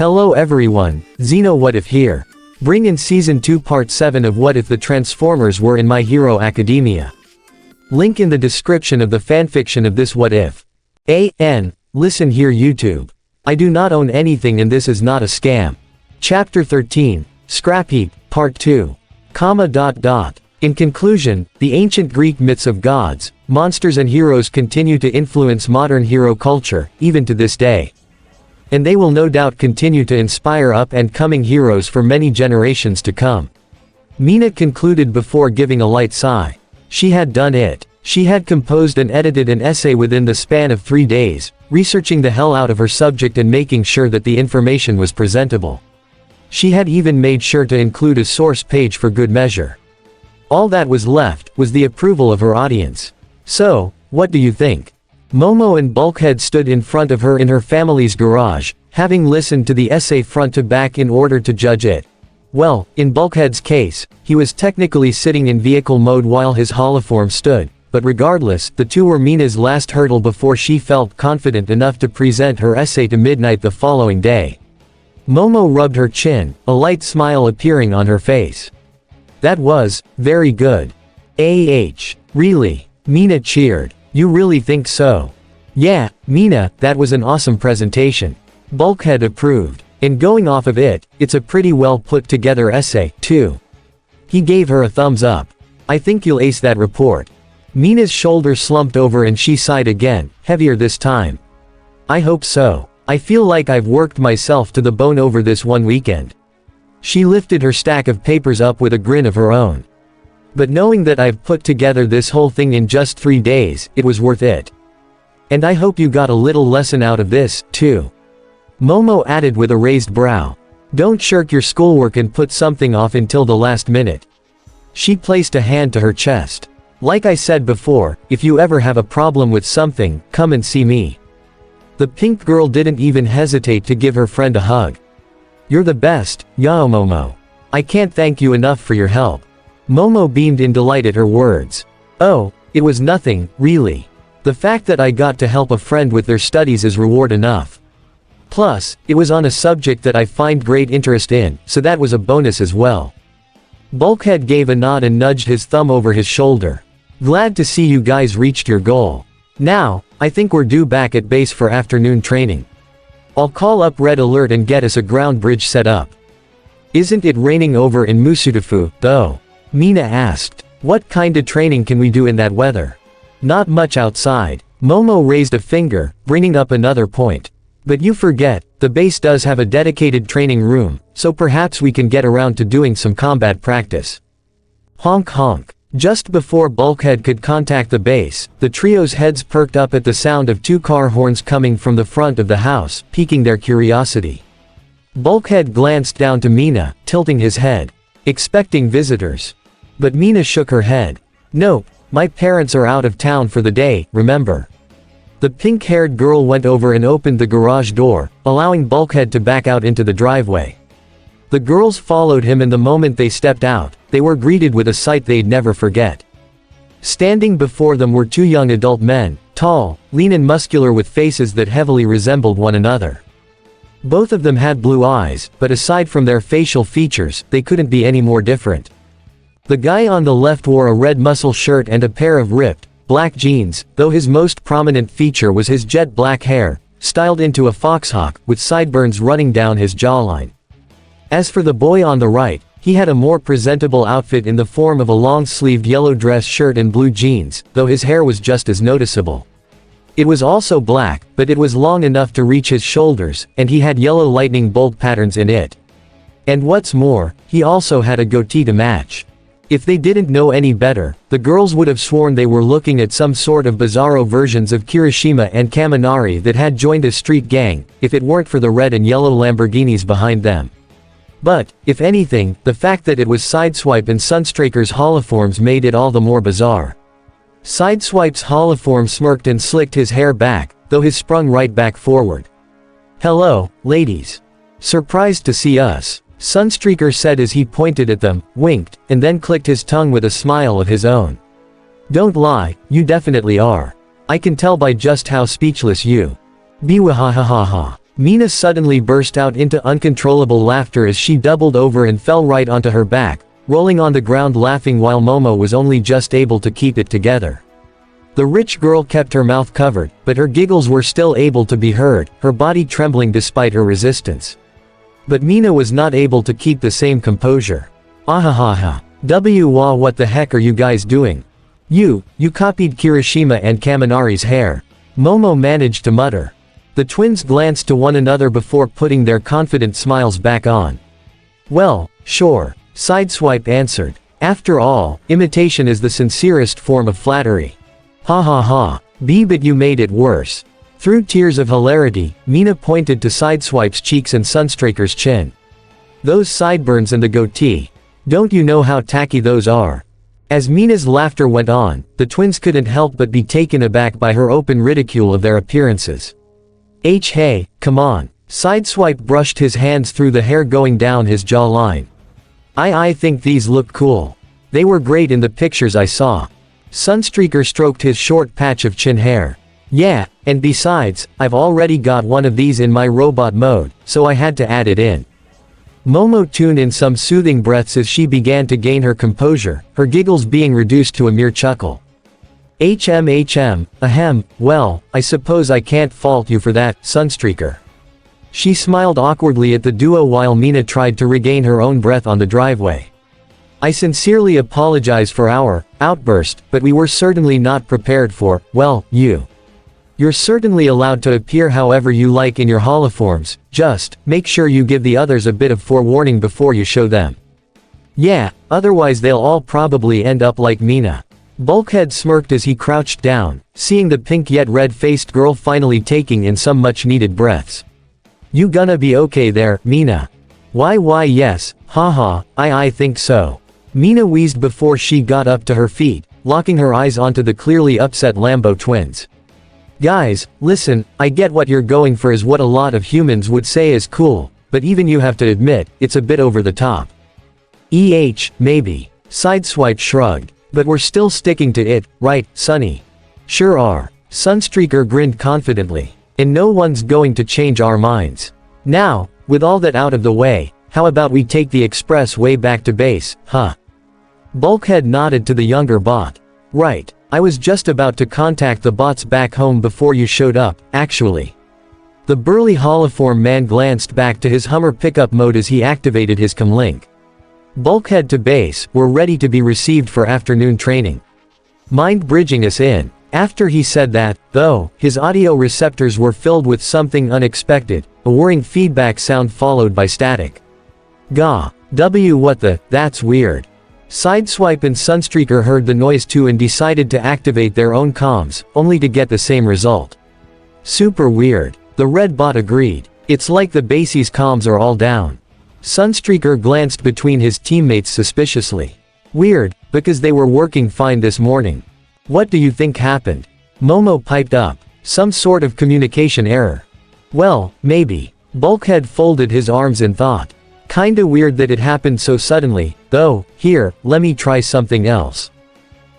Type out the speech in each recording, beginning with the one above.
Hello everyone, Xeno What If here. Bring in Season 2 Part 7 of What If the Transformers Were in My Hero Academia. Link in the description of the fanfiction of this What If. Listen here YouTube. I do not own anything and this is not a scam. Chapter 13, Scrap Heap, Part 2. In conclusion, the ancient Greek myths of gods, monsters and heroes continue to influence modern hero culture, even to this day. And they will no doubt continue to inspire up-and-coming heroes for many generations to come. Mina concluded before giving a light sigh. She had done it. She had composed and edited an essay within the span of 3 days, researching the hell out of her subject and making sure that the information was presentable. She had even made sure to include a source page for good measure. All that was left was the approval of her audience. So, what do you think? Momo and Bulkhead stood in front of her in her family's garage, having listened to the essay front to back in order to judge it. Well, in Bulkhead's case, he was technically sitting in vehicle mode while his holoform stood, but regardless, the two were Mina's last hurdle before she felt confident enough to present her essay to midnight the following day. Momo rubbed her chin, a light smile appearing on her face. That was very good. Really? Mina cheered. You really think so? Yeah, Mina, that was an awesome presentation. Bulkhead approved. And going off of it, it's a pretty well put together essay, too. He gave her a thumbs up. I think you'll ace that report. Mina's shoulder slumped over and she sighed again, heavier this time. I hope so. I feel like I've worked myself to the bone over this one weekend. She lifted her stack of papers up with a grin of her own. But knowing that I've put together this whole thing in just 3 days, it was worth it. And I hope you got a little lesson out of this, too. Momo added with a raised brow. Don't shirk your schoolwork and put something off until the last minute. She placed a hand to her chest. Like I said before, if you ever have a problem with something, come and see me. The pink girl didn't even hesitate to give her friend a hug. You're the best, Yao Momo. I can't thank you enough for your help. Momo beamed in delight at her words. Oh, it was nothing, really. The fact that I got to help a friend with their studies is reward enough. Plus, it was on a subject that I find great interest in, so that was a bonus as well. Bulkhead gave a nod and nudged his thumb over his shoulder. Glad to see you guys reached your goal. Now, I think we're due back at base for afternoon training. I'll call up Red Alert and get us a ground bridge set up. Isn't it raining over in Musudafu, though? Mina asked. What kind of training can we do in that weather? Not much outside. Momo raised a finger, bringing up another point. But you forget, the base does have a dedicated training room, so perhaps we can get around to doing some combat practice. Honk honk. Just before Bulkhead could contact the base, the trio's heads perked up at the sound of 2 car horns coming from the front of the house, piquing their curiosity. Bulkhead glanced down to Mina, tilting his head. Expecting visitors. But Mina shook her head. Nope, my parents are out of town for the day, remember? The pink-haired girl went over and opened the garage door, allowing Bulkhead to back out into the driveway. The girls followed him and the moment they stepped out, they were greeted with a sight they'd never forget. Standing before them were 2 young adult men, tall, lean and muscular with faces that heavily resembled one another. Both of them had blue eyes, but aside from their facial features, they couldn't be any more different. The guy on the left wore a red muscle shirt and a pair of ripped, black jeans, though his most prominent feature was his jet black hair, styled into a foxhawk, with sideburns running down his jawline. As for the boy on the right, he had a more presentable outfit in the form of a long-sleeved yellow dress shirt and blue jeans, though his hair was just as noticeable. It was also black, but it was long enough to reach his shoulders, and he had yellow lightning bolt patterns in it. And what's more, he also had a goatee to match. If they didn't know any better, the girls would have sworn they were looking at some sort of bizarro versions of Kirishima and Kaminari that had joined a street gang, if it weren't for the red and yellow Lamborghinis behind them. But, if anything, the fact that it was Sideswipe and Sunstreaker's holoforms made it all the more bizarre. Sideswipe's holoform smirked and slicked his hair back, though his sprung right back forward. Hello, ladies. Surprised to see us. Sunstreaker said as he pointed at them, winked, and then clicked his tongue with a smile of his own. Don't lie, you definitely are. I can tell by just how speechless you. Biwahahaha. Mina suddenly burst out into uncontrollable laughter as she doubled over and fell right onto her back, rolling on the ground laughing while Momo was only just able to keep it together. The rich girl kept her mouth covered, but her giggles were still able to be heard, her body trembling despite her resistance. But Mina was not able to keep the same composure. Ahahaha. Wah, what the heck are you guys doing? You copied Kirishima and Kaminari's hair. Momo managed to mutter. The twins glanced to one another before putting their confident smiles back on. Well, sure, Sideswipe answered. After all, imitation is the sincerest form of flattery. Ha ha ha. But you made it worse. Through tears of hilarity, Mina pointed to Sideswipe's cheeks and Sunstreaker's chin. Those sideburns and the goatee. Don't you know how tacky those are? As Mina's laughter went on, the twins couldn't help but be taken aback by her open ridicule of their appearances. Hey, come on. Sideswipe brushed his hands through the hair going down his jawline. I think these look cool. They were great in the pictures I saw. Sunstreaker stroked his short patch of chin hair. Yeah, and besides, I've already got one of these in my robot mode, so I had to add it in. Momo tuned in some soothing breaths as she began to gain her composure, her giggles being reduced to a mere chuckle. Ahem, well, I suppose I can't fault you for that, Sunstreaker. She smiled awkwardly at the duo while Mina tried to regain her own breath on the driveway. I sincerely apologize for our outburst, but we were certainly not prepared for, well, you. You're certainly allowed to appear however you like in your holoforms, just make sure you give the others a bit of forewarning before you show them. Yeah, otherwise they'll all probably end up like Mina. Bulkhead smirked as he crouched down, seeing the pink yet red-faced girl finally taking in some much-needed breaths. You gonna be okay there, Mina? Why yes, haha, I think so. Mina wheezed before she got up to her feet, locking her eyes onto the clearly upset Lambo twins. Guys, listen, I get what you're going for is what a lot of humans would say is cool, but even you have to admit, it's a bit over the top. Maybe. Sideswipe shrugged. But we're still sticking to it, right, Sunny? Sure are. Sunstreaker grinned confidently. And no one's going to change our minds. Now, with all that out of the way, how about we take the expressway back to base, huh? Bulkhead nodded to the younger bot. Right, I was just about to contact the bots back home before you showed up, actually. The burly holoform man glanced back to his Hummer pickup mode as he activated his comlink. Bulkhead to base, we're ready to be received for afternoon training. Mind bridging us in? After he said that, though, his audio receptors were filled with something unexpected, a whirring feedback sound followed by static. Gah. What the, that's weird. Sideswipe and Sunstreaker heard the noise too and decided to activate their own comms, only to get the same result. Super weird. The red bot agreed. It's like the basie's comms are all down. Sunstreaker glanced between his teammates suspiciously. Weird, because they were working fine this morning. What do you think happened? Momo piped up. Some sort of communication error. Well, maybe. Bulkhead folded his arms in thought. Kinda weird that it happened so suddenly, though. Here, let me try something else.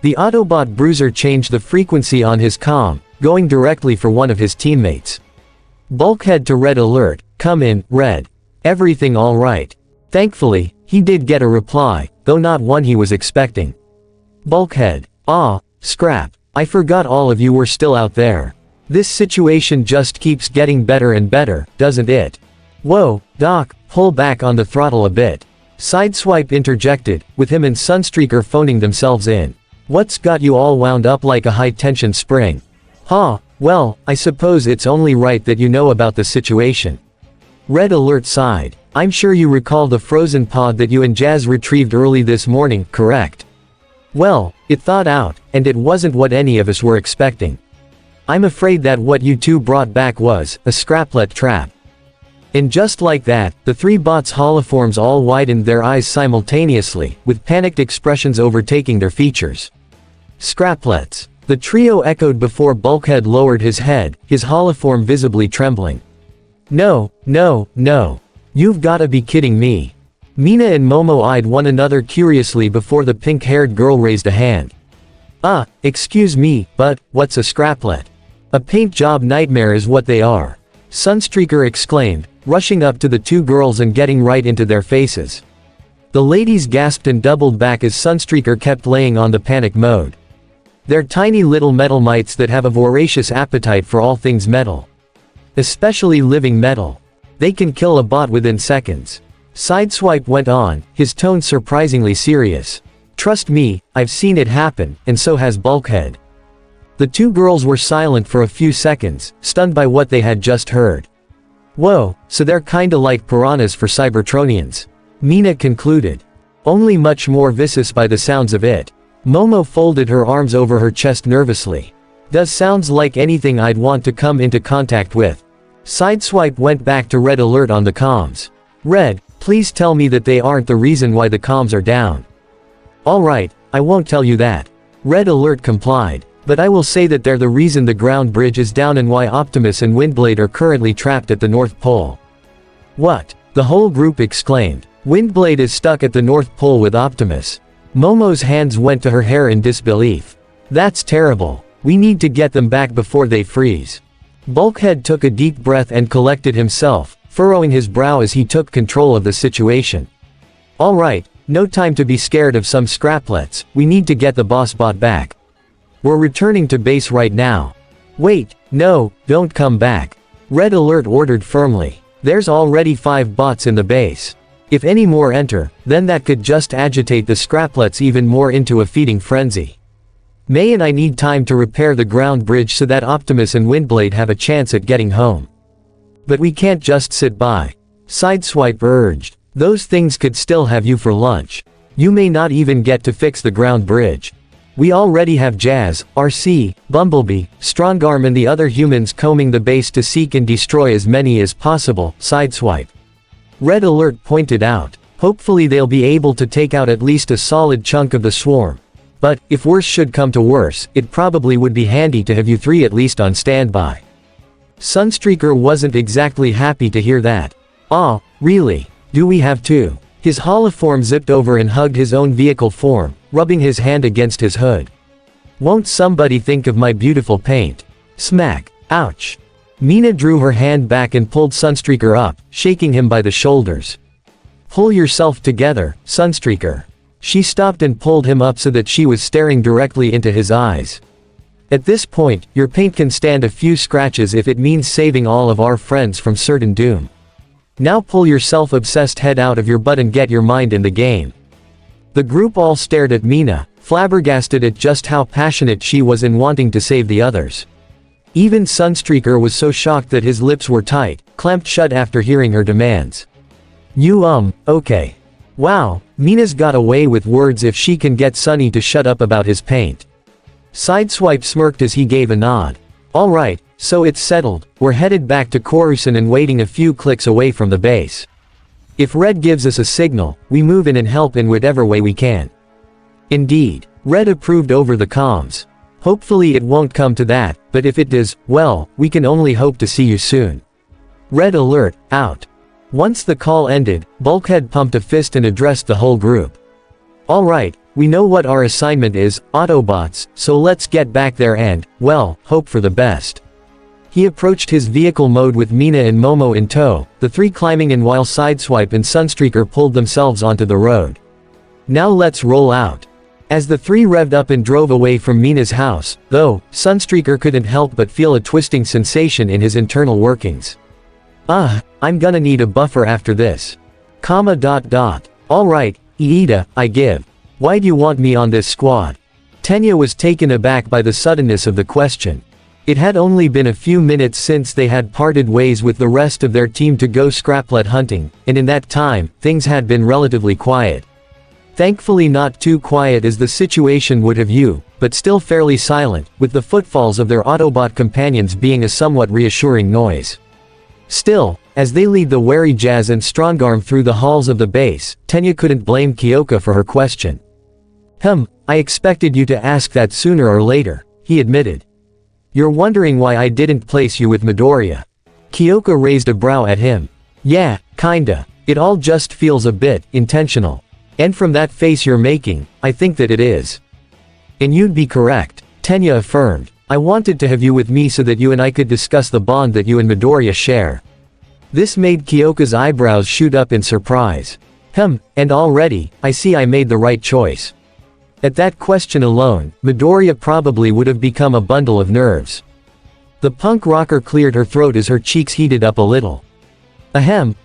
The Autobot bruiser changed the frequency on his comm, going directly for one of his teammates. Bulkhead to red alert, come in, red. Everything all right? Thankfully, he did get a reply, though not one he was expecting. Bulkhead. Scrap. I forgot all of you were still out there. This situation just keeps getting better and better, doesn't it? Whoa, Doc, pull back on the throttle a bit. Sideswipe interjected, with him and Sunstreaker phoning themselves in. What's got you all wound up like a high-tension spring? Well, I suppose it's only right that you know about the situation. Red Alert sighed. I'm sure you recall the frozen pod that you and Jazz retrieved early this morning, correct? Well, it thawed out, and it wasn't what any of us were expecting. I'm afraid that what you two brought back was a scraplet trap. And just like that, the three bots' holoforms all widened their eyes simultaneously, with panicked expressions overtaking their features. Scraplets. The trio echoed before Bulkhead lowered his head, his holoform visibly trembling. No. You've gotta be kidding me. Mina and Momo eyed one another curiously before the pink-haired girl raised a hand. Excuse me, but, what's a scraplet? A paint job nightmare is what they are. Sunstreaker exclaimed, rushing up to the two girls and getting right into their faces. The ladies gasped and doubled back as Sunstreaker kept laying on the panic mode. They're tiny little metal mites that have a voracious appetite for all things metal. Especially living metal. They can kill a bot within seconds. Sideswipe went on, his tone surprisingly serious. Trust me, I've seen it happen, and so has Bulkhead. The two girls were silent for a few seconds, stunned by what they had just heard. Whoa, so they're kinda like piranhas for Cybertronians. Mina concluded. Only much more vicious by the sounds of it. Momo folded her arms over her chest nervously. Does sounds like anything I'd want to come into contact with. Sideswipe went back to Red Alert on the comms. Red, please tell me that they aren't the reason why the comms are down. Alright, I won't tell you that. Red Alert complied. But I will say that they're the reason the ground bridge is down and why Optimus and Windblade are currently trapped at the North Pole. What? The whole group exclaimed. Windblade is stuck at the North Pole with Optimus. Momo's hands went to her hair in disbelief. That's terrible. We need to get them back before they freeze. Bulkhead took a deep breath and collected himself, furrowing his brow as he took control of the situation. Alright, no time to be scared of some scraplets, we need to get the boss bot back. We're returning to base right now. Wait, no, don't come back. Red Alert ordered firmly. There's already 5 bots in the base. If any more enter, then that could just agitate the scraplets even more into a feeding frenzy. May and I need time to repair the ground bridge so that Optimus and Windblade have a chance at getting home. But we can't just sit by. Sideswipe urged. Those things could still have you for lunch. You may not even get to fix the ground bridge. We already have Jazz, RC, Bumblebee, Strongarm and the other humans combing the base to seek and destroy as many as possible, Sideswipe. Red Alert pointed out. Hopefully they'll be able to take out at least a solid chunk of the swarm. But, if worse should come to worse, it probably would be handy to have you three at least on standby. Sunstreaker wasn't exactly happy to hear that. Ah, really? Do we have to? His holoform zipped over and hugged his own vehicle form, rubbing his hand against his hood. Won't somebody think of my beautiful paint? Smack. Ouch. Mina drew her hand back and pulled Sunstreaker up, shaking him by the shoulders. Pull yourself together, Sunstreaker. She stopped and pulled him up so that she was staring directly into his eyes. At this point, your paint can stand a few scratches if it means saving all of our friends from certain doom. Now pull your self-obsessed head out of your butt and get your mind in the game. The group all stared at Mina, flabbergasted at just how passionate she was in wanting to save the others. Even Sunstreaker was so shocked that his lips were tight, clamped shut after hearing her demands. Okay. Wow, Mina's got away with words if she can get Sunny to shut up about his paint. Sideswipe smirked as he gave a nod. Alright, so it's settled, we're headed back to Coruscant and waiting a few clicks away from the base. If Red gives us a signal, we move in and help in whatever way we can. Indeed. Red approved over the comms. Hopefully it won't come to that, but if it does, well, we can only hope to see you soon. Red Alert, out. Once the call ended, Bulkhead pumped a fist and addressed the whole group. Alright, we know what our assignment is, Autobots, so let's get back there and, well, hope for the best. He approached his vehicle mode with Mina and Momo in tow, the three climbing in while Sideswipe and Sunstreaker pulled themselves onto the road. Now let's roll out. As the three revved up and drove away from Mina's house, though, Sunstreaker couldn't help but feel a twisting sensation in his internal workings. I'm gonna need a buffer after this. Alright, Iida, I give. Why do you want me on this squad? Tenya was taken aback by the suddenness of the question. It had only been a few minutes since they had parted ways with the rest of their team to go scraplet hunting, and in that time, things had been relatively quiet. Thankfully not too quiet as the situation would have you, but still fairly silent, with the footfalls of their Autobot companions being a somewhat reassuring noise. Still, as they lead the wary Jazz and Strongarm through the halls of the base, Tenya couldn't blame Kyoka for her question. I expected you to ask that sooner or later, he admitted. You're wondering why I didn't place you with Midoriya. Kyoka raised a brow at him. Yeah, kinda. It all just feels a bit intentional. And from that face you're making, I think that it is. And you'd be correct, Tenya affirmed. I wanted to have you with me so that you and I could discuss the bond that you and Midoriya share." This made Kyoka's eyebrows shoot up in surprise. And already, I see I made the right choice. At that question alone, Midoriya probably would have become a bundle of nerves. The punk rocker cleared her throat as her cheeks heated up a little.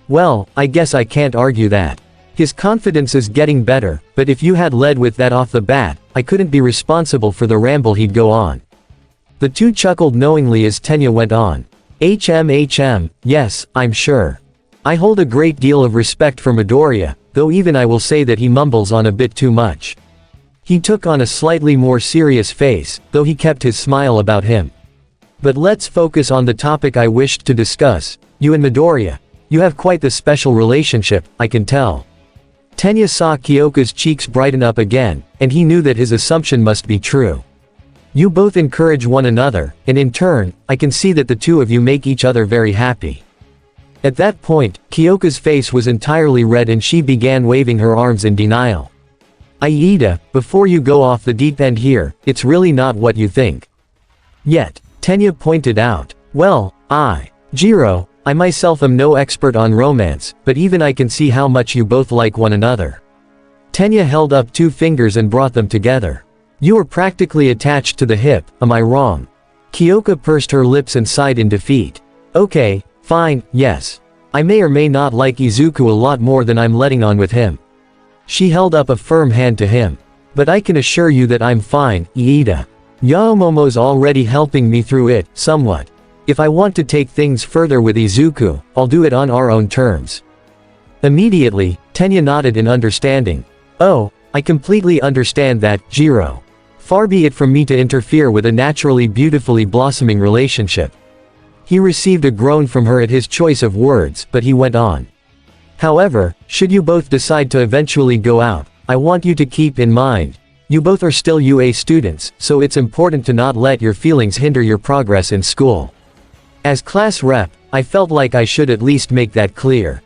Well, I guess I can't argue that. His confidence is getting better, but if you had led with that off the bat, I couldn't be responsible for the ramble he'd go on." The two chuckled knowingly as Tenya went on. Yes, I'm sure. I hold a great deal of respect for Midoriya, though even I will say that he mumbles on a bit too much. He took on a slightly more serious face, though he kept his smile about him. "But let's focus on the topic I wished to discuss, you and Midoriya. You have quite the special relationship, I can tell." Tenya saw Kyoka's cheeks brighten up again, and he knew that his assumption must be true. "You both encourage one another, and in turn, I can see that the two of you make each other very happy." At that point, Kyoka's face was entirely red and she began waving her arms in denial. "Aida, before you go off the deep end here, it's really not what you think." Yet, Tenya pointed out, "Well, Jiro, I myself am no expert on romance, but even I can see how much you both like one another." Tenya held up two fingers and brought them together. "You are practically attached to the hip, am I wrong?" Kyoka pursed her lips and sighed in defeat. "Okay, fine, yes. I may or may not like Izuku a lot more than I'm letting on with him." She held up a firm hand to him. "But I can assure you that I'm fine, Iida. Yaomomo's already helping me through it, somewhat. If I want to take things further with Izuku, I'll do it on our own terms." Immediately, Tenya nodded in understanding. "Oh, I completely understand that, Jiro. Far be it from me to interfere with a naturally beautifully blossoming relationship." He received a groan from her at his choice of words, but he went on. "However, should you both decide to eventually go out, I want you to keep in mind, you both are still UA students, so it's important to not let your feelings hinder your progress in school. As class rep, I felt like I should at least make that clear."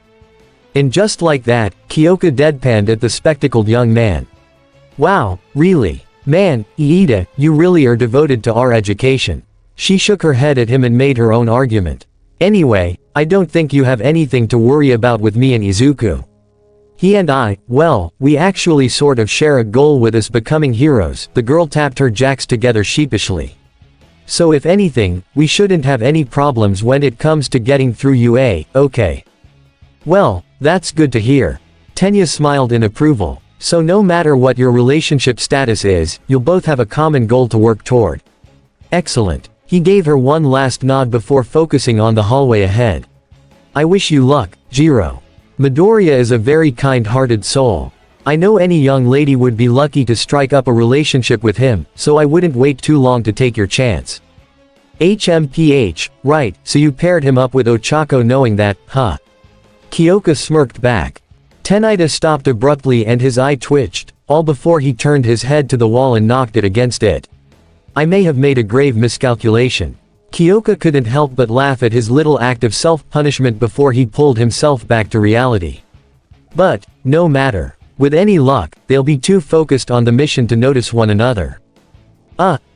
And just like that, Kyoka deadpanned at the spectacled young man. "Wow, really? Man, Iida, you really are devoted to our education." She shook her head at him and made her own argument. "Anyway, I don't think you have anything to worry about with me and Izuku. He and I, well, we actually sort of share a goal with us becoming heroes." The girl tapped her jacks together sheepishly. "So if anything, we shouldn't have any problems when it comes to getting through UA, okay?" "Well, that's good to hear." Tenya smiled in approval. "So no matter what your relationship status is, you'll both have a common goal to work toward." "Excellent." He gave her one last nod before focusing on the hallway ahead. "I wish you luck, Jiro. Midoriya is a very kind-hearted soul. I know any young lady would be lucky to strike up a relationship with him, so I wouldn't wait too long to take your chance." Right, so you paired him up with Ochako knowing that, huh?" Kyoka smirked back. Tenaida stopped abruptly and his eye twitched, all before he turned his head to the wall and knocked it against it. "I may have made a grave miscalculation." Kyoka couldn't help but laugh at his little act of self-punishment before he pulled himself back to reality. "But, no matter. With any luck, they'll be too focused on the mission to notice one another."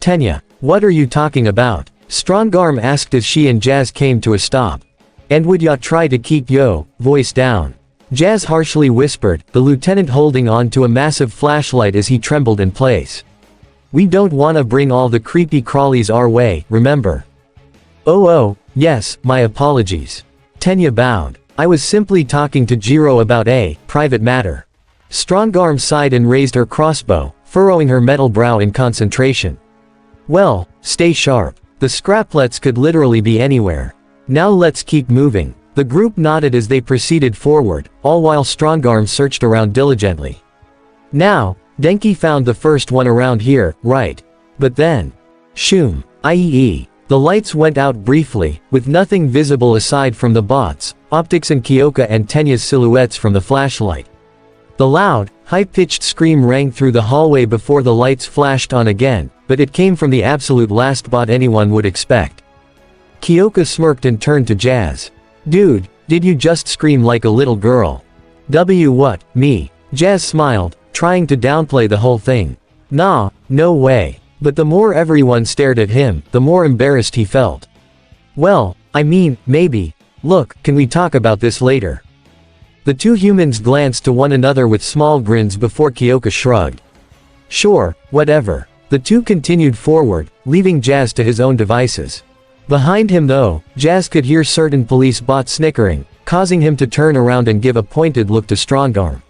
Tenya, what are you talking about?" Strongarm asked as she and Jazz came to a stop. "And would ya try to keep yo, voice down?" Jazz harshly whispered, the lieutenant holding on to a massive flashlight as he trembled in place. "We don't wanna bring all the creepy crawlies our way, remember?" Oh, yes, my apologies." Tenya bowed. "I was simply talking to Jiro about a private matter." Strongarm sighed and raised her crossbow, furrowing her metal brow in concentration. "Well, stay sharp. The scraplets could literally be anywhere. Now let's keep moving." The group nodded as they proceeded forward, all while Strongarm searched around diligently. "Now, Denki found the first one around here, right? But then, shoom, IEE. The lights went out briefly, with nothing visible aside from the bots, optics and Kyoka and Tenya's silhouettes from the flashlight. The loud, high-pitched scream rang through the hallway before the lights flashed on again, but it came from the absolute last bot anyone would expect. Kyoka smirked and turned to Jazz. "Dude, did you just scream like a little girl?" What, me?" Jazz smiled, trying to downplay the whole thing. "Nah, no way. But the more everyone stared at him, the more embarrassed he felt. Well, I mean, maybe. Look, can we talk about this later? The two humans glanced to one another with small grins before Kyoka shrugged. Sure, whatever. The two continued forward, leaving Jazz to his own devices. Behind him though, Jazz could hear certain police bots snickering, causing him to turn around and give a pointed look to Strongarm.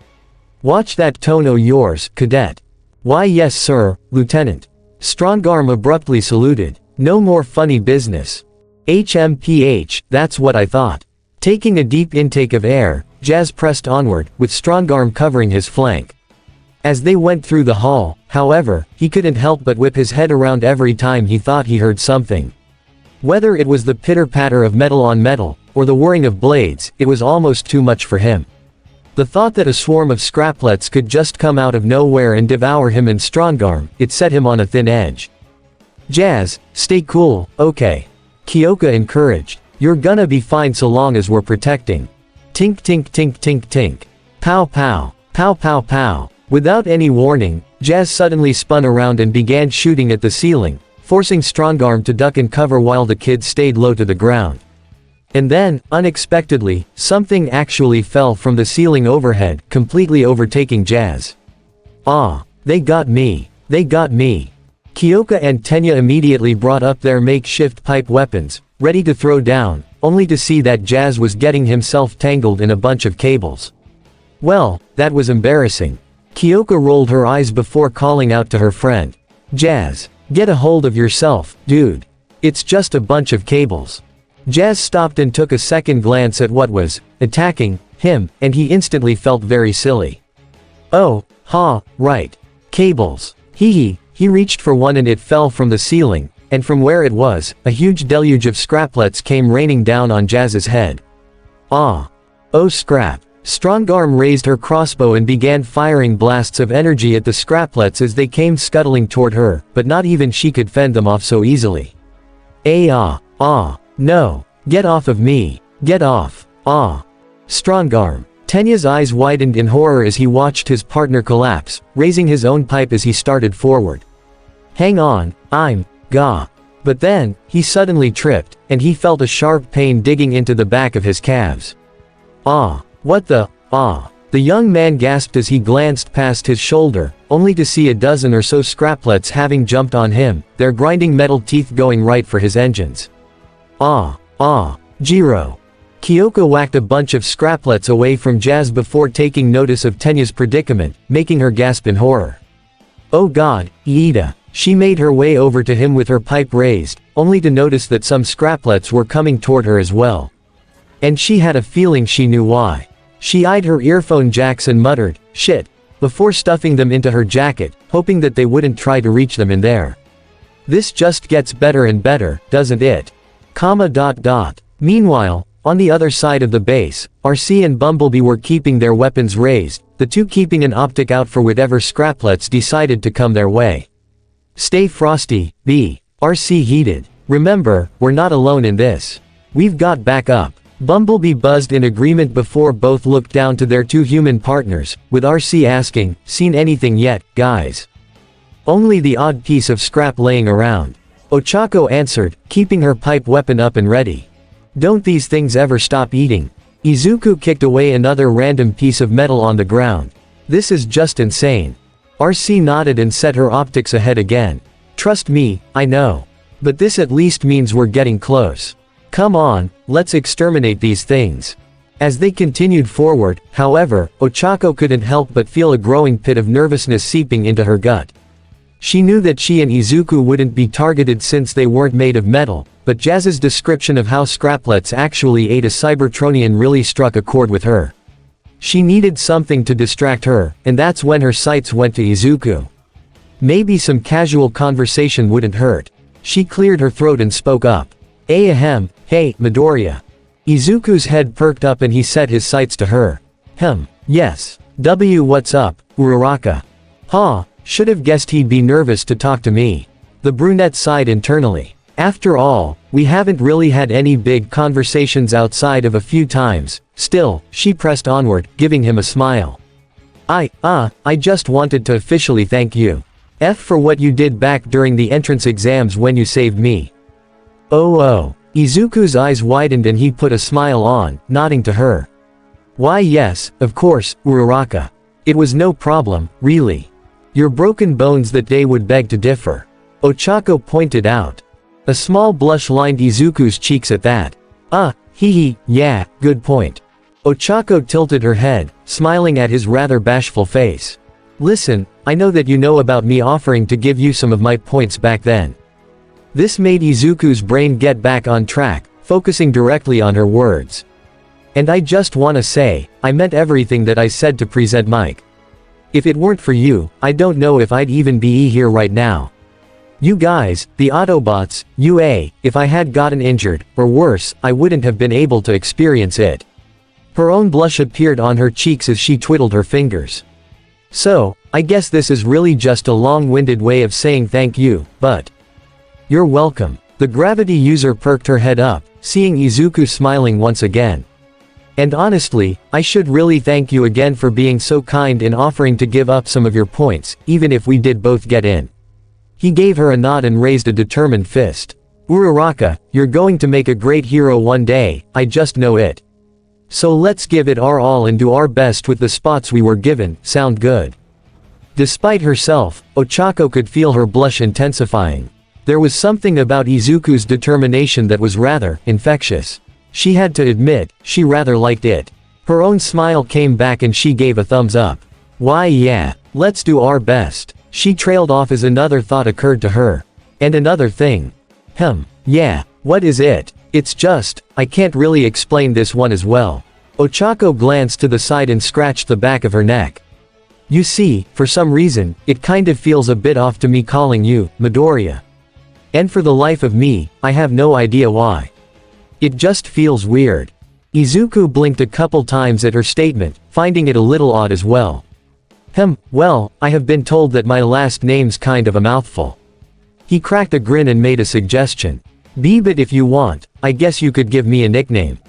Watch that tone o' yours, cadet. Why yes sir, Lieutenant. Strongarm abruptly saluted. No more funny business. HMPH, that's what I thought. Taking a deep intake of air, Jazz pressed onward, with Strongarm covering his flank. As they went through the hall, however, he couldn't help but whip his head around every time he thought he heard something. Whether it was the pitter-patter of metal on metal, or the whirring of blades, it was almost too much for him. The thought that a swarm of scraplets could just come out of nowhere and devour him and Strongarm, it set him on a thin edge. Jazz, stay cool, okay. Kyoka encouraged. You're gonna be fine so long as we're protecting. Tink tink tink tink tink. Pow pow. Pow pow pow. Without any warning, Jazz suddenly spun around and began shooting at the ceiling, forcing Strongarm to duck and cover while the kid stayed low to the ground. And then, unexpectedly, something actually fell from the ceiling overhead, completely overtaking Jazz. Ah, they got me. They got me. Kyoka and Tenya immediately brought up their makeshift pipe weapons, ready to throw down, only to see that Jazz was getting himself tangled in a bunch of cables. Well, that was embarrassing. Kyoka rolled her eyes before calling out to her friend. Jazz, get a hold of yourself, dude. It's just a bunch of cables. Jazz stopped and took a second glance at what was attacking him, and he instantly felt very silly. Oh, right. Cables. He reached for one and it fell from the ceiling, and from where it was, a huge deluge of scraplets came raining down on Jazz's head. Ah. Oh scrap. Strongarm raised her crossbow and began firing blasts of energy at the scraplets as they came scuttling toward her, but not even she could fend them off so easily. No. Get off of me. Get off. Strongarm. Tenya's eyes widened in horror as he watched his partner collapse, raising his own pipe as he started forward. Hang on, But then, he suddenly tripped, and he felt a sharp pain digging into the back of his calves. What the, The young man gasped as he glanced past his shoulder, only to see a dozen or so scraplets having jumped on him, their grinding metal teeth going right for his engines. Jiro. Kyoka whacked a bunch of scraplets away from Jazz before taking notice of Tenya's predicament, making her gasp in horror. Oh god, Iida. She made her way over to him with her pipe raised, only to notice that some scraplets were coming toward her as well. And she had a feeling she knew why. She eyed her earphone jacks and muttered, shit, before stuffing them into her jacket, hoping that they wouldn't try to reach them in there. This just gets better and better, doesn't it? Meanwhile, on the other side of the base, RC and Bumblebee were keeping their weapons raised, the two keeping an optic out for whatever scraplets decided to come their way. Stay frosty, B. RC heated. Remember, we're not alone in this. We've got backup. Bumblebee buzzed in agreement before both looked down to their two human partners, with RC asking, seen anything yet, guys? Only the odd piece of scrap laying around. Ochako answered, keeping her pipe weapon up and ready. Don't these things ever stop eating? Izuku kicked away another random piece of metal on the ground. This is just insane. RC nodded and set her optics ahead again. Trust me, I know. But this at least means we're getting close. Come on, let's exterminate these things. As they continued forward, however, Ochako couldn't help but feel a growing pit of nervousness seeping into her gut. She knew that she and Izuku wouldn't be targeted since they weren't made of metal, but Jazz's description of how scraplets actually ate a Cybertronian really struck a chord with her. She needed something to distract her, and that's when her sights went to Izuku. Maybe some casual conversation wouldn't hurt. She cleared her throat and spoke up. Ahem, hey, Midoriya. Izuku's head perked up and he set his sights to her. Yes. What's up, Uraraka? Should have guessed he'd be nervous to talk to me. The brunette sighed internally. After all, we haven't really had any big conversations outside of a few times. Still, she pressed onward, giving him a smile. I just wanted to officially thank you. F for what you did back during the entrance exams when you saved me. Oh. Izuku's eyes widened and he put a smile on, nodding to her. Why yes, of course, Uraraka. It was no problem, really. Your broken bones that day would beg to differ. Ochako pointed out. A small blush lined Izuku's cheeks at that. Yeah, good point. Ochako tilted her head, smiling at his rather bashful face. Listen, I know that you know about me offering to give you some of my points back then. This made Izuku's brain get back on track, focusing directly on her words. And I just wanna say, I meant everything that I said to present Mike. If it weren't for you, I don't know if I'd even be here right now. You guys, the Autobots, if I had gotten injured, or worse, I wouldn't have been able to experience it. Her own blush appeared on her cheeks as she twiddled her fingers. So, I guess this is really just a long-winded way of saying thank you, but you're welcome. The gravity user perked her head up, seeing Izuku smiling once again. And honestly, I should really thank you again for being so kind in offering to give up some of your points, even if we did both get in. He gave her a nod and raised a determined fist. Uraraka, you're going to make a great hero one day, I just know it. So let's give it our all and do our best with the spots we were given, sound good? Despite herself, Ochako could feel her blush intensifying. There was something about Izuku's determination that was rather infectious. She had to admit, she rather liked it. Her own smile came back and she gave a thumbs up. Why yeah, let's do our best. She trailed off as another thought occurred to her. And another thing. Yeah, what is it? It's just, I can't really explain this one as well. Ochako glanced to the side and scratched the back of her neck. You see, for some reason, it kind of feels a bit off to me calling you, Midoriya. And for the life of me, I have no idea why. It just feels weird. Izuku blinked a couple times at her statement, finding it a little odd as well. Well, I have been told that my last name's kind of a mouthful. He cracked a grin and made a suggestion. But if you want, I guess you could give me a nickname.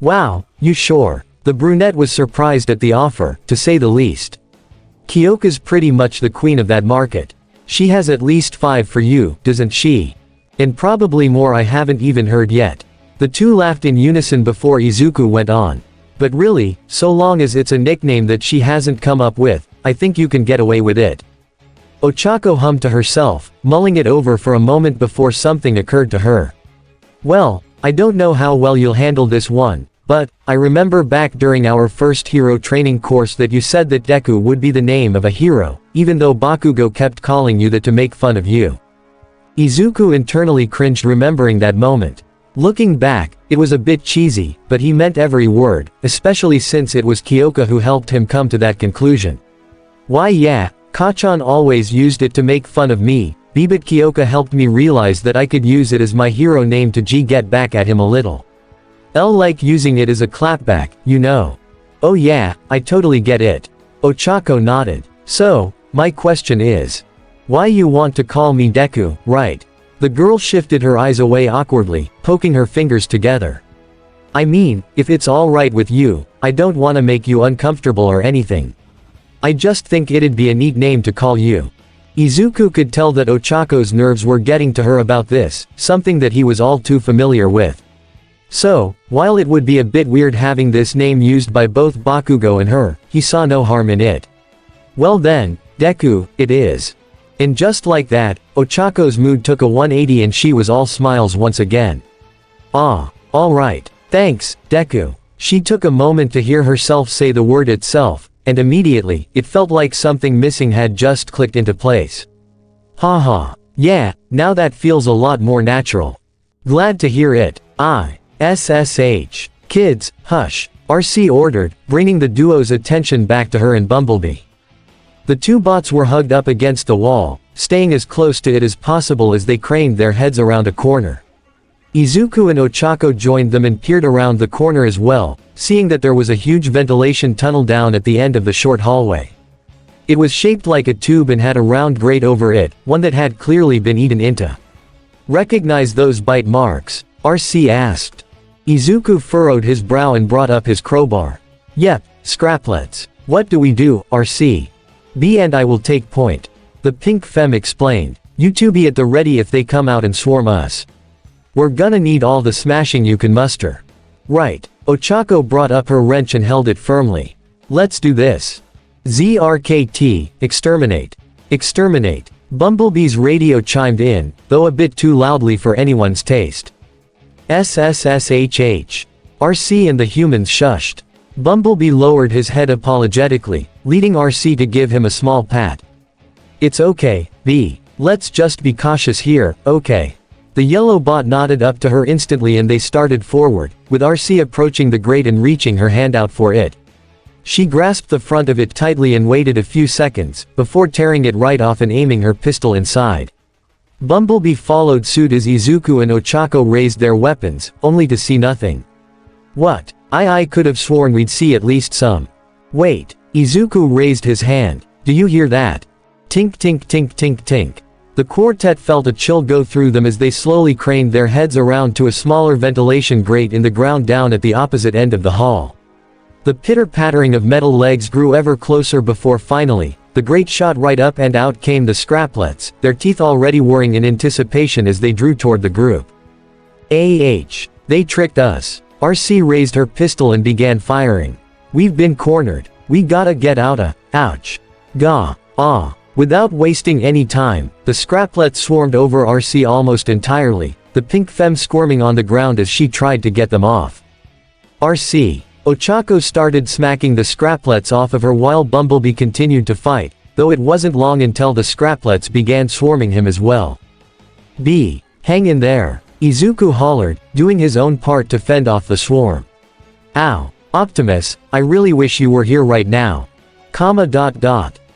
Wow, you sure? The brunette was surprised at the offer, to say the least. Kyoka's pretty much the queen of that market. She has at least 5 for you, doesn't she? And probably more I haven't even heard yet. The two laughed in unison before Izuku went on. But really, so long as it's a nickname that she hasn't come up with, I think you can get away with it. Ochako hummed to herself, mulling it over for a moment before something occurred to her. Well, I don't know how well you'll handle this one, but I remember back during our first hero training course that you said that Deku would be the name of a hero, even though Bakugo kept calling you that to make fun of you. Izuku internally cringed remembering that moment. Looking back, it was a bit cheesy, but he meant every word, especially since it was Kyoka who helped him come to that conclusion. Why yeah, Kachan always used it to make fun of me, but Kyoka helped me realize that I could use it as my hero name to get back at him a little. Like using it as a clapback, you know. Oh yeah, I totally get it. Ochako nodded. So, my question is, why you want to call me Deku, right? The girl shifted her eyes away awkwardly, poking her fingers together. I mean, if it's alright with you, I don't want to make you uncomfortable or anything. I just think it'd be a neat name to call you. Izuku could tell that Ochako's nerves were getting to her about this, something that he was all too familiar with. So, while it would be a bit weird having this name used by both Bakugo and her, he saw no harm in it. Well then, Deku, it is. And just like that, Ochako's mood took a 180 and she was all smiles once again. Alright. Thanks, Deku. She took a moment to hear herself say the word itself, and immediately, it felt like something missing had just clicked into place. Haha. Yeah, now that feels a lot more natural. Glad to hear it. SSH. Kids, hush. RC ordered, bringing the duo's attention back to her and Bumblebee. The two bots were hugged up against the wall, staying as close to it as possible as they craned their heads around a corner. Izuku and Ochako joined them and peered around the corner as well, seeing that there was a huge ventilation tunnel down at the end of the short hallway. It was shaped like a tube and had a round grate over it, one that had clearly been eaten into. Recognize those bite marks? RC asked. Izuku furrowed his brow and brought up his crowbar. Yep, scraplets. What do we do, RC? B and I will take point. The The pink femme explained. You two be at the ready if they come out and swarm us. We're gonna need all the smashing you can muster. Right. Ochako brought up her wrench and held it firmly. Let's do this. ZRKT, exterminate. Exterminate. Bumblebee's radio chimed in, though a bit too loudly for anyone's taste. SSSHH. RC and the humans shushed. Bumblebee lowered his head apologetically, leading RC to give him a small pat. It's okay, B. Let's just be cautious here, okay. The yellow bot nodded up to her instantly and they started forward, with RC approaching the grate and reaching her hand out for it. She grasped the front of it tightly and waited a few seconds, before tearing it right off and aiming her pistol inside. Bumblebee followed suit as Izuku and Ochako raised their weapons, only to see nothing. What? I could have sworn we'd see at least some. Wait. Izuku raised his hand. Do you hear that? Tink tink tink tink tink. The quartet felt a chill go through them as they slowly craned their heads around to a smaller ventilation grate in the ground down at the opposite end of the hall. The pitter-pattering of metal legs grew ever closer before finally, the grate shot right up and out came the scraplets, their teeth already whirring in anticipation as they drew toward the group. They tricked us. RC raised her pistol and began firing. We've been cornered. We gotta get outta. Ouch. Gah. Ah. Without wasting any time, the scraplets swarmed over RC almost entirely, the pink femme squirming on the ground as she tried to get them off. RC. Ochako started smacking the scraplets off of her while Bumblebee continued to fight, though it wasn't long until the scraplets began swarming him as well. B. Hang in there. Izuku hollered, doing his own part to fend off the swarm. Ow. Optimus, I really wish you were here right now.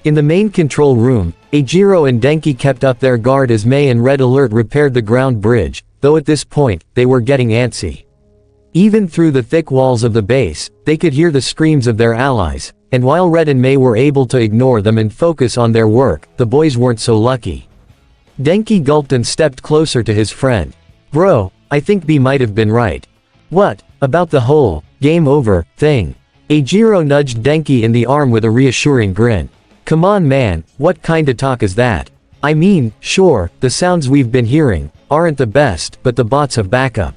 In the main control room, Eijiro and Denki kept up their guard as Mei and Red Alert repaired the ground bridge, though at this point, they were getting antsy. Even through the thick walls of the base, they could hear the screams of their allies, and while Red and Mei were able to ignore them and focus on their work, the boys weren't so lucky. Denki gulped and stepped closer to his friend. Bro, I think B might have been right. What, about the whole, game over, thing? Eijiro nudged Denki in the arm with a reassuring grin. Come on man, what kinda talk is that? I mean, sure, the sounds we've been hearing, aren't the best, but the bots have backup.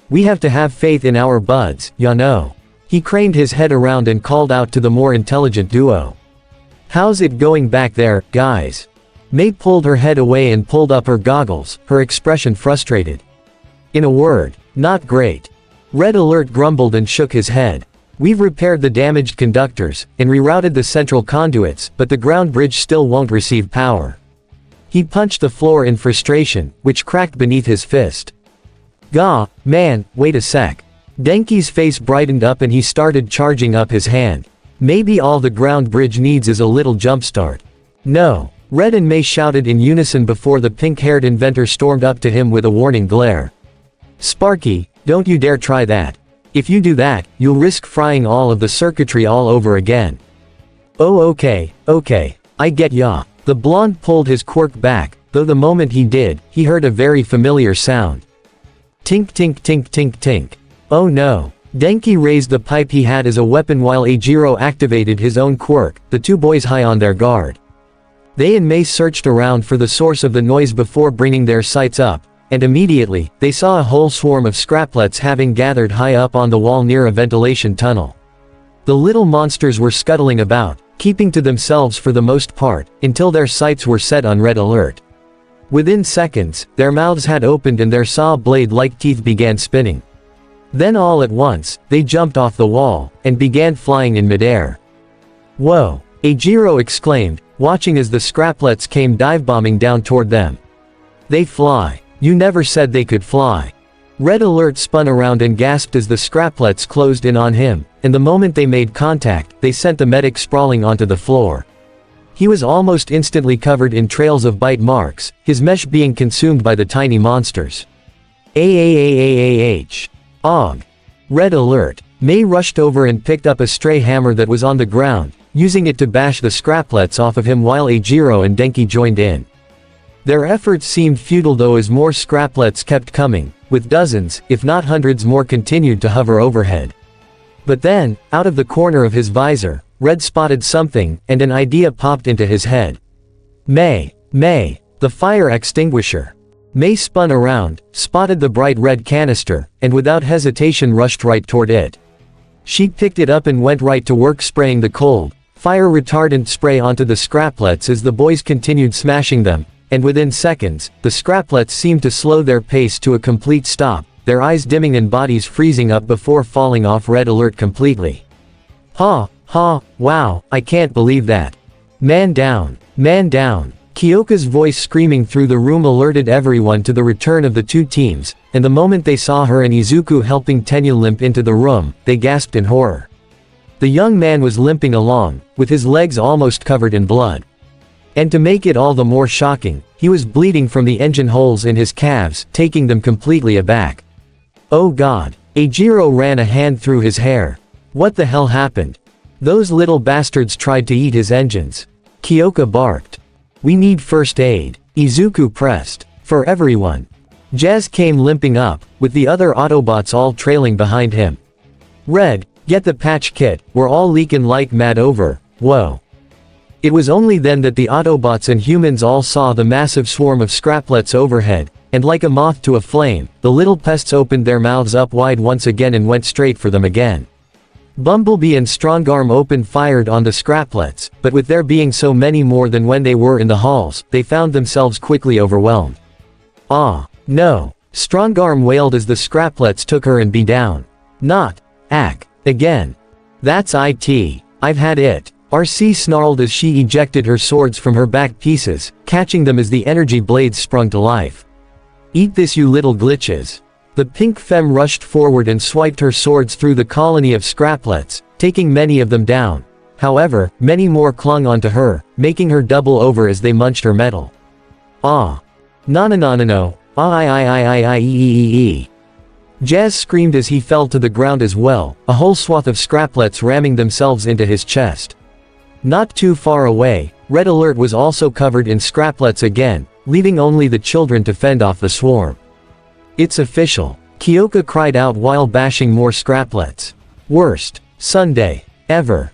We have to have faith in our buds, ya know. He craned his head around and called out to the more intelligent duo. How's it going back there, guys? Mei pulled her head away and pulled up her goggles, her expression frustrated. In a word, not great. Red Alert grumbled and shook his head. We've repaired the damaged conductors, and rerouted the central conduits, but the ground bridge still won't receive power. He punched the floor in frustration, which cracked beneath his fist. Gah, man, wait a sec. Denki's face brightened up and he started charging up his hand. Maybe all the ground bridge needs is a little jumpstart. No. Red and Mei shouted in unison before the pink-haired inventor stormed up to him with a warning glare. Sparky, don't you dare try that. If you do that, you'll risk frying all of the circuitry all over again. Oh okay, I get ya. The blonde pulled his quirk back, though the moment he did, he heard a very familiar sound. Tink tink tink tink tink. Oh no. Denki raised the pipe he had as a weapon while Eijiro activated his own quirk, the two boys high on their guard. They and Mei searched around for the source of the noise before bringing their sights up, and immediately, they saw a whole swarm of scraplets having gathered high up on the wall near a ventilation tunnel. The little monsters were scuttling about, keeping to themselves for the most part, until their sights were set on Red Alert. Within seconds, their mouths had opened and their saw blade-like teeth began spinning. Then all at once, they jumped off the wall, and began flying in midair. Whoa! Eijiro exclaimed, watching as the scraplets came dive-bombing down toward them. They fly. You never said they could fly. Red Alert spun around and gasped as the scraplets closed in on him, and the moment they made contact, they sent the medic sprawling onto the floor. He was almost instantly covered in trails of bite marks, his mesh being consumed by the tiny monsters. Og. Red Alert. Mei rushed over and picked up a stray hammer that was on the ground, using it to bash the scraplets off of him while Eijiro and Denki joined in. Their efforts seemed futile though as more scraplets kept coming, with dozens, if not hundreds more continued to hover overhead. But then, out of the corner of his visor, Red spotted something, and an idea popped into his head. May, the fire extinguisher. May spun around, spotted the bright red canister, and without hesitation rushed right toward it. She picked it up and went right to work spraying the cold, fire retardant spray onto the scraplets as the boys continued smashing them, and within seconds, the scraplets seemed to slow their pace to a complete stop, their eyes dimming and bodies freezing up before falling off red alert completely. Ha, wow, I can't believe that. Man down, man down. Kyoka's voice screaming through the room alerted everyone to the return of the two teams, and the moment they saw her and Izuku helping Tenya limp into the room, they gasped in horror. The young man was limping along, with his legs almost covered in blood. And to make it all the more shocking, he was bleeding from the engine holes in his calves, taking them completely aback. Oh God! Eijiro ran a hand through his hair. What the hell happened? Those little bastards tried to eat his engines. Kyoka barked. We need first aid. Izuku pressed. For everyone. Jazz came limping up, with the other Autobots all trailing behind him. Red, get the patch kit, we're all leaking like mad over, whoa. It was only then that the Autobots and humans all saw the massive swarm of scraplets overhead, and like a moth to a flame, the little pests opened their mouths up wide once again and went straight for them again. Bumblebee and Strongarm opened fired on the scraplets, but with there being so many more than when they were in the halls, they found themselves quickly overwhelmed. Ah, no. Strongarm wailed as the scraplets took her and beat down. Not. Ack. Again. That's it. I've had it. RC snarled as she ejected her swords from her back pieces, catching them as the energy blades sprung to life. Eat this you little glitches. The pink femme rushed forward and swiped her swords through the colony of scraplets, taking many of them down. However, many more clung onto her, making her double over as they munched her metal. Ah. No. I. Jazz screamed as he fell to the ground as well, a whole swath of scraplets ramming themselves into his chest. Not too far away, Red Alert was also covered in scraplets again, leaving only the children to fend off the swarm. It's official. Kyoka cried out while bashing more scraplets. Worst Sunday ever.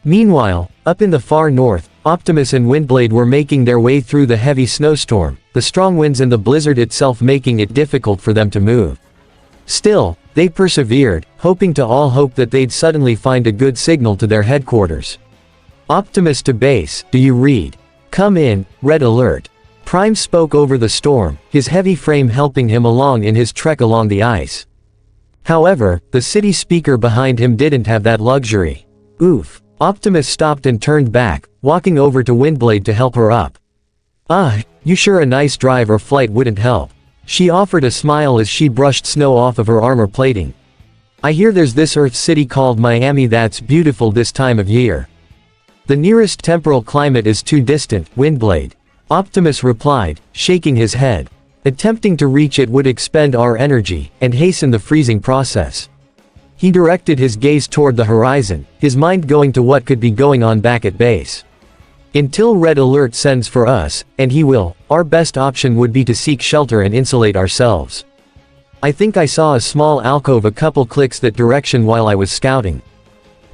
Meanwhile, up in the far north, Optimus and Windblade were making their way through the heavy snowstorm, the strong winds and the blizzard itself making it difficult for them to move. Still, they persevered, hoping to all hope that they'd suddenly find a good signal to their headquarters. Optimus to base, do you read? Come in, Red Alert. Prime spoke over the storm, his heavy frame helping him along in his trek along the ice. However, the city speaker behind him didn't have that luxury. Oof. Optimus stopped and turned back, walking over to Windblade to help her up. You sure a nice drive or flight wouldn't help? She offered a smile as she brushed snow off of her armor plating. I hear there's this Earth city called Miami that's beautiful this time of year. The nearest temporal climate is too distant, Windblade. Optimus replied, shaking his head. Attempting to reach it would expend our energy, and hasten the freezing process. He directed his gaze toward the horizon, his mind going to what could be going on back at base. Until Red Alert sends for us, and he will, our best option would be to seek shelter and insulate ourselves. I think I saw a small alcove a couple clicks that direction while I was scouting.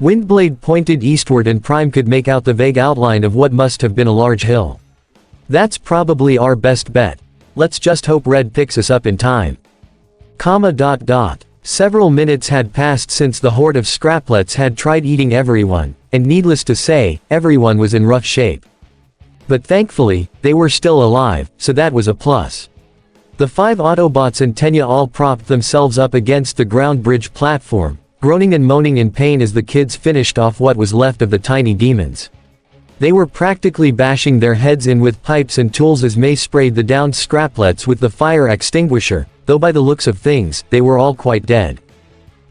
Windblade pointed eastward and Prime could make out the vague outline of what must have been a large hill. That's probably our best bet. Let's just hope Red picks us up in time. Several minutes had passed since the horde of scraplets had tried eating everyone, and needless to say, everyone was in rough shape. But thankfully, they were still alive, so that was a plus. The 5 Autobots and Tenya all propped themselves up against the ground bridge platform, groaning and moaning in pain as the kids finished off what was left of the tiny demons. They were practically bashing their heads in with pipes and tools as May sprayed the downed scraplets with the fire extinguisher, though by the looks of things, they were all quite dead.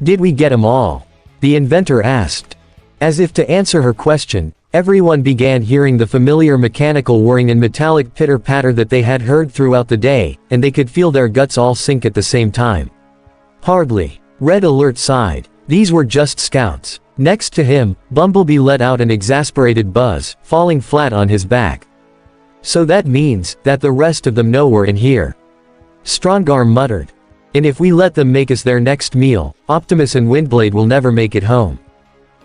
Did we get 'em all? The inventor asked. As if to answer her question, everyone began hearing the familiar mechanical whirring and metallic pitter-patter that they had heard throughout the day, and they could feel their guts all sink at the same time. Hardly. Red Alert sighed. These were just scouts. Next to him, Bumblebee let out an exasperated buzz, falling flat on his back. So that means that the rest of them know we're in here. Strongarm muttered. And if we let them make us their next meal, Optimus and Windblade will never make it home.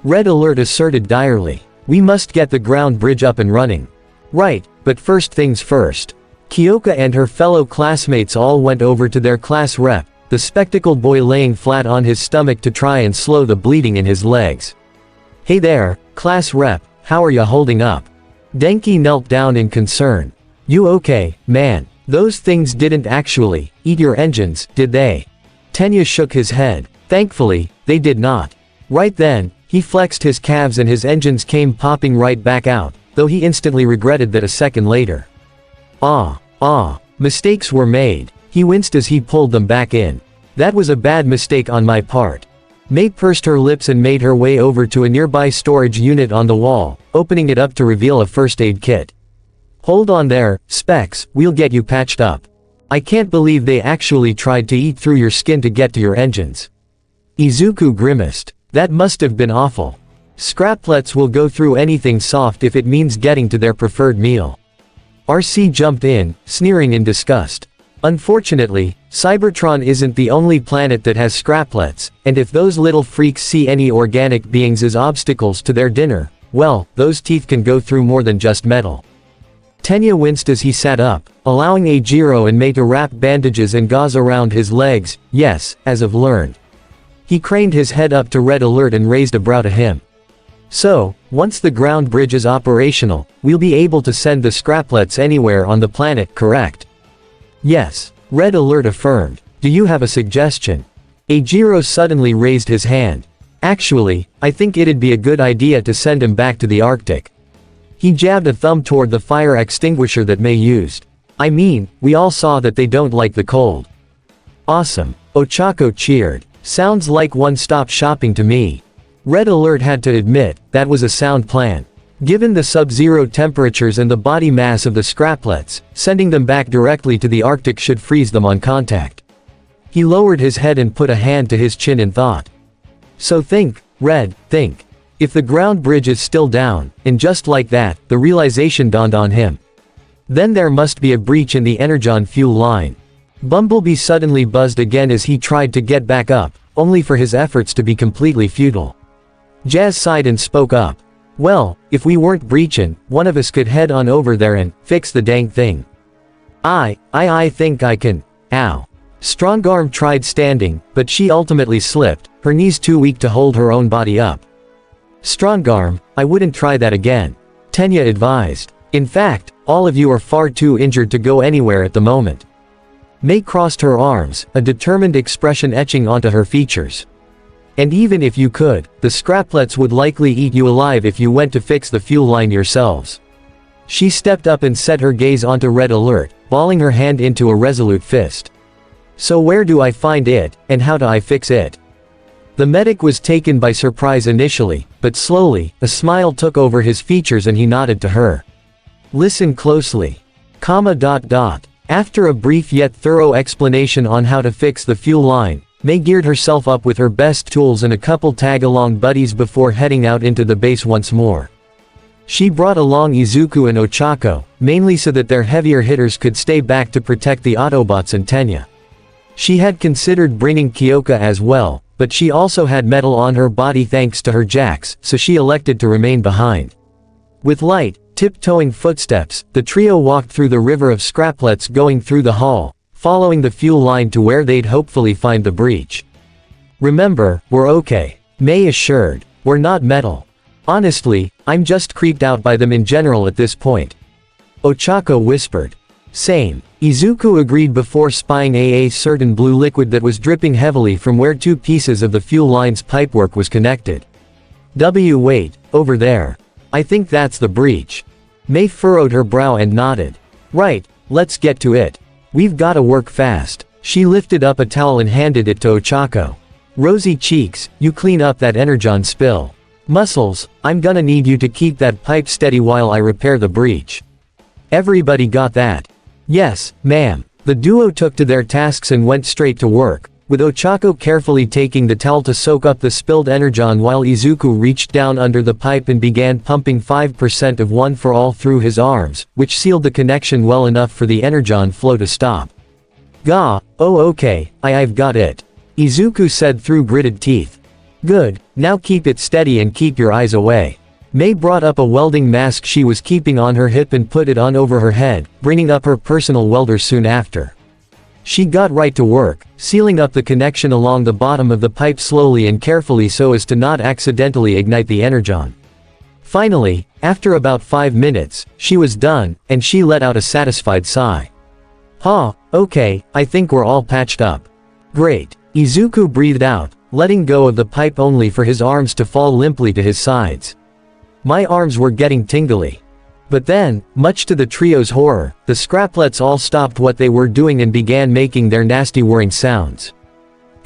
Red Alert asserted direly. We must get the ground bridge up and running. Right, but first things first. Kyoka and her fellow classmates all went over to their class rep, the spectacled boy laying flat on his stomach to try and slow the bleeding in his legs. Hey there, class rep, how are ya holding up? Denki knelt down in concern. You okay, man? Those things didn't actually eat your engines, did they? Tenya shook his head. Thankfully, they did not. Right then, he flexed his calves and his engines came popping right back out, though he instantly regretted that a second later. Mistakes were made. He winced as he pulled them back in. That was a bad mistake on my part. May pursed her lips and made her way over to a nearby storage unit on the wall, opening it up to reveal a first aid kit. Hold on there, Specs, we'll get you patched up. I can't believe they actually tried to eat through your skin to get to your engines. Izuku grimaced. That must have been awful. Scraplets will go through anything soft if it means getting to their preferred meal. RC jumped in, sneering in disgust. Unfortunately, Cybertron isn't the only planet that has scraplets, and if those little freaks see any organic beings as obstacles to their dinner, well, those teeth can go through more than just metal. Tenya winced as he sat up, allowing Eijiro and Mei to wrap bandages and gauze around his legs, yes, as of learned. He craned his head up to Red Alert and raised a brow to him. So, once the ground bridge is operational, we'll be able to send the scraplets anywhere on the planet, correct? Yes, Red Alert affirmed. Do you have a suggestion? Eijiro suddenly raised his hand. Actually, I think it'd be a good idea to send him back to the Arctic. He jabbed a thumb toward the fire extinguisher that Mei used. I mean, we all saw that they don't like the cold. Awesome. Ochako cheered. Sounds like one-stop shopping to me. Red Alert had to admit, that was a sound plan. Given the sub-zero temperatures and the body mass of the scraplets, sending them back directly to the Arctic should freeze them on contact. He lowered his head and put a hand to his chin in thought. So think, Red, think. If the ground bridge is still down, and just like that, the realization dawned on him. Then there must be a breach in the Energon fuel line. Bumblebee suddenly buzzed again as he tried to get back up, only for his efforts to be completely futile. Jazz sighed and spoke up. Well, if we weren't breaching, one of us could head on over there and fix the dang thing. I think I can. Ow. Strongarm tried standing, but she ultimately slipped, her knees too weak to hold her own body up. Strongarm, I wouldn't try that again. Tenya advised. In fact, all of you are far too injured to go anywhere at the moment. Mei crossed her arms, a determined expression etching onto her features. And even if you could, the scraplets would likely eat you alive if you went to fix the fuel line yourselves. She stepped up and set her gaze onto Red Alert, balling her hand into a resolute fist. So where do I find it, and how do I fix it? The medic was taken by surprise initially, but slowly, a smile took over his features and he nodded to her. Listen closely. After a brief yet thorough explanation on how to fix the fuel line, Mei geared herself up with her best tools and a couple tag-along buddies before heading out into the base once more. She brought along Izuku and Ochako, mainly so that their heavier hitters could stay back to protect the Autobots and Tenya. She had considered bringing Kyoka as well, but she also had metal on her body thanks to her jacks, so she elected to remain behind. With light, tiptoeing footsteps, the trio walked through the river of scraplets going through the hall, following the fuel line to where they'd hopefully find the breach. Remember, we're okay, Mei assured. We're not metal. Honestly, I'm just creeped out by them in general at this point. Ochako whispered. Same. Izuku agreed before spying a certain blue liquid that was dripping heavily from where two pieces of the fuel line's pipework was connected. Wait, over there. I think that's the breach. Mei furrowed her brow and nodded. Right, let's get to it. We've gotta work fast. She lifted up a towel and handed it to Ochako. Rosy cheeks, you clean up that energon spill. Muscles, I'm gonna need you to keep that pipe steady while I repair the breach. Everybody got that? Yes, ma'am. The duo took to their tasks and went straight to work, with Ochako carefully taking the towel to soak up the spilled energon while Izuku reached down under the pipe and began pumping 5% of One for All through his arms, which sealed the connection well enough for the energon flow to stop. Gah, oh okay, I've got it. Izuku said through gritted teeth. Good, now keep it steady and keep your eyes away. May brought up a welding mask she was keeping on her hip and put it on over her head, bringing up her personal welder soon after. She got right to work, sealing up the connection along the bottom of the pipe slowly and carefully so as to not accidentally ignite the energon. Finally, after about 5 minutes, she was done, and she let out a satisfied sigh. Okay, I think we're all patched up. Great. Izuku breathed out, letting go of the pipe only for his arms to fall limply to his sides. My arms were getting tingly. But then, much to the trio's horror, the scraplets all stopped what they were doing and began making their nasty whirring sounds.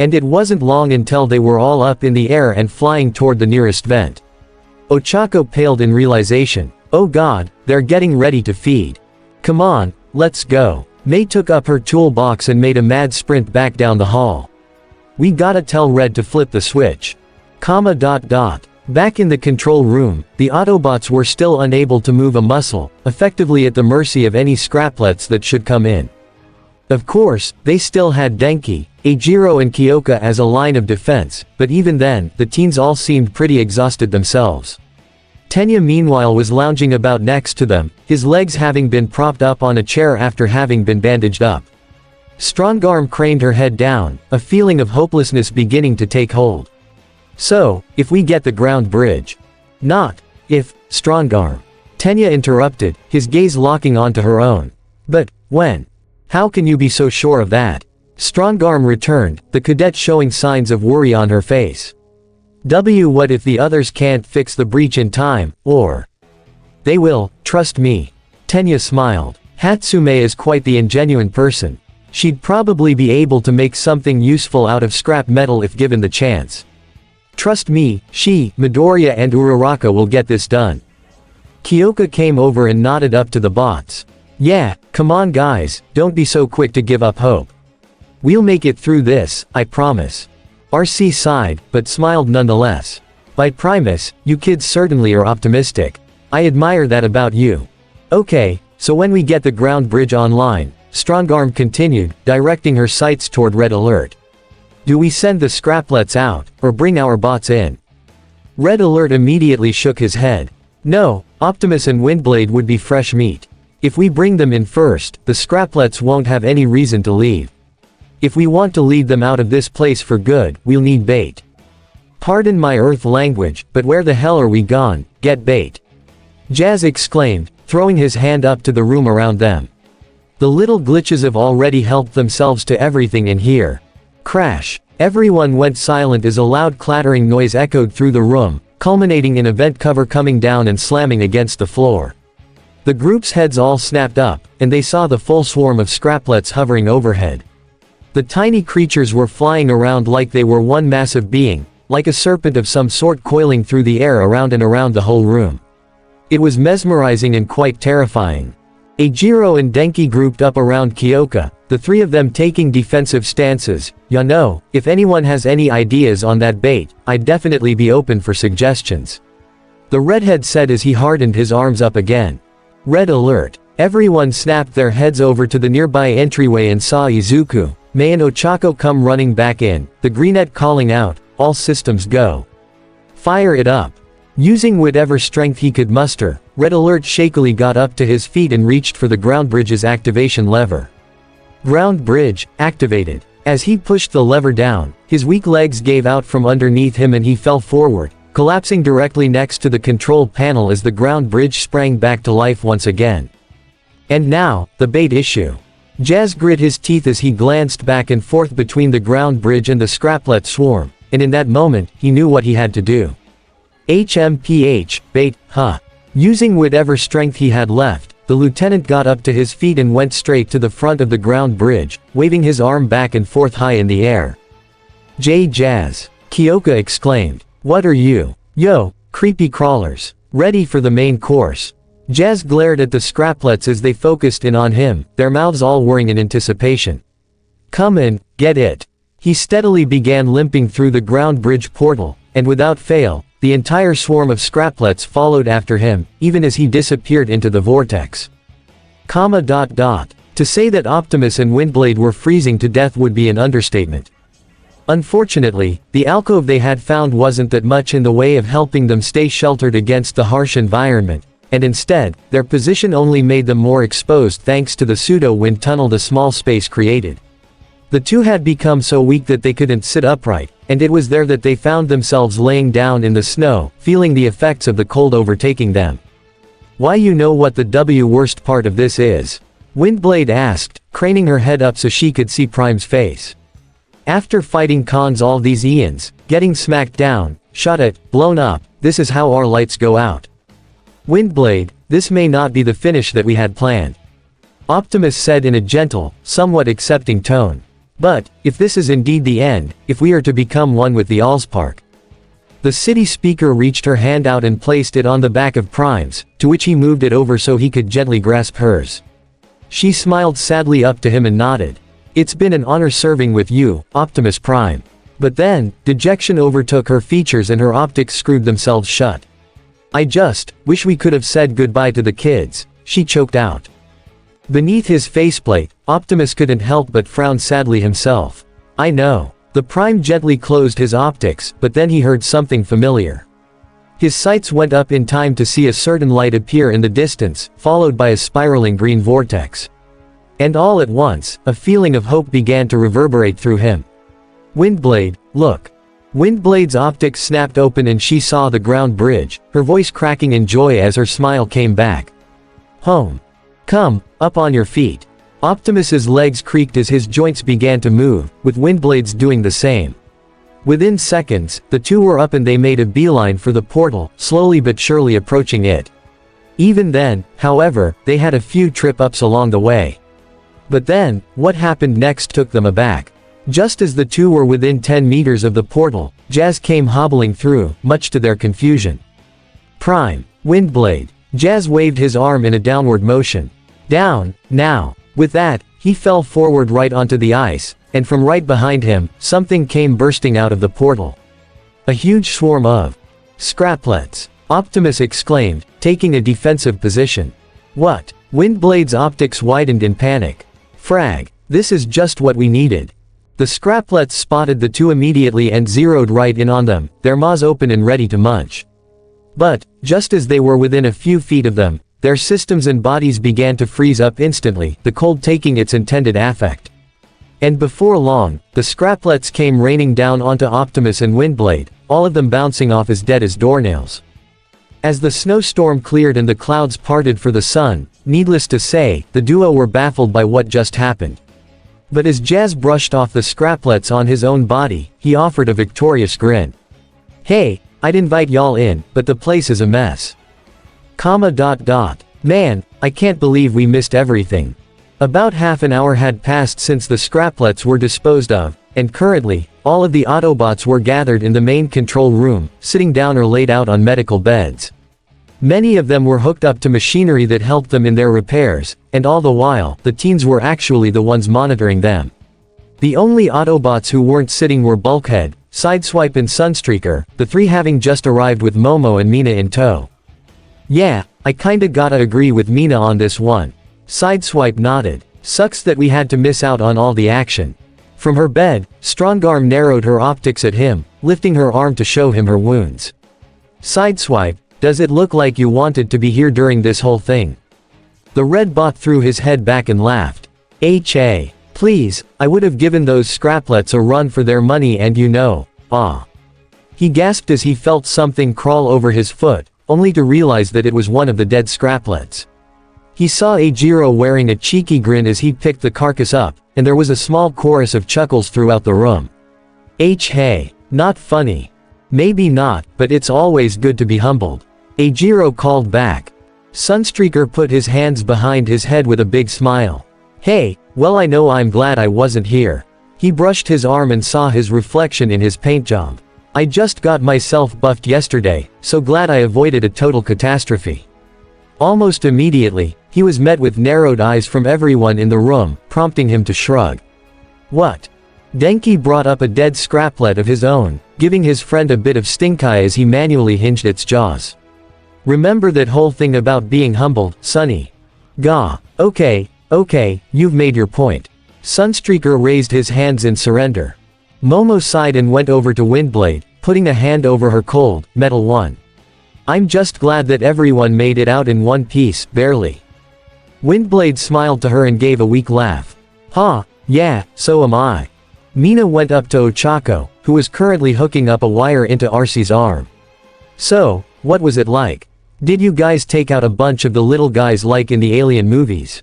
And it wasn't long until they were all up in the air and flying toward the nearest vent. Ochako paled in realization. Oh god, they're getting ready to feed. Come on, let's go. May took up her toolbox and made a mad sprint back down the hall. We gotta tell Red to flip the switch. Back in the control room, the Autobots were still unable to move a muscle, effectively at the mercy of any scraplets that should come in. Of course, they still had Denki, Eijiro and Kyoka as a line of defense, but even then, the teens all seemed pretty exhausted themselves. Tenya meanwhile was lounging about next to them, his legs having been propped up on a chair after having been bandaged up. Strongarm craned her head down, a feeling of hopelessness beginning to take hold. So, if we get the ground bridge. Not, if, Strongarm. Tenya interrupted, his gaze locking onto her own. But, when? How can you be so sure of that? Strongarm returned, the cadet showing signs of worry on her face. What if the others can't fix the breach in time, or? They will, trust me. Tenya smiled. Hatsume is quite the ingenuine person. She'd probably be able to make something useful out of scrap metal if given the chance. Trust me, she, Midoriya and Uraraka will get this done. Kyoka came over and nodded up to the bots. Yeah, come on guys, don't be so quick to give up hope. We'll make it through this, I promise. RC sighed, but smiled nonetheless. By Primus, you kids certainly are optimistic. I admire that about you. Okay, so when we get the ground bridge online, Strongarm continued, directing her sights toward Red Alert. Do we send the scraplets out, or bring our bots in? Red Alert immediately shook his head. No, Optimus and Windblade would be fresh meat. If we bring them in first, the scraplets won't have any reason to leave. If we want to lead them out of this place for good, we'll need bait. Pardon my Earth language, but where the hell are we gone? Get bait. Jazz exclaimed, throwing his hand up to the room around them. The little glitches have already helped themselves to everything in here. Crash. Everyone went silent as a loud clattering noise echoed through the room, culminating in a vent cover coming down and slamming against the floor. The group's heads all snapped up, and they saw the full swarm of scraplets hovering overhead. The tiny creatures were flying around like they were one massive being, like a serpent of some sort coiling through the air around and around the whole room. It was mesmerizing and quite terrifying. Eijiro and Denki grouped up around Kyoka, the three of them taking defensive stances. If anyone has any ideas on that bait, I'd definitely be open for suggestions. The redhead said as he hardened his arms up again. Red Alert. Everyone snapped their heads over to the nearby entryway and saw Izuku, Mei and Ochako come running back in, the greenette calling out, all systems go. Fire it up. Using whatever strength he could muster, Red Alert shakily got up to his feet and reached for the ground bridge's activation lever. Ground bridge, activated. As he pushed the lever down, his weak legs gave out from underneath him and he fell forward, collapsing directly next to the control panel as the ground bridge sprang back to life once again. And now, the bait issue. Jazz grit his teeth as he glanced back and forth between the ground bridge and the scraplet swarm, and in that moment, he knew what he had to do. HMPH, bait, huh. Using whatever strength he had left, the lieutenant got up to his feet and went straight to the front of the ground bridge, waving his arm back and forth high in the air. Jazz. Kyoka exclaimed. What are you? Yo, creepy crawlers. Ready for the main course. Jazz glared at the scraplets as they focused in on him, their mouths all whirring in anticipation. Come in, get it. He steadily began limping through the ground bridge portal, and without fail, the entire swarm of scraplets followed after him, even as he disappeared into the vortex. To say that Optimus and Windblade were freezing to death would be an understatement. Unfortunately, the alcove they had found wasn't that much in the way of helping them stay sheltered against the harsh environment, and instead, their position only made them more exposed thanks to the pseudo-wind tunnel the small space created. The two had become so weak that they couldn't sit upright, and it was there that they found themselves laying down in the snow, feeling the effects of the cold overtaking them. "Why, you know what the worst part of this is?" Windblade asked, craning her head up so she could see Prime's face. "After fighting cons all these eons, getting smacked down, shot at, blown up, this is how our lights go out. Windblade, this may not be the finish that we had planned," Optimus said in a gentle, somewhat accepting tone. "But, if this is indeed the end, if we are to become one with the Allspark." The city speaker reached her hand out and placed it on the back of Prime's, to which he moved it over so he could gently grasp hers. She smiled sadly up to him and nodded. "It's been an honor serving with you, Optimus Prime." But then, dejection overtook her features and her optics screwed themselves shut. "I just wish we could have said goodbye to the kids," she choked out. Beneath his faceplate, Optimus couldn't help but frown sadly himself. "I know." The Prime gently closed his optics, but then he heard something familiar. His sights went up in time to see a certain light appear in the distance, followed by a spiraling green vortex. And all at once, a feeling of hope began to reverberate through him. "Windblade, look." Windblade's optics snapped open and she saw the ground bridge, her voice cracking in joy as her smile came back. "Home. Come, up on your feet." Optimus's legs creaked as his joints began to move, with Windblade's doing the same. Within seconds, the two were up and they made a beeline for the portal, slowly but surely approaching it. Even then, however, they had a few trip-ups along the way. But then, what happened next took them aback. Just as the two were within 10 meters of the portal, Jazz came hobbling through, much to their confusion. "Prime, Windblade." Jazz waved his arm in a downward motion. "Down, now." With that, he fell forward right onto the ice, and from right behind him, something came bursting out of the portal. A huge swarm of scraplets, Optimus exclaimed, taking a defensive position. "What?" Windblade's optics widened in panic. "Frag, this is just what we needed." The scraplets spotted the two immediately and zeroed right in on them, their maws open and ready to munch. But, just as they were within a few feet of them, their systems and bodies began to freeze up instantly, the cold taking its intended effect. And before long, the scraplets came raining down onto Optimus and Windblade, all of them bouncing off as dead as doornails. As the snowstorm cleared and the clouds parted for the sun, needless to say, the duo were baffled by what just happened. But as Jazz brushed off the scraplets on his own body, he offered a victorious grin. "Hey, I'd invite y'all in, but the place is a mess. Man, I can't believe we missed everything." About half an hour had passed since the scraplets were disposed of, and currently, all of the Autobots were gathered in the main control room, sitting down or laid out on medical beds. Many of them were hooked up to machinery that helped them in their repairs, and all the while, the teens were actually the ones monitoring them. The only Autobots who weren't sitting were Bulkhead, Sideswipe and Sunstreaker, the three having just arrived with Momo and Mina in tow. "Yeah, I kinda gotta agree with Mina on this one." Sideswipe nodded. "Sucks that we had to miss out on all the action." From her bed, Strongarm narrowed her optics at him, lifting her arm to show him her wounds. "Sideswipe, does it look like you wanted to be here during this whole thing?" The red bot threw his head back and laughed. "HA. Please, I would have given those scraplets a run for their money and you know, ah." He gasped as he felt something crawl over his foot, only to realize that it was one of the dead scraplets. He saw Ajiro wearing a cheeky grin as he picked the carcass up, and there was a small chorus of chuckles throughout the room. "Hey, not funny." "Maybe not, but it's always good to be humbled," Ajiro called back. Sunstreaker put his hands behind his head with a big smile. "Hey, well, I know I'm glad I wasn't here." He brushed his arm and saw his reflection in his paint job. "I just got myself buffed yesterday, so glad I avoided a total catastrophe." Almost immediately, he was met with narrowed eyes from everyone in the room, prompting him to shrug. "What?" Denki brought up a dead scraplet of his own, giving his friend a bit of stink-eye as he manually hinged its jaws. "Remember that whole thing about being humbled, Sonny?" "Gah, okay, you've made your point." Sunstreaker raised his hands in surrender. Momo sighed and went over to Windblade, putting a hand over her cold, metal one. I'm just glad that everyone made it out in one piece, barely. Windblade smiled to her and gave a weak laugh. Ha, yeah, so am I. Mina went up to Ochako, who was currently hooking up a wire into Arcee's arm. So, what was it like? Did you guys take out a bunch of the little guys like in the Alien movies?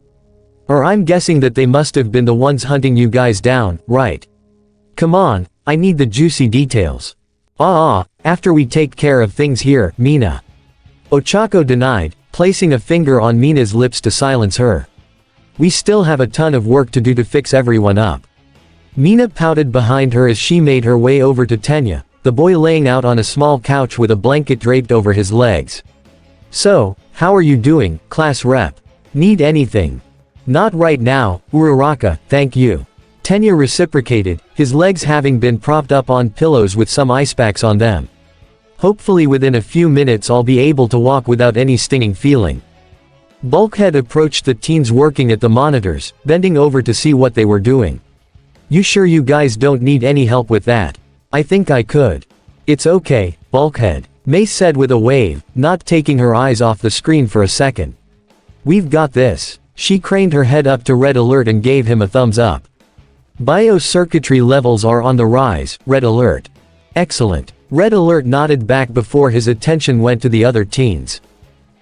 Or I'm guessing that they must have been the ones hunting you guys down, right? Come on, I need the juicy details. After we take care of things here, Mina. Ochako denied, placing a finger on Mina's lips to silence her. We still have a ton of work to do to fix everyone up. Mina pouted behind her as she made her way over to Tenya, the boy laying out on a small couch with a blanket draped over his legs. So, how are you doing, class rep? Need anything? Not right now, Uraraka, thank you. Tenya reciprocated, his legs having been propped up on pillows with some ice packs on them. Hopefully within a few minutes I'll be able to walk without any stinging feeling. Bulkhead approached the teens working at the monitors, bending over to see what they were doing. You sure you guys don't need any help with that? I think I could. It's okay, Bulkhead, May said with a wave, not taking her eyes off the screen for a second. We've got this. She craned her head up to Red Alert and gave him a thumbs up. Biocircuitry levels are on the rise, Red Alert. Excellent. Red Alert nodded back before his attention went to the other teens.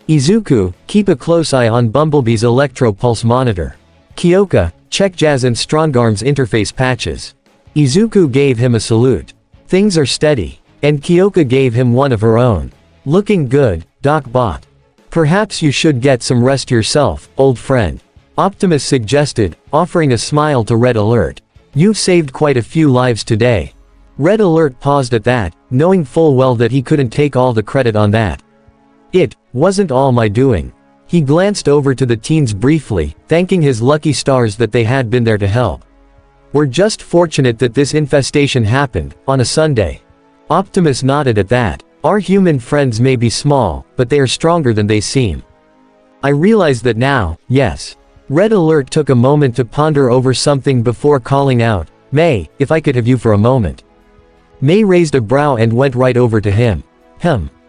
Izuku, keep a close eye on Bumblebee's electro-pulse monitor. Kyoka, check Jazz and Strongarm's interface patches. Izuku gave him a salute. Things are steady. And Kyoka gave him one of her own. Looking good, Doc Bot. Perhaps you should get some rest yourself, old friend. Optimus suggested, offering a smile to Red Alert. You've saved quite a few lives today. Red Alert paused at that, knowing full well that he couldn't take all the credit on that. It wasn't all my doing. He glanced over to the teens briefly, thanking his lucky stars that they had been there to help. We're just fortunate that this infestation happened, on a Sunday. Optimus nodded at that. Our human friends may be small, but they are stronger than they seem. I realize that now, yes. Red Alert took a moment to ponder over something before calling out, May, if I could have you for a moment. May raised a brow and went right over to him.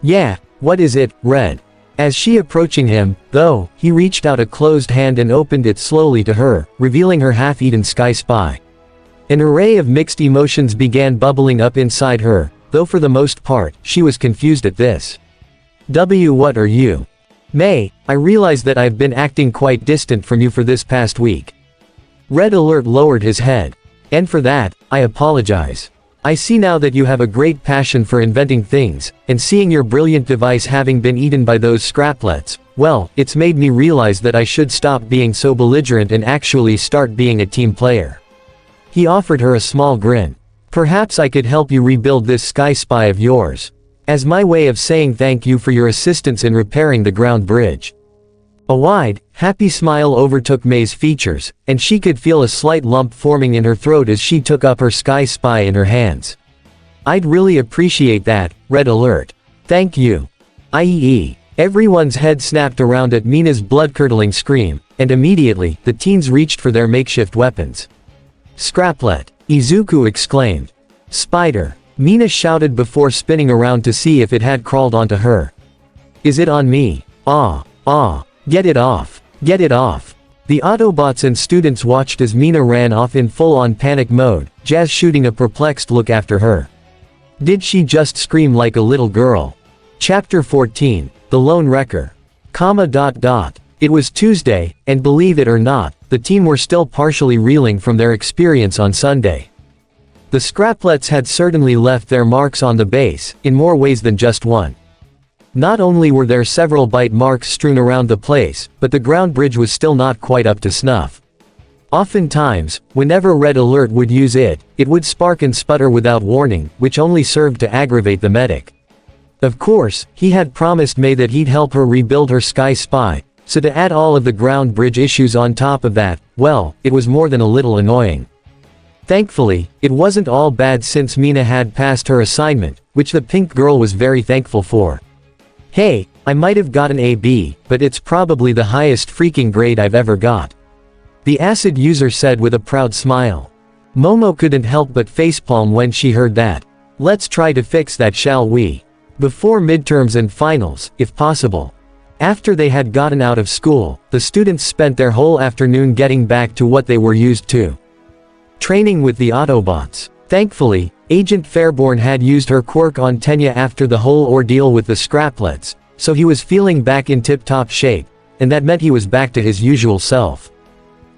Yeah, what is it, Red? As she approaching him, though, he reached out a closed hand and opened it slowly to her, revealing her half-eaten Sky Spy. An array of mixed emotions began bubbling up inside her, though for the most part, she was confused at this. What are you? May, I realize that I've been acting quite distant from you for this past week. Red Alert lowered his head. And for that, I apologize. I see now that you have a great passion for inventing things, and seeing your brilliant device having been eaten by those scraplets, well, it's made me realize that I should stop being so belligerent and actually start being a team player. He offered her a small grin. Perhaps I could help you rebuild this Sky Spy of yours. As my way of saying thank you for your assistance in repairing the ground bridge. A wide, happy smile overtook May's features, and she could feel a slight lump forming in her throat as she took up her Sky Spy in her hands. I'd really appreciate that, Red Alert. Thank you. IEE. Everyone's head snapped around at Mina's blood-curdling scream, and immediately, the teens reached for their makeshift weapons. Scraplet! Izuku exclaimed. Spider! Mina shouted before spinning around to see if it had crawled onto her. Is it on me? Get it off. Get it off. The Autobots and students watched as Mina ran off in full-on panic mode, Jazz shooting a perplexed look after her. Did she just scream like a little girl? Chapter 14, The Lone Wrecker. It was Tuesday, and believe it or not, the team were still partially reeling from their experience on Sunday. The scraplets had certainly left their marks on the base, in more ways than just one. Not only were there several bite marks strewn around the place, but the ground bridge was still not quite up to snuff. Oftentimes, whenever Red Alert would use it, it would spark and sputter without warning, which only served to aggravate the medic. Of course, he had promised May that he'd help her rebuild her Sky Spy, so to add all of the ground bridge issues on top of that, well, it was more than a little annoying. Thankfully, it wasn't all bad since Mina had passed her assignment, which the pink girl was very thankful for. Hey, I might have got an AB, but it's probably the highest freaking grade I've ever got. The acid user said with a proud smile. Momo couldn't help but facepalm when she heard that. Let's try to fix that, shall we? Before midterms and finals, if possible. After they had gotten out of school, the students spent their whole afternoon getting back to what they were used to. Training with the Autobots. Thankfully, Agent Fairborn had used her quirk on Tenya after the whole ordeal with the Scraplets, so he was feeling back in tip-top shape, and that meant he was back to his usual self.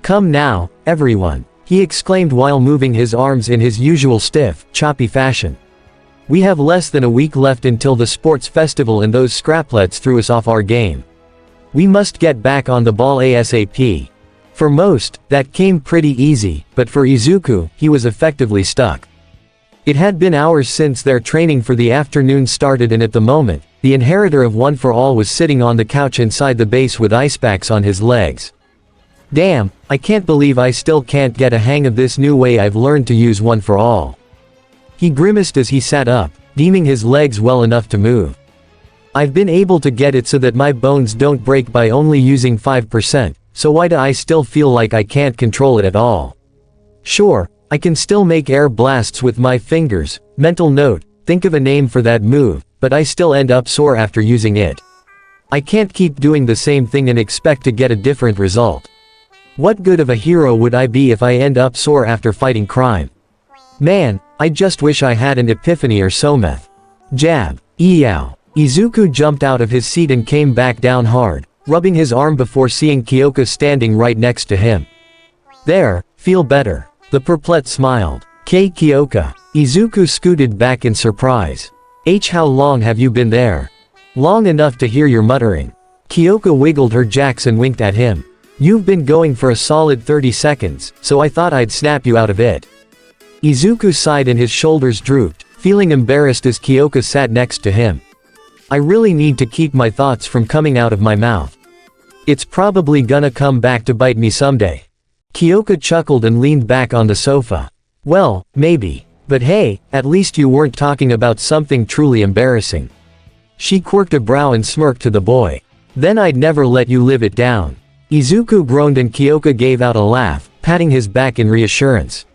Come now, everyone, he exclaimed while moving his arms in his usual stiff, choppy fashion. We have less than a week left until the sports festival and those Scraplets threw us off our game. We must get back on the ball ASAP. For most, that came pretty easy, but for Izuku, he was effectively stuck. It had been hours since their training for the afternoon started, and at the moment, the inheritor of One for All was sitting on the couch inside the base with ice packs on his legs. Damn, I can't believe I still can't get a hang of this new way I've learned to use One for All. He grimaced as he sat up, deeming his legs well enough to move. I've been able to get it so that my bones don't break by only using 5%, so why do I still feel like I can't control it at all? Sure, I can still make air blasts with my fingers, mental note, think of a name for that move, but I still end up sore after using it. I can't keep doing the same thing and expect to get a different result. What good of a hero would I be if I end up sore after fighting crime? Man, I just wish I had an epiphany or so. Meth. Jab. Eow. Izuku jumped out of his seat and came back down hard, rubbing his arm before seeing Kyoka standing right next to him. There, feel better. The perplet smiled. Kyoka. Izuku scooted back in surprise. How long have you been there? Long enough to hear your muttering. Kyoka wiggled her jacks and winked at him. You've been going for a solid 30 seconds, so I thought I'd snap you out of it. Izuku sighed and his shoulders drooped, feeling embarrassed as Kyoka sat next to him. I really need to keep my thoughts from coming out of my mouth. It's probably gonna come back to bite me someday. Kyoka chuckled and leaned back on the sofa. Well, maybe. But hey, at least you weren't talking about something truly embarrassing. She quirked a brow and smirked to the boy. Then I'd never let you live it down. Izuku groaned and Kyoka gave out a laugh, patting his back in reassurance.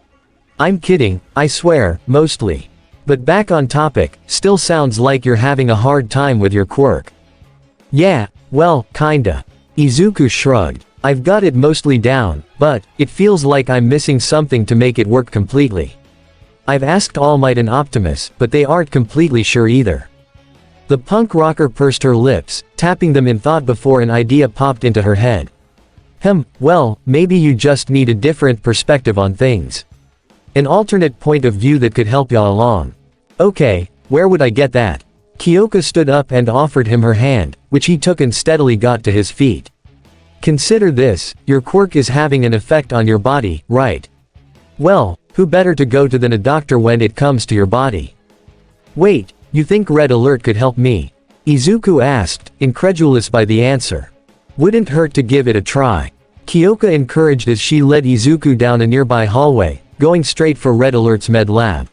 I'm kidding, I swear, mostly. But back on topic, still sounds like you're having a hard time with your quirk. Yeah, well, kinda. Izuku shrugged. I've got it mostly down, but it feels like I'm missing something to make it work completely. I've asked All Might and Optimus, but they aren't completely sure either. The punk rocker pursed her lips, tapping them in thought before an idea popped into her head. Well, maybe you just need a different perspective on things. An alternate point of view that could help you along. Okay, where would I get that? Kyoka stood up and offered him her hand, which he took and steadily got to his feet. Consider this, your quirk is having an effect on your body, right? Well, who better to go to than a doctor when it comes to your body? Wait, you think Red Alert could help me? Izuku asked, incredulous by the answer. Wouldn't hurt to give it a try. Kyoka encouraged as she led Izuku down a nearby hallway, going straight for Red Alert's med lab.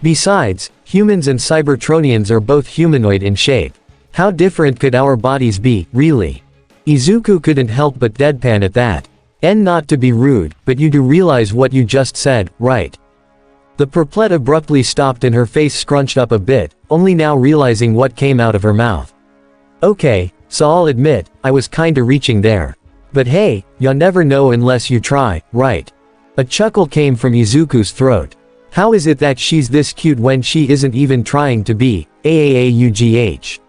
Besides, humans and Cybertronians are both humanoid in shape. How different could our bodies be, really? Izuku couldn't help but deadpan at that. And not to be rude, but you do realize what you just said, right? The perplet abruptly stopped and her face scrunched up a bit, only now realizing what came out of her mouth. Okay, so I'll admit, I was kinda reaching there. But hey, you'll never know unless you try, right? A chuckle came from Izuku's throat. How is it that she's this cute when she isn't even trying to be? AAAUGH.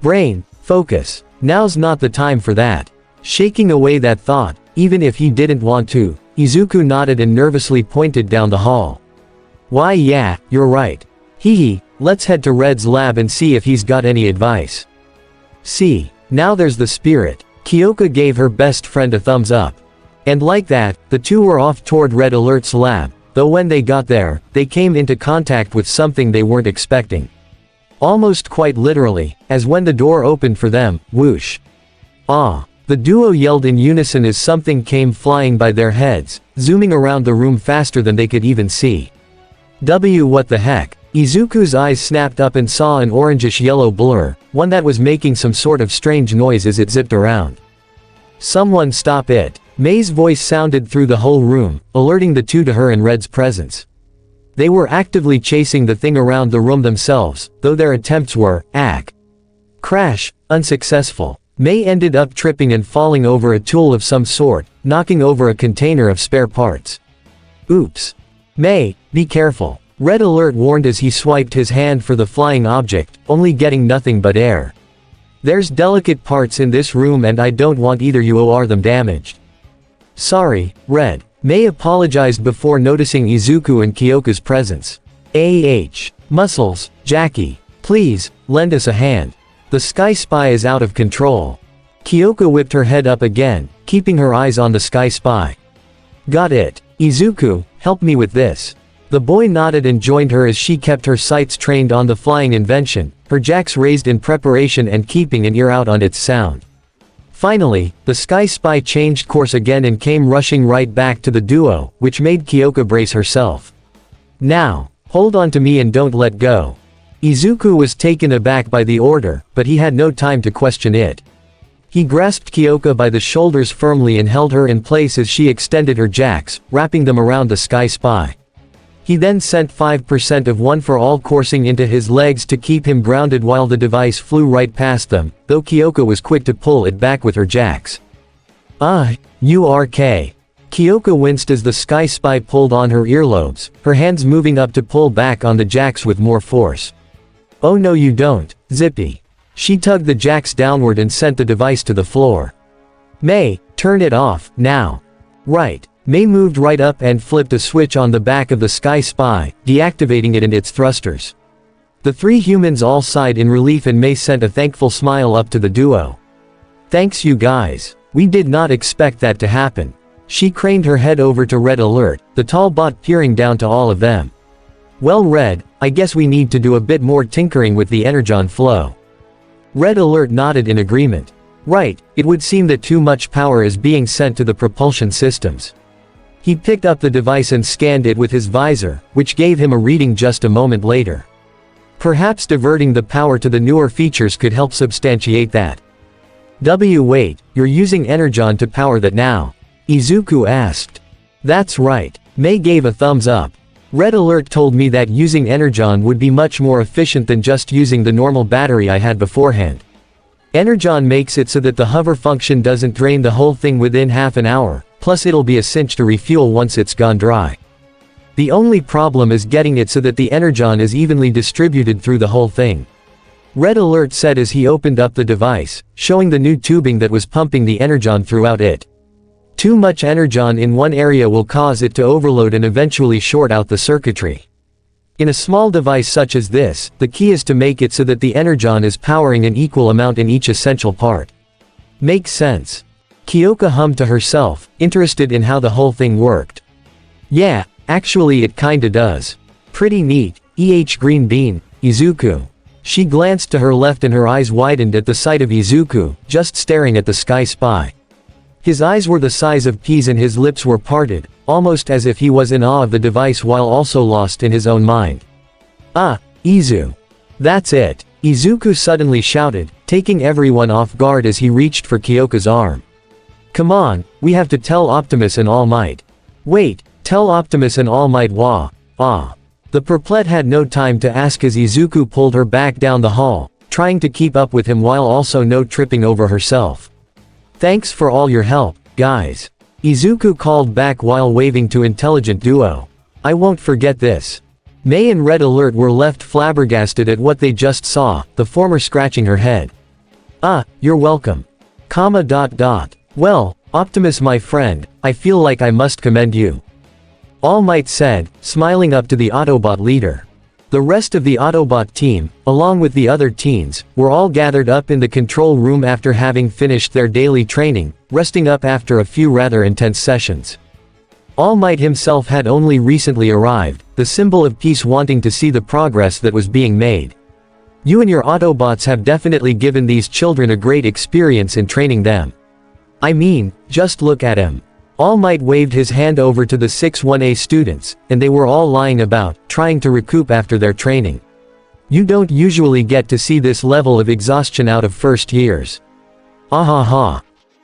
Brain, focus. Now's not the time for that. Shaking away that thought, even if he didn't want to, Izuku nodded and nervously pointed down the hall. Why yeah, you're right. Hee, let's head to Red's lab and see if he's got any advice. See, now there's the spirit. Kyoka gave her best friend a thumbs up. And like that, the two were off toward Red Alert's lab, though when they got there, they came into contact with something they weren't expecting. Almost quite literally, as when the door opened for them, whoosh. Ah! The duo yelled in unison as something came flying by their heads, zooming around the room faster than they could even see. What the heck? Izuku's eyes snapped up and saw an orangish-yellow blur, one that was making some sort of strange noise as it zipped around. Someone stop it. May's voice sounded through the whole room, alerting the two to her and Red's presence. They were actively chasing the thing around the room themselves, though their attempts were, crash, unsuccessful. May ended up tripping and falling over a tool of some sort, knocking over a container of spare parts. Oops. May, be careful. Red Alert warned as he swiped his hand for the flying object, only getting nothing but air. There's delicate parts in this room and I don't want either you or them damaged. Sorry, Red. May apologized before noticing Izuku and Kyoka's presence. Muscles, Jackie. Please, lend us a hand. The Sky Spy is out of control. Kyoka whipped her head up again, keeping her eyes on the Sky Spy. Got it. Izuku, help me with this. The boy nodded and joined her as she kept her sights trained on the flying invention, her jacks raised in preparation and keeping an ear out on its sound. Finally, the Sky Spy changed course again and came rushing right back to the duo, which made Kyoka brace herself. Now, hold on to me and don't let go. Izuku was taken aback by the order, but he had no time to question it. He grasped Kyoka by the shoulders firmly and held her in place as she extended her jacks, wrapping them around the Sky Spy. He then sent 5% of one for all coursing into his legs to keep him grounded while the device flew right past them, though Kyoka was quick to pull it back with her jacks. URK. Kyoka winced as the Sky Spy pulled on her earlobes, her hands moving up to pull back on the jacks with more force. Oh no you don't, Zippy. She tugged the jacks downward and sent the device to the floor. May, turn it off, now. Right. May moved right up and flipped a switch on the back of the Sky Spy, deactivating it and its thrusters. The three humans all sighed in relief and May sent a thankful smile up to the duo. Thanks you guys. We did not expect that to happen. She craned her head over to Red Alert, the tall bot peering down to all of them. Well Red, I guess we need to do a bit more tinkering with the energon flow. Red Alert nodded in agreement. Right, it would seem that too much power is being sent to the propulsion systems. He picked up the device and scanned it with his visor, which gave him a reading just a moment later. Perhaps diverting the power to the newer features could help substantiate that. Wait, you're using energon to power that now? Izuku asked. That's right. May gave a thumbs up. Red Alert told me that using energon would be much more efficient than just using the normal battery I had beforehand. Energon makes it so that the hover function doesn't drain the whole thing within half an hour. Plus it'll be a cinch to refuel once it's gone dry. The only problem is getting it so that the energon is evenly distributed through the whole thing. Red Alert said as he opened up the device, showing the new tubing that was pumping the energon throughout it. Too much energon in one area will cause it to overload and eventually short out the circuitry. In a small device such as this, the key is to make it so that the energon is powering an equal amount in each essential part. Makes sense. Kyoka hummed to herself, interested in how the whole thing worked. Yeah, actually it kinda does. Pretty neat, Green Bean, Izuku. She glanced to her left and her eyes widened at the sight of Izuku, just staring at the Sky Spy. His eyes were the size of peas and his lips were parted, almost as if he was in awe of the device while also lost in his own mind. Izu. That's it. Izuku suddenly shouted, taking everyone off guard as he reached for Kyoka's arm. Come on, we have to tell Optimus and All Might. Wait, tell Optimus and All Might wah. The perplet had no time to ask as Izuku pulled her back down the hall, trying to keep up with him while also no tripping over herself. Thanks for all your help, guys. Izuku called back while waving to Intelligent Duo. I won't forget this. May and Red Alert were left flabbergasted at what they just saw, the former scratching her head. You're welcome. Well, Optimus my friend, I feel like I must commend you. All Might said, smiling up to the Autobot leader. The rest of the Autobot team, along with the other teens, were all gathered up in the control room after having finished their daily training, resting up after a few rather intense sessions. All Might himself had only recently arrived, the symbol of peace, wanting to see the progress that was being made. You and your Autobots have definitely given these children a great experience in training them. I mean, just look at him. All Might waved his hand over to the 6-1A students, and they were all lying about, trying to recoup after their training. You don't usually get to see this level of exhaustion out of first years.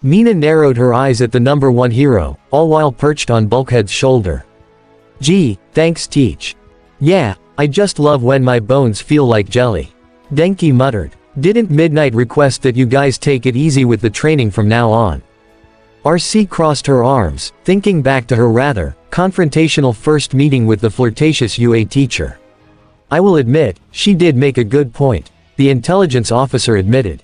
Mina narrowed her eyes at the number 1 hero, all while perched on Bulkhead's shoulder. Gee, thanks Teach. Yeah, I just love when my bones feel like jelly. Denki muttered. Didn't Midnight request that you guys take it easy with the training from now on? RC crossed her arms, thinking back to her rather confrontational first meeting with the flirtatious UA teacher. I will admit, she did make a good point, the intelligence officer admitted.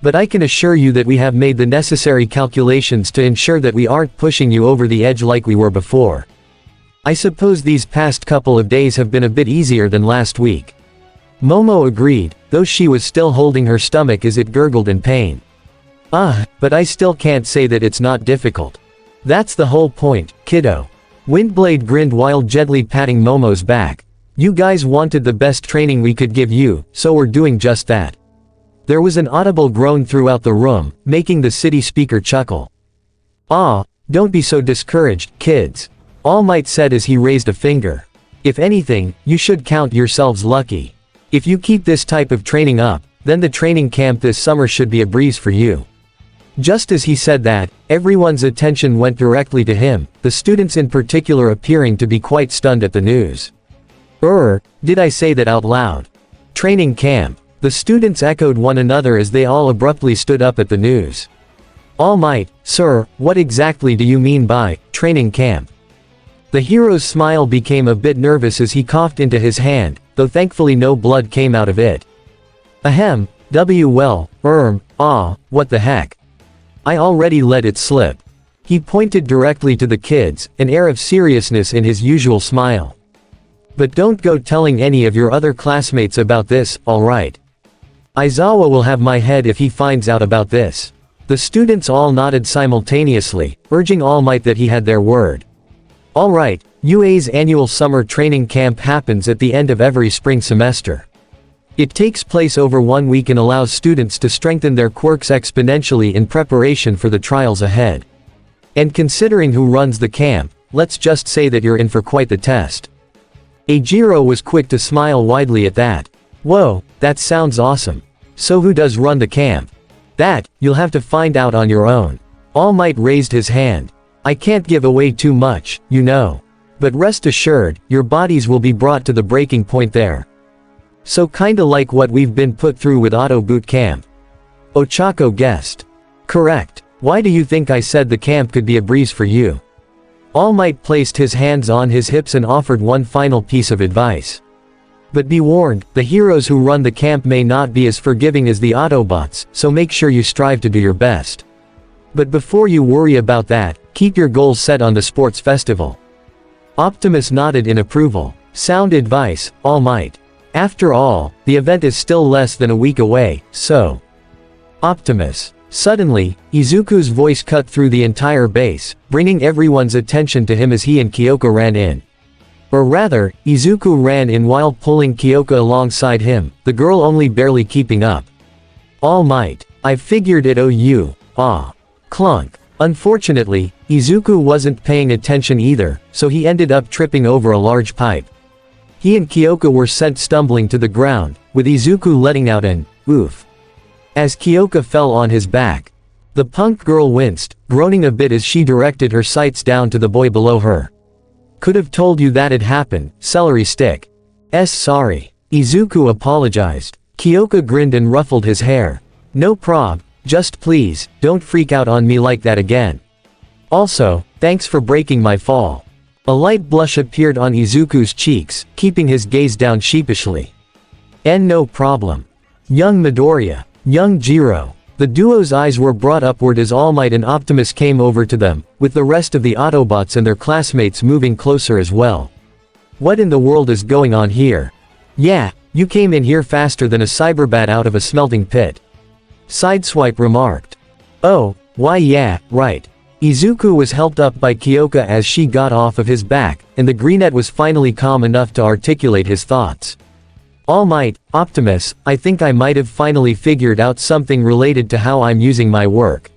But I can assure you that we have made the necessary calculations to ensure that we aren't pushing you over the edge like we were before. I suppose these past couple of days have been a bit easier than last week. Momo agreed, though she was still holding her stomach as it gurgled in pain. But I still can't say that it's not difficult. That's the whole point, kiddo. Windblade grinned while gently patting Momo's back. You guys wanted the best training we could give you, so we're doing just that. There was an audible groan throughout the room, making the city speaker chuckle. Don't be so discouraged, kids. All Might said as he raised a finger. If anything, you should count yourselves lucky. If you keep this type of training up, then the training camp this summer should be a breeze for you. Just as he said that, everyone's attention went directly to him, the students in particular appearing to be quite stunned at the news. Did I say that out loud? Training camp. The students echoed one another as they all abruptly stood up at the news. All Might, sir, what exactly do you mean by training camp? The hero's smile became a bit nervous as he coughed into his hand, though thankfully no blood came out of it. Ahem, what the heck? I already let it slip. He pointed directly to the kids, an air of seriousness in his usual smile. But don't go telling any of your other classmates about this, alright? Aizawa will have my head if he finds out about this. The students all nodded simultaneously, urging All Might that he had their word. Alright, UA's annual summer training camp happens at the end of every spring semester. It takes place over 1 week and allows students to strengthen their quirks exponentially in preparation for the trials ahead. And considering who runs the camp, let's just say that you're in for quite the test. Eijiro was quick to smile widely at that. Whoa, that sounds awesome. So who does run the camp? That, you'll have to find out on your own. All Might raised his hand. I can't give away too much, you know. But rest assured, your bodies will be brought to the breaking point there. So kinda like what we've been put through with Auto Boot Camp. Ochako guessed. Correct. Why do you think I said the camp could be a breeze for you? All Might placed his hands on his hips and offered one final piece of advice. But be warned, the heroes who run the camp may not be as forgiving as the Autobots, so make sure you strive to do your best. But before you worry about that, keep your goals set on the sports festival. Optimus nodded in approval. Sound advice, All Might. After all, the event is still less than a week away, so. Optimus. Suddenly, Izuku's voice cut through the entire base, bringing everyone's attention to him as he and Kyoko ran in. Or rather, Izuku ran in while pulling Kyoko alongside him, the girl only barely keeping up. All Might. I figured it. Clunk. Unfortunately, Izuku wasn't paying attention either, so he ended up tripping over a large pipe. He and Kyoko were sent stumbling to the ground, with Izuku letting out an oof as Kyoko fell on his back. The punk girl winced, groaning a bit as she directed her sights down to the boy below her. Could have told you that'd happen, celery stick. Sorry. Izuku apologized. Kyoko grinned and ruffled his hair. No prob, just please, don't freak out on me like that again. Also, thanks for breaking my fall. A light blush appeared on Izuku's cheeks, keeping his gaze down sheepishly. No problem. Young Midoriya. Young Jiro. The duo's eyes were brought upward as All Might and Optimus came over to them, with the rest of the Autobots and their classmates moving closer as well. What in the world is going on here? Yeah, you came in here faster than a cyberbat out of a smelting pit. Sideswipe remarked. Oh, why yeah, right. Izuku was helped up by Kyoko as she got off of his back, and the greenette was finally calm enough to articulate his thoughts. All Might, Optimus, I think I might have finally figured out something related to how I'm using my work.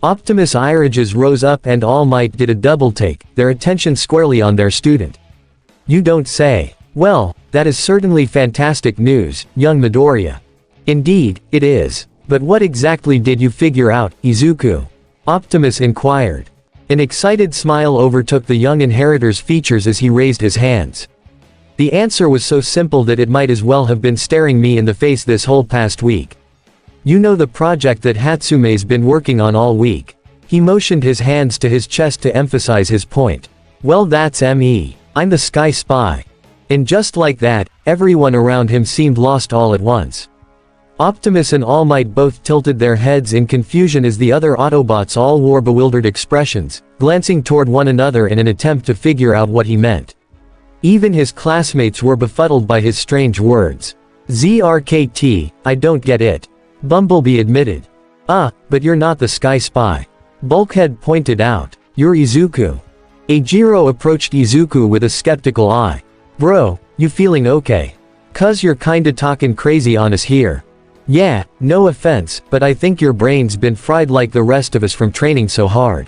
Optimus' irises rose up and All Might did a double take, their attention squarely on their student. You don't say. Well, that is certainly fantastic news, young Midoriya. Indeed, it is. But what exactly did you figure out, Izuku? Optimus inquired. An excited smile overtook the young inheritor's features as he raised his hands. The answer was so simple that it might as well have been staring me in the face this whole past week. You know, the project that Hatsume's been working on all week. He motioned his hands to his chest to emphasize his point. Well, that's me. I'm the Sky Spy. And just like that, everyone around him seemed lost all at once. Optimus and All Might both tilted their heads in confusion as the other Autobots all wore bewildered expressions, glancing toward one another in an attempt to figure out what he meant. Even his classmates were befuddled by his strange words. "ZRKT, I don't get it," Bumblebee admitted. But you're not the Sky Spy," Bulkhead pointed out. "You're Izuku." Eijiro approached Izuku with a skeptical eye. "Bro, you feeling okay? 'Cause you're kinda talking crazy on us here." "Yeah, no offense, but I think your brain's been fried like the rest of us from training so hard,"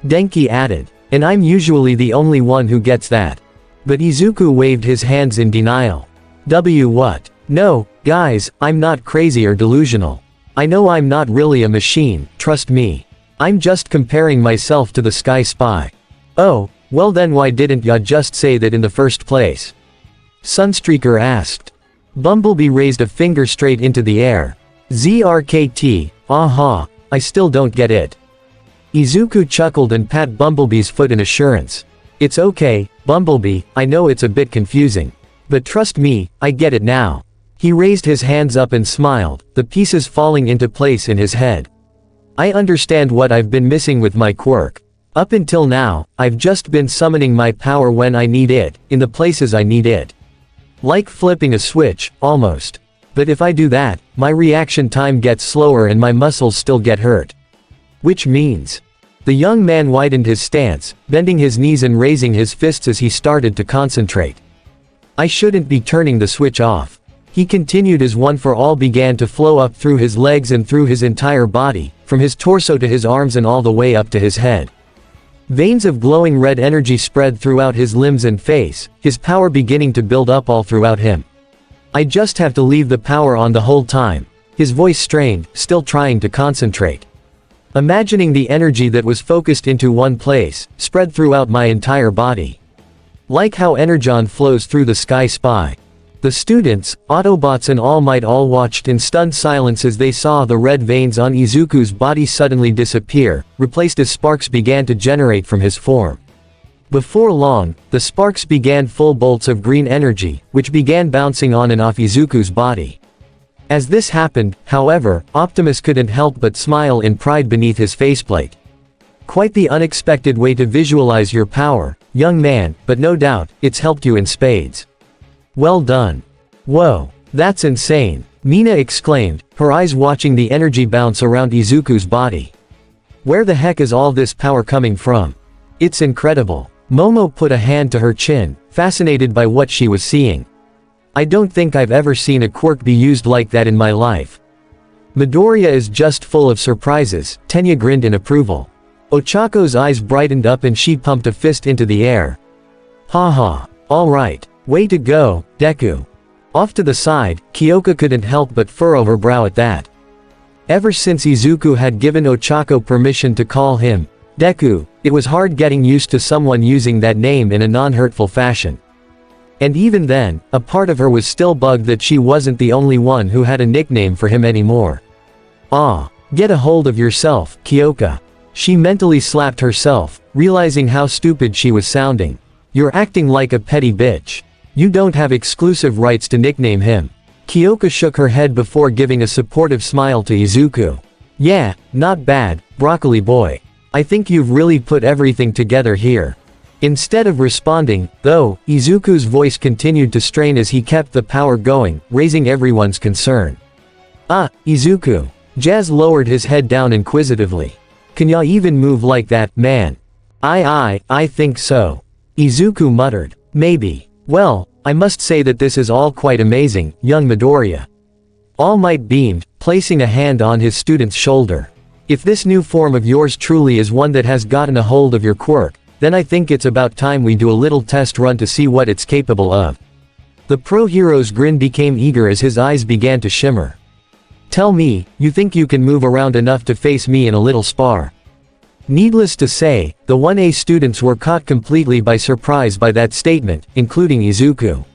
Denki added. "And I'm usually the only one who gets that." But Izuku waved his hands in denial. What? No, guys, I'm not crazy or delusional. I know I'm not really a machine, trust me. I'm just comparing myself to the Sky Spy. Oh, well then why didn't ya just say that in the first place? Sunstreaker asked. Bumblebee raised a finger straight into the air. ZRKT, I still don't get it. Izuku chuckled and pat Bumblebee's foot in assurance. It's okay, Bumblebee, I know it's a bit confusing. But trust me, I get it now. He raised his hands up and smiled, the pieces falling into place in his head. I understand what I've been missing with my quirk. Up until now, I've just been summoning my power when I need it, in the places I need it. Like flipping a switch, almost. But if I do that, my reaction time gets slower and my muscles still get hurt. Which means... The young man widened his stance, bending his knees and raising his fists as he started to concentrate. I shouldn't be turning the switch off. He continued as One for All began to flow up through his legs and through his entire body, from his torso to his arms and all the way up to his head. Veins of glowing red energy spread throughout his limbs and face, his power beginning to build up all throughout him. I just have to leave the power on the whole time. His voice strained, still trying to concentrate. Imagining the energy that was focused into one place, spread throughout my entire body. Like how Energon flows through the Sky Spy. The students, Autobots and All Might all watched in stunned silence as they saw the red veins on Izuku's body suddenly disappear, replaced as sparks began to generate from his form. Before long, the sparks began full bolts of green energy, which began bouncing on and off Izuku's body. As this happened, however, Optimus couldn't help but smile in pride beneath his faceplate. Quite the unexpected way to visualize your power, young man, but no doubt, it's helped you in spades. Well done. Whoa, that's insane, Mina exclaimed, her eyes watching the energy bounce around Izuku's body. Where the heck is all this power coming from? It's incredible. Momo put a hand to her chin, fascinated by what she was seeing. I don't think I've ever seen a quirk be used like that in my life. Midoriya is just full of surprises, Tenya grinned in approval. Ochako's eyes brightened up and she pumped a fist into the air. Haha, alright, way to go, Deku. Off to the side, Kyoka couldn't help but furrow her brow at that. Ever since Izuku had given Ochako permission to call him Deku, it was hard getting used to someone using that name in a non-hurtful fashion. And even then, a part of her was still bugged that she wasn't the only one who had a nickname for him anymore. Get a hold of yourself, Kyoka. She mentally slapped herself, realizing how stupid she was sounding. You're acting like a petty bitch. You don't have exclusive rights to nickname him. Kyoka shook her head before giving a supportive smile to Izuku. Yeah, not bad, broccoli boy. I think you've really put everything together here. Instead of responding, though, Izuku's voice continued to strain as he kept the power going, raising everyone's concern. Izuku. Jazz lowered his head down inquisitively. Can ya even move like that, man? I think so. Izuku muttered. Maybe. Well, I must say that this is all quite amazing, young Midoriya. All Might beamed, placing a hand on his student's shoulder. If this new form of yours truly is one that has gotten a hold of your quirk, then I think it's about time we do a little test run to see what it's capable of. The pro-hero's grin became eager as his eyes began to shimmer. Tell me, you think you can move around enough to face me in a little spar? Needless to say, the 1A students were caught completely by surprise by that statement, including Izuku.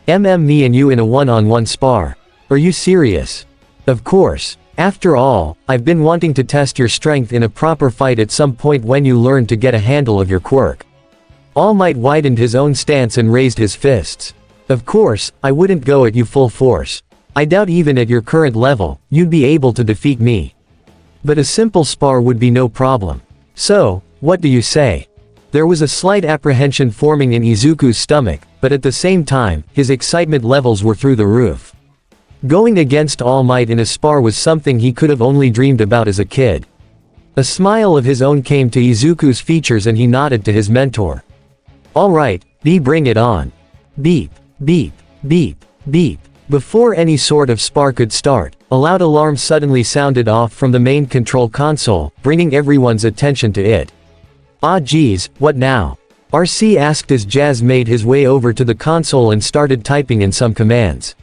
Me and you in a one-on-one spar. Are you serious? Of course. After all, I've been wanting to test your strength in a proper fight at some point when you learn to get a handle of your quirk. All Might widened his own stance and raised his fists. Of course, I wouldn't go at you full force. I doubt even at your current level, you'd be able to defeat me. But a simple spar would be no problem. So, what do you say? There was a slight apprehension forming in Izuku's stomach, but at the same time, his excitement levels were through the roof. Going against All Might in a spar was something he could have only dreamed about as a kid. A smile of his own came to Izuku's features and he nodded to his mentor. Alright, bring it on. Beep, beep, beep, beep. Before any sort of spar could start, a loud alarm suddenly sounded off from the main control console, bringing everyone's attention to it. Ah geez, what now? RC asked as Jazz made his way over to the console and started typing in some commands.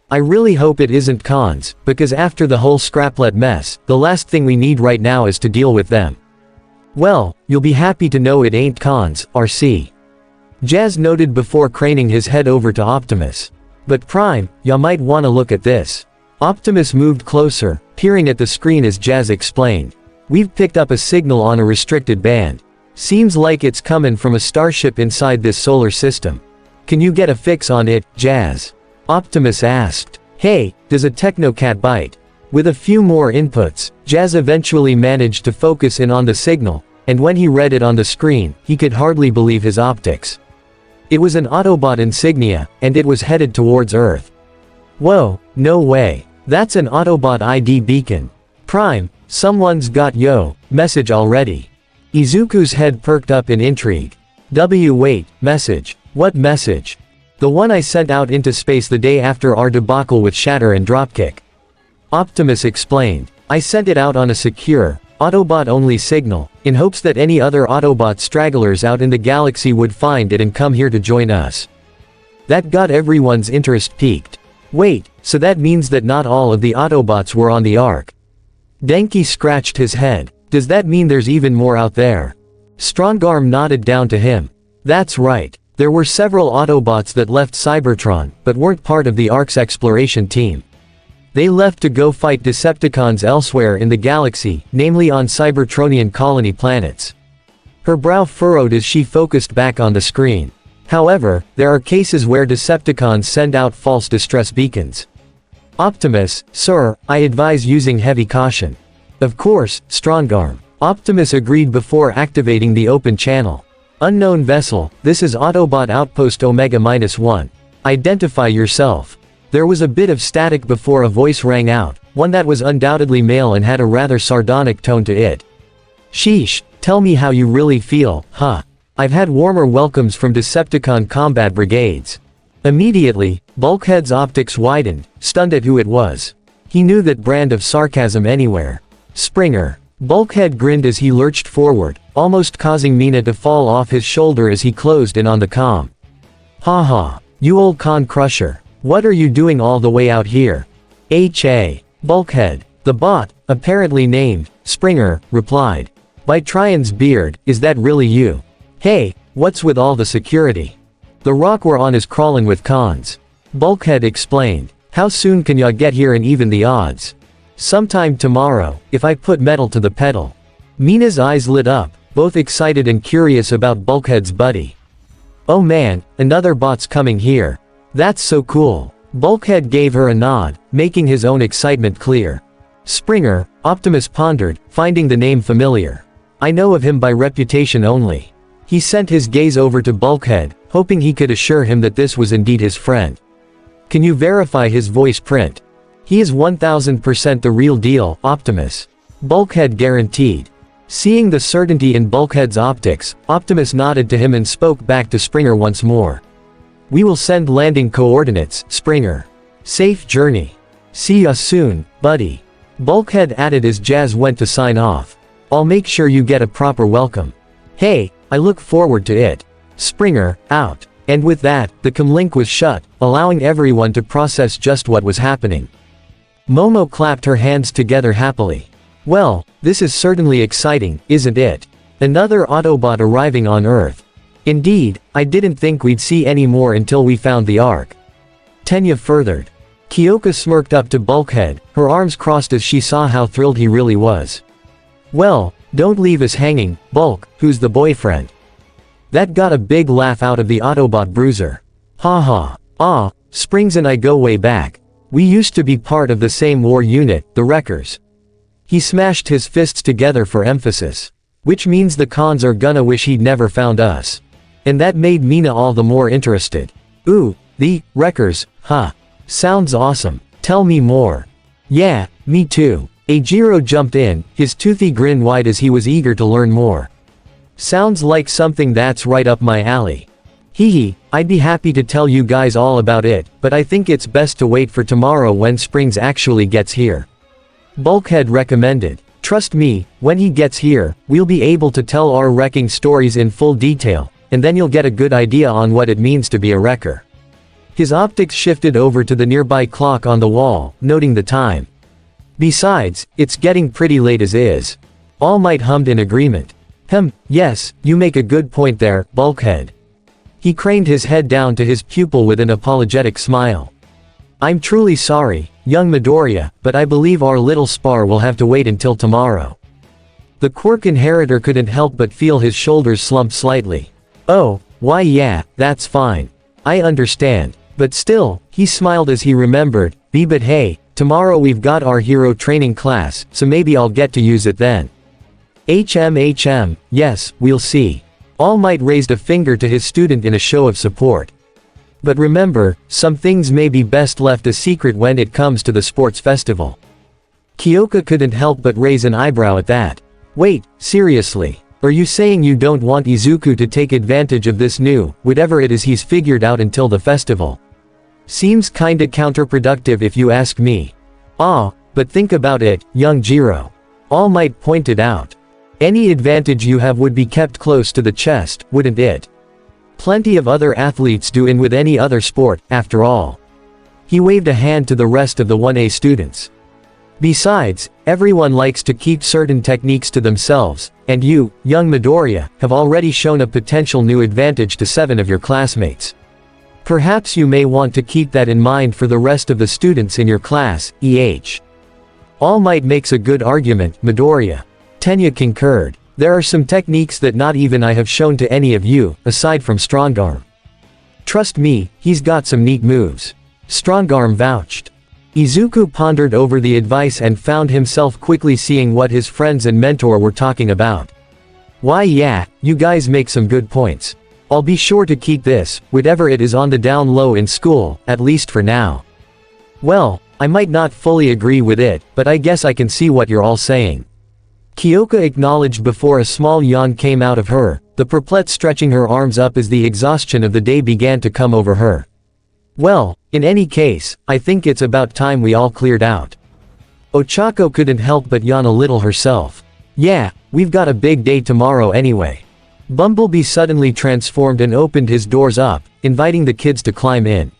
I really hope it isn't cons, because after the whole scraplet mess, the last thing we need right now is to deal with them. Well, you'll be happy to know it ain't cons, RC. Jazz noted before craning his head over to Optimus. But Prime, ya might wanna look at this. Optimus moved closer, peering at the screen as Jazz explained. We've picked up a signal on a restricted band. Seems like it's comin' from a starship inside this solar system. Can you get a fix on it, Jazz? Optimus asked. Hey, does a Technocat bite? With a few more inputs, Jazz eventually managed to focus in on the signal, and when he read it on the screen, he could hardly believe his optics. It was an Autobot insignia, and it was headed towards Earth. Whoa, no way. That's an Autobot ID beacon. Prime, someone's got yo message already. Izuku's head perked up in intrigue. Wait, message. What message? The one I sent out into space the day after our debacle with Shatter and Dropkick. Optimus explained. I sent it out on a secure, Autobot-only signal, in hopes that any other Autobot stragglers out in the galaxy would find it and come here to join us. That got everyone's interest piqued. Wait, so that means that not all of the Autobots were on the Ark? Denki scratched his head. Does that mean there's even more out there? Strongarm nodded down to him. That's right. There were several Autobots that left Cybertron, but weren't part of the Ark's exploration team. They left to go fight Decepticons elsewhere in the galaxy, namely on Cybertronian colony planets. Her brow furrowed as she focused back on the screen. However, there are cases where Decepticons send out false distress beacons. Optimus, sir, I advise using heavy caution. Of course, Strongarm. Optimus agreed before activating the open channel. Unknown vessel, this is Autobot Outpost Omega-1. Identify yourself. There was a bit of static before a voice rang out, one that was undoubtedly male and had a rather sardonic tone to it. Sheesh, tell me how you really feel, huh? I've had warmer welcomes from Decepticon combat brigades. Immediately, Bulkhead's optics widened, stunned at who it was. He knew that brand of sarcasm anywhere. Springer. Bulkhead grinned as he lurched forward, almost causing Mina to fall off his shoulder as he closed in on the comm. Haha, you old con crusher. What are you doing all the way out here? MHA. Bulkhead. The bot, apparently named Springer, replied. By Trion's beard, is that really you? Hey, what's with all the security? The rock we're on is crawling with cons. Bulkhead explained. How soon can ya get here and even the odds? Sometime tomorrow, if I put metal to the pedal. Mina's eyes lit up, both excited and curious about Bulkhead's buddy. Oh man, another bot's coming here. That's so cool. Bulkhead gave her a nod, making his own excitement clear. Springer, Optimus pondered, finding the name familiar. I know of him by reputation only. He sent his gaze over to Bulkhead, hoping he could assure him that this was indeed his friend. Can you verify his voice print? He is 1000% the real deal, Optimus. Bulkhead guaranteed. Seeing the certainty in Bulkhead's optics, Optimus nodded to him and spoke back to Springer once more. We will send landing coordinates, Springer. Safe journey. See ya soon, buddy. Bulkhead added as Jazz went to sign off. I'll make sure you get a proper welcome. Hey, I look forward to it. Springer, out. And with that, the comlink was shut, allowing everyone to process just what was happening. Momo clapped her hands together happily. Well, this is certainly exciting, isn't it? Another Autobot arriving on Earth. Indeed, I didn't think we'd see any more until we found the Ark. Tenya furthered. Kyoka smirked up to Bulkhead, her arms crossed as she saw how thrilled he really was. Well, don't leave us hanging, Bulk, who's the boyfriend. That got a big laugh out of the Autobot bruiser. Ha ha. Ah, Springs and I go way back. We used to be part of the same war unit, the Wreckers. He smashed his fists together for emphasis. Which means the cons are gonna wish he'd never found us. And that made Mina all the more interested. Ooh, the Wreckers, huh? Sounds awesome. Tell me more. Yeah, me too. Eijiro jumped in, his toothy grin wide as he was eager to learn more. Sounds like something that's right up my alley. Hee, I'd be happy to tell you guys all about it, but I think it's best to wait for tomorrow when Springs actually gets here. Bulkhead recommended. Trust me, when he gets here, we'll be able to tell our wrecking stories in full detail, and then you'll get a good idea on what it means to be a wrecker. His optics shifted over to the nearby clock on the wall, noting the time. Besides, it's getting pretty late as is. All Might hummed in agreement. Yes, you make a good point there, Bulkhead. He craned his head down to his pupil with an apologetic smile. I'm truly sorry, young Midoriya, but I believe our little spar will have to wait until tomorrow. The quirk inheritor couldn't help but feel his shoulders slump slightly. Oh, why yeah, that's fine. I understand. But still, he smiled as he remembered, but hey, tomorrow we've got our hero training class, so maybe I'll get to use it then. Yes, we'll see. All Might raised a finger to his student in a show of support. But remember, some things may be best left a secret when it comes to the sports festival. Kyoka couldn't help but raise an eyebrow at that. Wait, seriously? Are you saying you don't want Izuku to take advantage of this new, whatever it is he's figured out until the festival? Seems kinda counterproductive if you ask me. But think about it, young Jiro. All Might pointed out. Any advantage you have would be kept close to the chest, wouldn't it? Plenty of other athletes do in with any other sport, after all. He waved a hand to the rest of the 1A students. Besides, everyone likes to keep certain techniques to themselves, and you, young Midoriya, have already shown a potential new advantage to 7 of your classmates. Perhaps you may want to keep that in mind for the rest of the students in your class, All Might makes a good argument, Midoriya. Tenya concurred. There are some techniques that not even I have shown to any of you, aside from Strongarm. Trust me, he's got some neat moves. Strongarm vouched. Izuku pondered over the advice and found himself quickly seeing what his friends and mentor were talking about. Why yeah, you guys make some good points. I'll be sure to keep this, whatever it is on the down low in school, at least for now. Well, I might not fully agree with it, but I guess I can see what you're all saying. Kyoka acknowledged before a small yawn came out of her, the perplexed stretching her arms up as the exhaustion of the day began to come over her. Well, in any case, I think it's about time we all cleared out. Ochako couldn't help but yawn a little herself. Yeah, we've got a big day tomorrow anyway. Bumblebee suddenly transformed and opened his doors up, inviting the kids to climb in.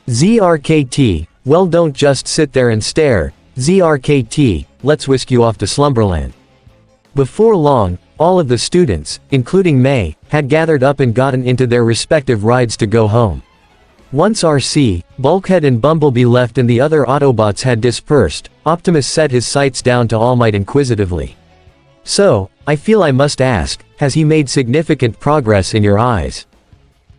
ZRKT, well don't just sit there and stare, ZRKT, let's whisk you off to Slumberland. Before long, all of the students, including May, had gathered up and gotten into their respective rides to go home. Once RC, Bulkhead and Bumblebee left and the other Autobots had dispersed, Optimus set his sights down to All Might inquisitively. So, I feel I must ask, has he made significant progress in your eyes?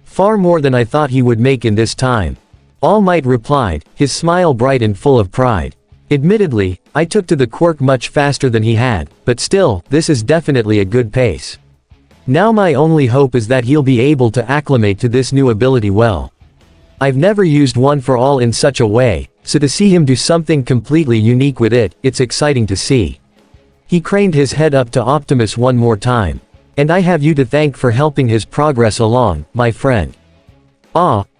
Far more than I thought he would make in this time. All Might replied, his smile bright and full of pride. Admittedly, I took to the quirk much faster than he had, but still, this is definitely a good pace. Now my only hope is that he'll be able to acclimate to this new ability well. I've never used one for all in such a way, so to see him do something completely unique with it, it's exciting to see. He craned his head up to Optimus one more time. And I have you to thank for helping his progress along, my friend.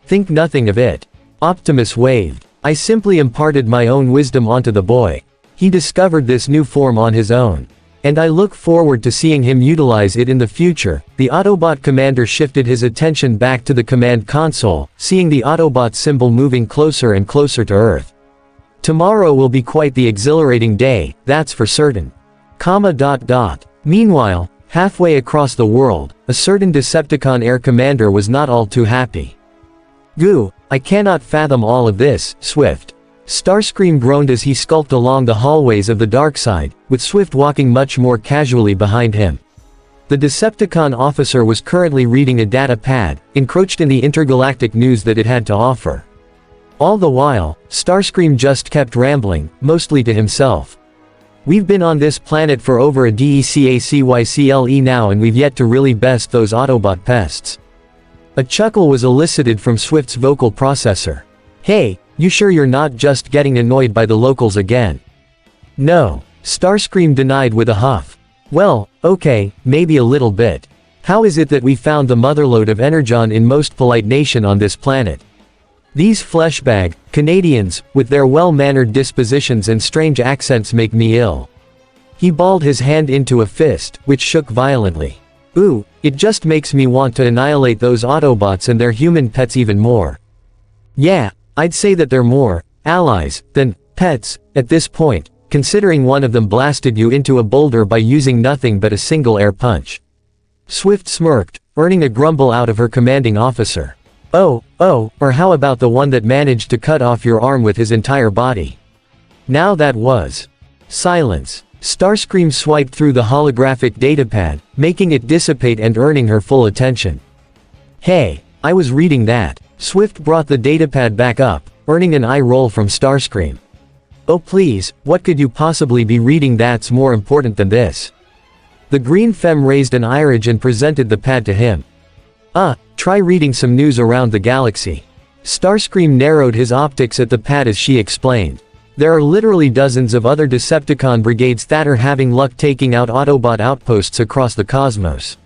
Think nothing of it. Optimus waved. I simply imparted my own wisdom onto the boy. He discovered this new form on his own. And I look forward to seeing him utilize it in the future. The Autobot commander shifted his attention back to the command console, seeing the Autobot symbol moving closer and closer to Earth. Tomorrow will be quite the exhilarating day, that's for certain. Meanwhile, halfway across the world, a certain Decepticon Air Commander was not all too happy. Goo, I cannot fathom all of this, Swift. Starscream groaned as he skulked along the hallways of the dark side, with Swift walking much more casually behind him. The Decepticon officer was currently reading a data pad, encroached in the intergalactic news that it had to offer. All the while, Starscream just kept rambling, mostly to himself. We've been on this planet for over a decacycle now and we've yet to really best those Autobot pests. A chuckle was elicited from Swift's vocal processor. Hey, you sure you're not just getting annoyed by the locals again? No, Starscream denied with a huff. Well, okay, maybe a little bit. How is it that we found the motherlode of Energon in most polite nation on this planet? These fleshbag Canadians, with their well-mannered dispositions and strange accents make me ill. He balled his hand into a fist, which shook violently. Ooh, it just makes me want to annihilate those Autobots and their human pets even more. Yeah, I'd say that they're more allies than pets at this point, considering one of them blasted you into a boulder by using nothing but a single air punch. Swift smirked, earning a grumble out of her commanding officer. Oh, or how about the one that managed to cut off your arm with his entire body? Now that was. Silence. Starscream swiped through the holographic datapad, making it dissipate and earning her full attention. Hey, I was reading that. Swift brought the datapad back up, earning an eye roll from Starscream. Oh please, what could you possibly be reading that's more important than this? The green femme raised an eyelid and presented the pad to him. Try reading some news around the galaxy. Starscream narrowed his optics at the pad as she explained. There are literally dozens of other Decepticon brigades that are having luck taking out Autobot outposts across the cosmos.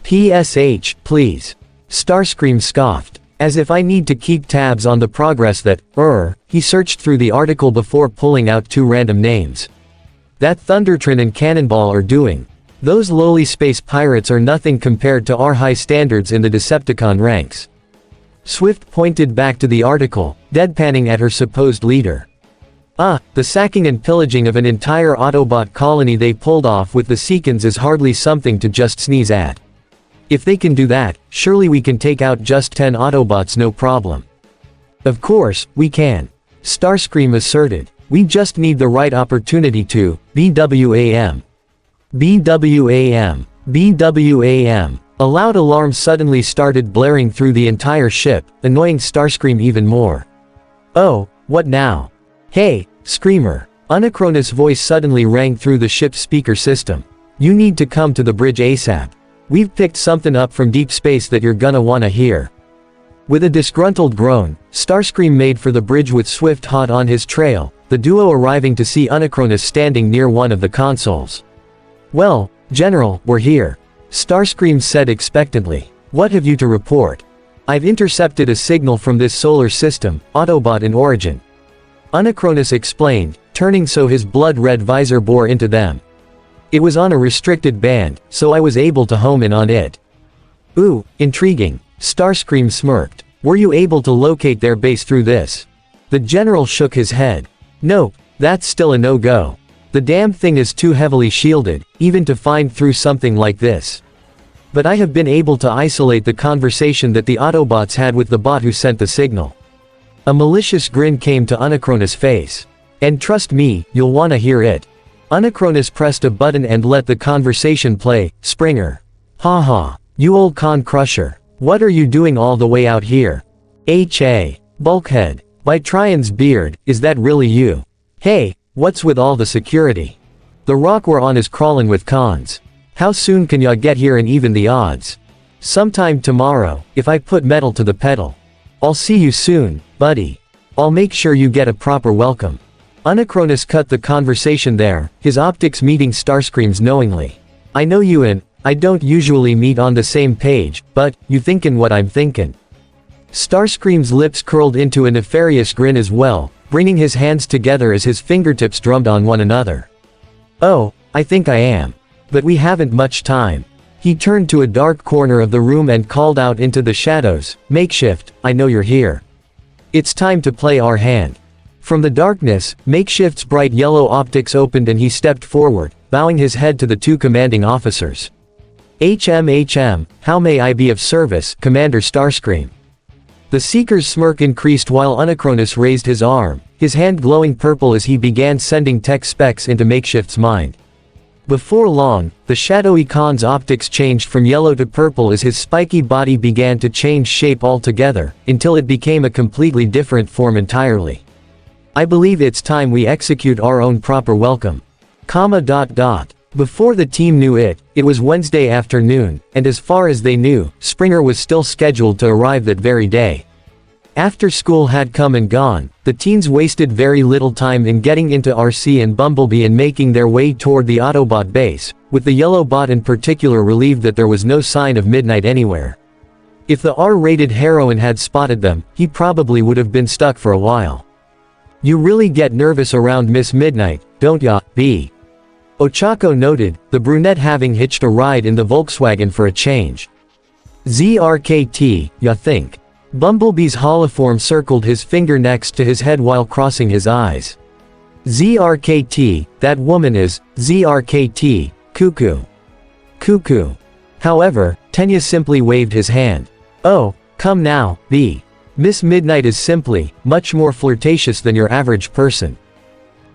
PSH, please. Starscream scoffed. As if I need to keep tabs on the progress that, he searched through the article before pulling out two random names. That Thundertron and Cannonball are doing. Those lowly space pirates are nothing compared to our high standards in the Decepticon ranks. Swift pointed back to the article, deadpanning at her supposed leader. The sacking and pillaging of an entire Autobot colony they pulled off with the Seekins is hardly something to just sneeze at. If they can do that, surely we can take out just 10 Autobots no problem. Of course, we can. Starscream asserted. We just need the right opportunity to, BWAM. BWAM. BWAM. A loud alarm suddenly started blaring through the entire ship, annoying Starscream even more. Oh, what now? Hey, Screamer. Unicronus' voice suddenly rang through the ship's speaker system. You need to come to the bridge ASAP. We've picked something up from deep space that you're gonna wanna hear. With a disgruntled groan, Starscream made for the bridge with Swift hot on his trail, the duo arriving to see Unicronus standing near one of the consoles. Well, General, we're here. Starscream said expectantly. What have you to report? I've intercepted a signal from this solar system, Autobot in origin. Unicronus explained, turning so his blood-red visor bore into them. It was on a restricted band, so I was able to home in on it. Ooh, intriguing. Starscream smirked. Were you able to locate their base through this? The general shook his head. Nope, that's still a no-go. The damn thing is too heavily shielded, even to find through something like this. But I have been able to isolate the conversation that the Autobots had with the bot who sent the signal. A malicious grin came to Unicronus' face. And trust me, you'll wanna hear it. Unicronus pressed a button and let the conversation play. Springer. Haha, you old con crusher. What are you doing all the way out here? MHA. Bulkhead. By Trion's beard, is that really you? Hey, what's with all the security? The rock we're on is crawling with cons. How soon can ya get here and even the odds? Sometime tomorrow, if I put metal to the pedal. I'll see you soon, buddy. I'll make sure you get a proper welcome. Unicronus cut the conversation there, his optics meeting Starscream's knowingly. I know you and I don't usually meet on the same page, but you thinkin' what I'm thinkin'. Starscream's lips curled into a nefarious grin as well, bringing his hands together as his fingertips drummed on one another. Oh, I think I am. But we haven't much time. He turned to a dark corner of the room and called out into the shadows, Makeshift, I know you're here. It's time to play our hand. From the darkness, Makeshift's bright yellow optics opened and he stepped forward, bowing his head to the two commanding officers. HM, how may I be of service, Commander Starscream? The Seeker's smirk increased while Unicronus raised his arm, his hand glowing purple as he began sending tech specs into Makeshift's mind. Before long, the shadowy Khan's optics changed from yellow to purple as his spiky body began to change shape altogether, until it became a completely different form entirely. I believe it's time we execute our own proper welcome. Before the team knew it, it was Wednesday afternoon, and as far as they knew, Springer was still scheduled to arrive that very day. After school had come and gone, the teens wasted very little time in getting into RC and Bumblebee and making their way toward the Autobot base, with the yellow bot in particular relieved that there was no sign of Midnight anywhere. If the R-rated heroine had spotted them, he probably would have been stuck for a while. You really get nervous around Miss Midnight, don't ya, B? Ochako noted, the brunette having hitched a ride in the Volkswagen for a change. ZRKT, ya think? Bumblebee's holoform circled his finger next to his head while crossing his eyes. ZRKT, that woman is, ZRKT, cuckoo. Cuckoo. However, Tenya simply waved his hand. Oh, come now, B. Miss Midnight is simply, much more flirtatious than your average person.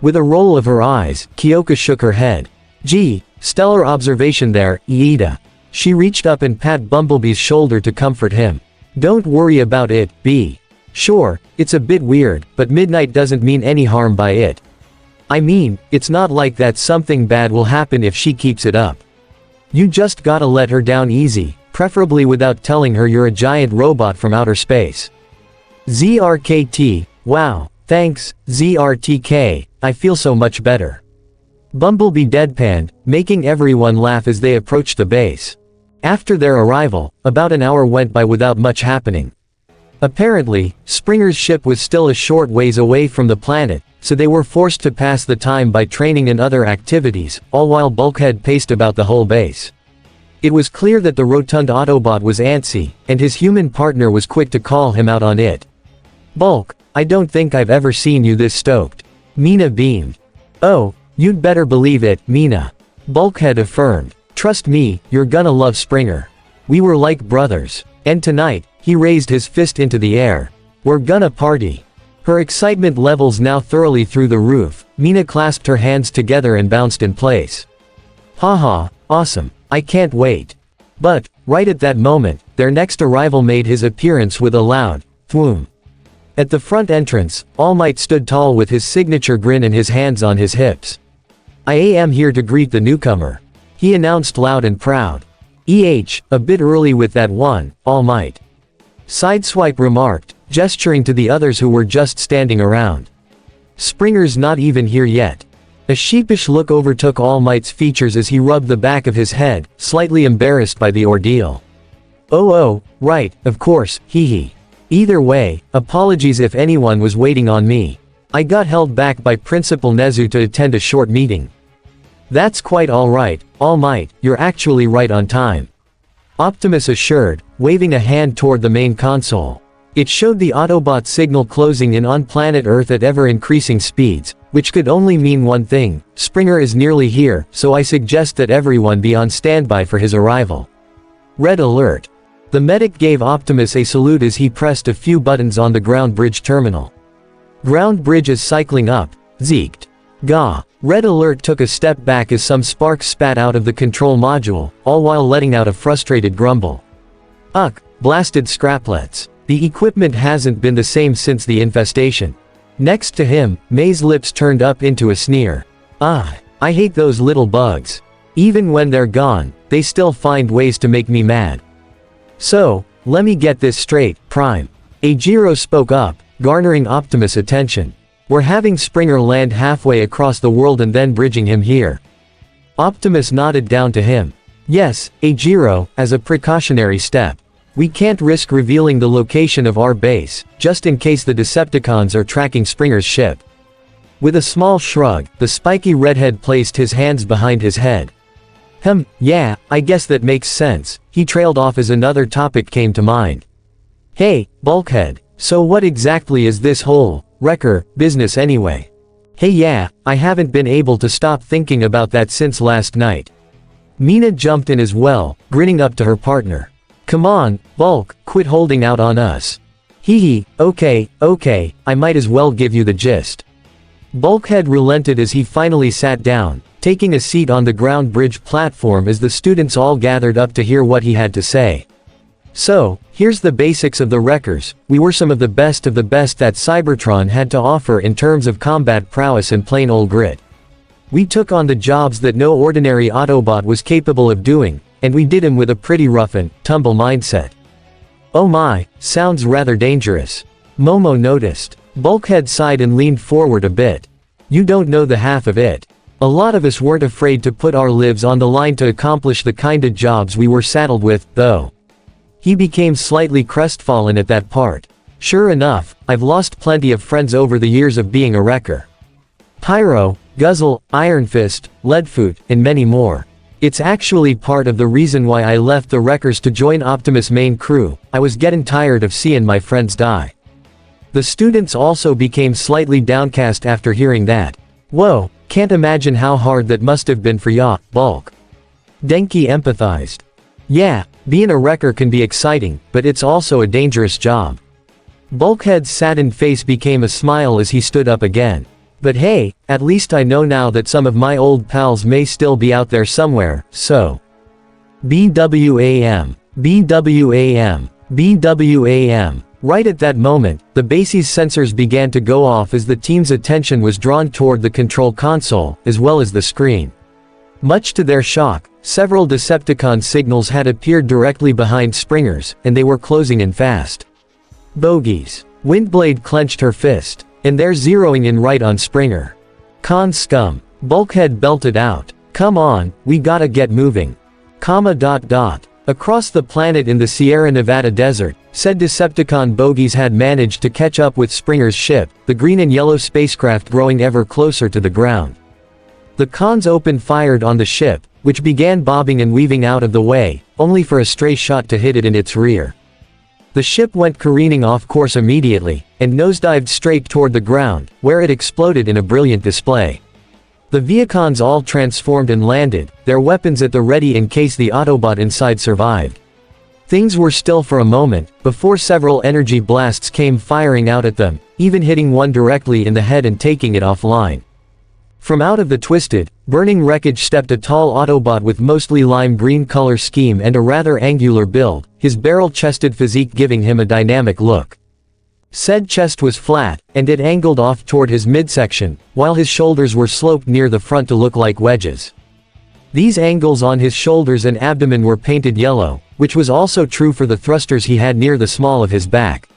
With a roll of her eyes, Kyoka shook her head. Gee, stellar observation there, Iida. She reached up and pat Bumblebee's shoulder to comfort him. Don't worry about it, B. Sure, it's a bit weird, but Midnight doesn't mean any harm by it. I mean, it's not like that something bad will happen if she keeps it up. You just gotta let her down easy, preferably without telling her you're a giant robot from outer space. ZRKT, wow, thanks, ZRTK, I feel so much better. Bumblebee deadpanned, making everyone laugh as they approached the base. After their arrival, about an hour went by without much happening. Apparently, Springer's ship was still a short ways away from the planet, so they were forced to pass the time by training and other activities, all while Bulkhead paced about the whole base. It was clear that the rotund Autobot was antsy, and his human partner was quick to call him out on it. Bulk, I don't think I've ever seen you this stoked. Mina beamed. Oh, you'd better believe it, Mina. Bulkhead affirmed. Trust me, you're gonna love Springer. We were like brothers. And tonight, he raised his fist into the air. We're gonna party. Her excitement levels now thoroughly through the roof, Mina clasped her hands together and bounced in place. Haha, awesome, I can't wait. But, right at that moment, their next arrival made his appearance with a loud, thwoom. At the front entrance, All Might stood tall with his signature grin and his hands on his hips. I am here to greet the newcomer. He announced loud and proud. A bit early with that one, All Might. Sideswipe remarked, gesturing to the others who were just standing around. Springer's not even here yet. A sheepish look overtook All Might's features as he rubbed the back of his head, slightly embarrassed by the ordeal. Oh, right, of course, hee. Either way, apologies if anyone was waiting on me. I got held back by Principal Nezu to attend a short meeting. That's quite alright, All Might, you're actually right on time. Optimus assured, waving a hand toward the main console. It showed the Autobot signal closing in on planet Earth at ever-increasing speeds, which could only mean one thing: Springer is nearly here, so I suggest that everyone be on standby for his arrival. Red alert. The medic gave Optimus a salute as he pressed a few buttons on the ground bridge terminal. Ground bridge is cycling up, zeeked. Gah. Red alert took a step back as some sparks spat out of the control module, all while letting out a frustrated grumble. Ugh, blasted scraplets. The equipment hasn't been the same since the infestation. Next to him, May's lips turned up into a sneer. I hate those little bugs. Even when they're gone, they still find ways to make me mad. So, let me get this straight, Prime. Ajiro spoke up, garnering Optimus' attention. We're having Springer land halfway across the world and then bridging him here. Optimus nodded down to him. Yes, Ajiro, as a precautionary step. We can't risk revealing the location of our base, just in case the Decepticons are tracking Springer's ship. With a small shrug, the spiky redhead placed his hands behind his head. Yeah, I guess that makes sense, he trailed off as another topic came to mind. Hey, Bulkhead, so what exactly is this whole Wrecker, business anyway. Hey yeah, I haven't been able to stop thinking about that since last night. Mina jumped in as well, grinning up to her partner. Come on, Bulk, quit holding out on us. Hee hee, okay, I might as well give you the gist. Bulkhead relented as he finally sat down, taking a seat on the ground bridge platform as the students all gathered up to hear what he had to say. So, here's the basics of the Wreckers. We were some of the best that Cybertron had to offer in terms of combat prowess and plain old grit. We took on the jobs that no ordinary Autobot was capable of doing, and we did them with a pretty rough and tumble mindset. Oh my, sounds rather dangerous. Momo noticed. Bulkhead sighed and leaned forward a bit. You don't know the half of it. A lot of us weren't afraid to put our lives on the line to accomplish the kind of jobs we were saddled with, though. He became slightly crestfallen at that part. Sure enough, I've lost plenty of friends over the years of being a wrecker. Pyro, Guzzle, Iron Fist, Leadfoot, and many more. It's actually part of the reason why I left the Wreckers to join Optimus' main crew. I was getting tired of seeing my friends die. The students also became slightly downcast after hearing that. Whoa, can't imagine how hard that must have been for ya, Bulk. Denki empathized. Yeah, being a wrecker can be exciting, but it's also a dangerous job. Bulkhead's saddened face became a smile as he stood up again. But hey, at least I know now that some of my old pals may still be out there somewhere, so. BWAM. BWAM. BWAM. Right at that moment, the base's sensors began to go off as the team's attention was drawn toward the control console, as well as the screen. Much to their shock, several Decepticon signals had appeared directly behind Springer's, and they were closing in fast. Bogies. Windblade clenched her fist. And they're zeroing in right on Springer. Con scum. Bulkhead belted out. Come on, we gotta get moving. Across the planet in the Sierra Nevada desert, said Decepticon bogies had managed to catch up with Springer's ship, the green and yellow spacecraft growing ever closer to the ground. The cons opened fire on the ship, which began bobbing and weaving out of the way, only for a stray shot to hit it in its rear. The ship went careening off course immediately, and nosedived straight toward the ground, where it exploded in a brilliant display. The Viacons all transformed and landed, their weapons at the ready in case the Autobot inside survived. Things were still for a moment, before several energy blasts came firing out at them, even hitting one directly in the head and taking it offline. From out of the twisted, burning wreckage stepped a tall Autobot with mostly lime green color scheme and a rather angular build, his barrel-chested physique giving him a dynamic look. Said chest was flat, and it angled off toward his midsection, while his shoulders were sloped near the front to look like wedges. These angles on his shoulders and abdomen were painted yellow, which was also true for the thrusters he had near the small of his back.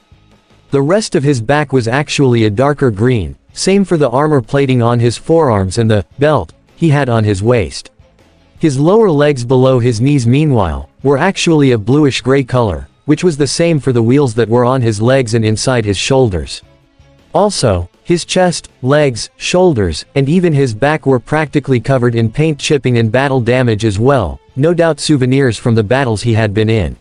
The rest of his back was actually a darker green, same for the armor plating on his forearms and the belt he had on his waist. His lower legs below his knees meanwhile, were actually a bluish-gray color, which was the same for the wheels that were on his legs and inside his shoulders. Also, his chest, legs, shoulders, and even his back were practically covered in paint chipping and battle damage as well, no doubt souvenirs from the battles he had been in.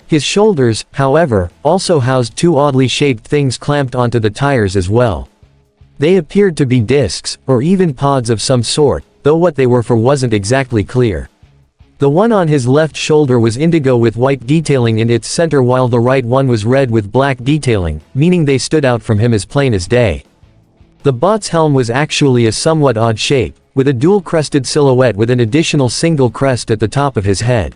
His shoulders, however, also housed two oddly shaped things clamped onto the tires as well. They appeared to be discs, or even pods of some sort, though what they were for wasn't exactly clear. The one on his left shoulder was indigo with white detailing in its center while the right one was red with black detailing, meaning they stood out from him as plain as day. The bot's helm was actually a somewhat odd shape, with a dual-crested silhouette with an additional single crest at the top of his head.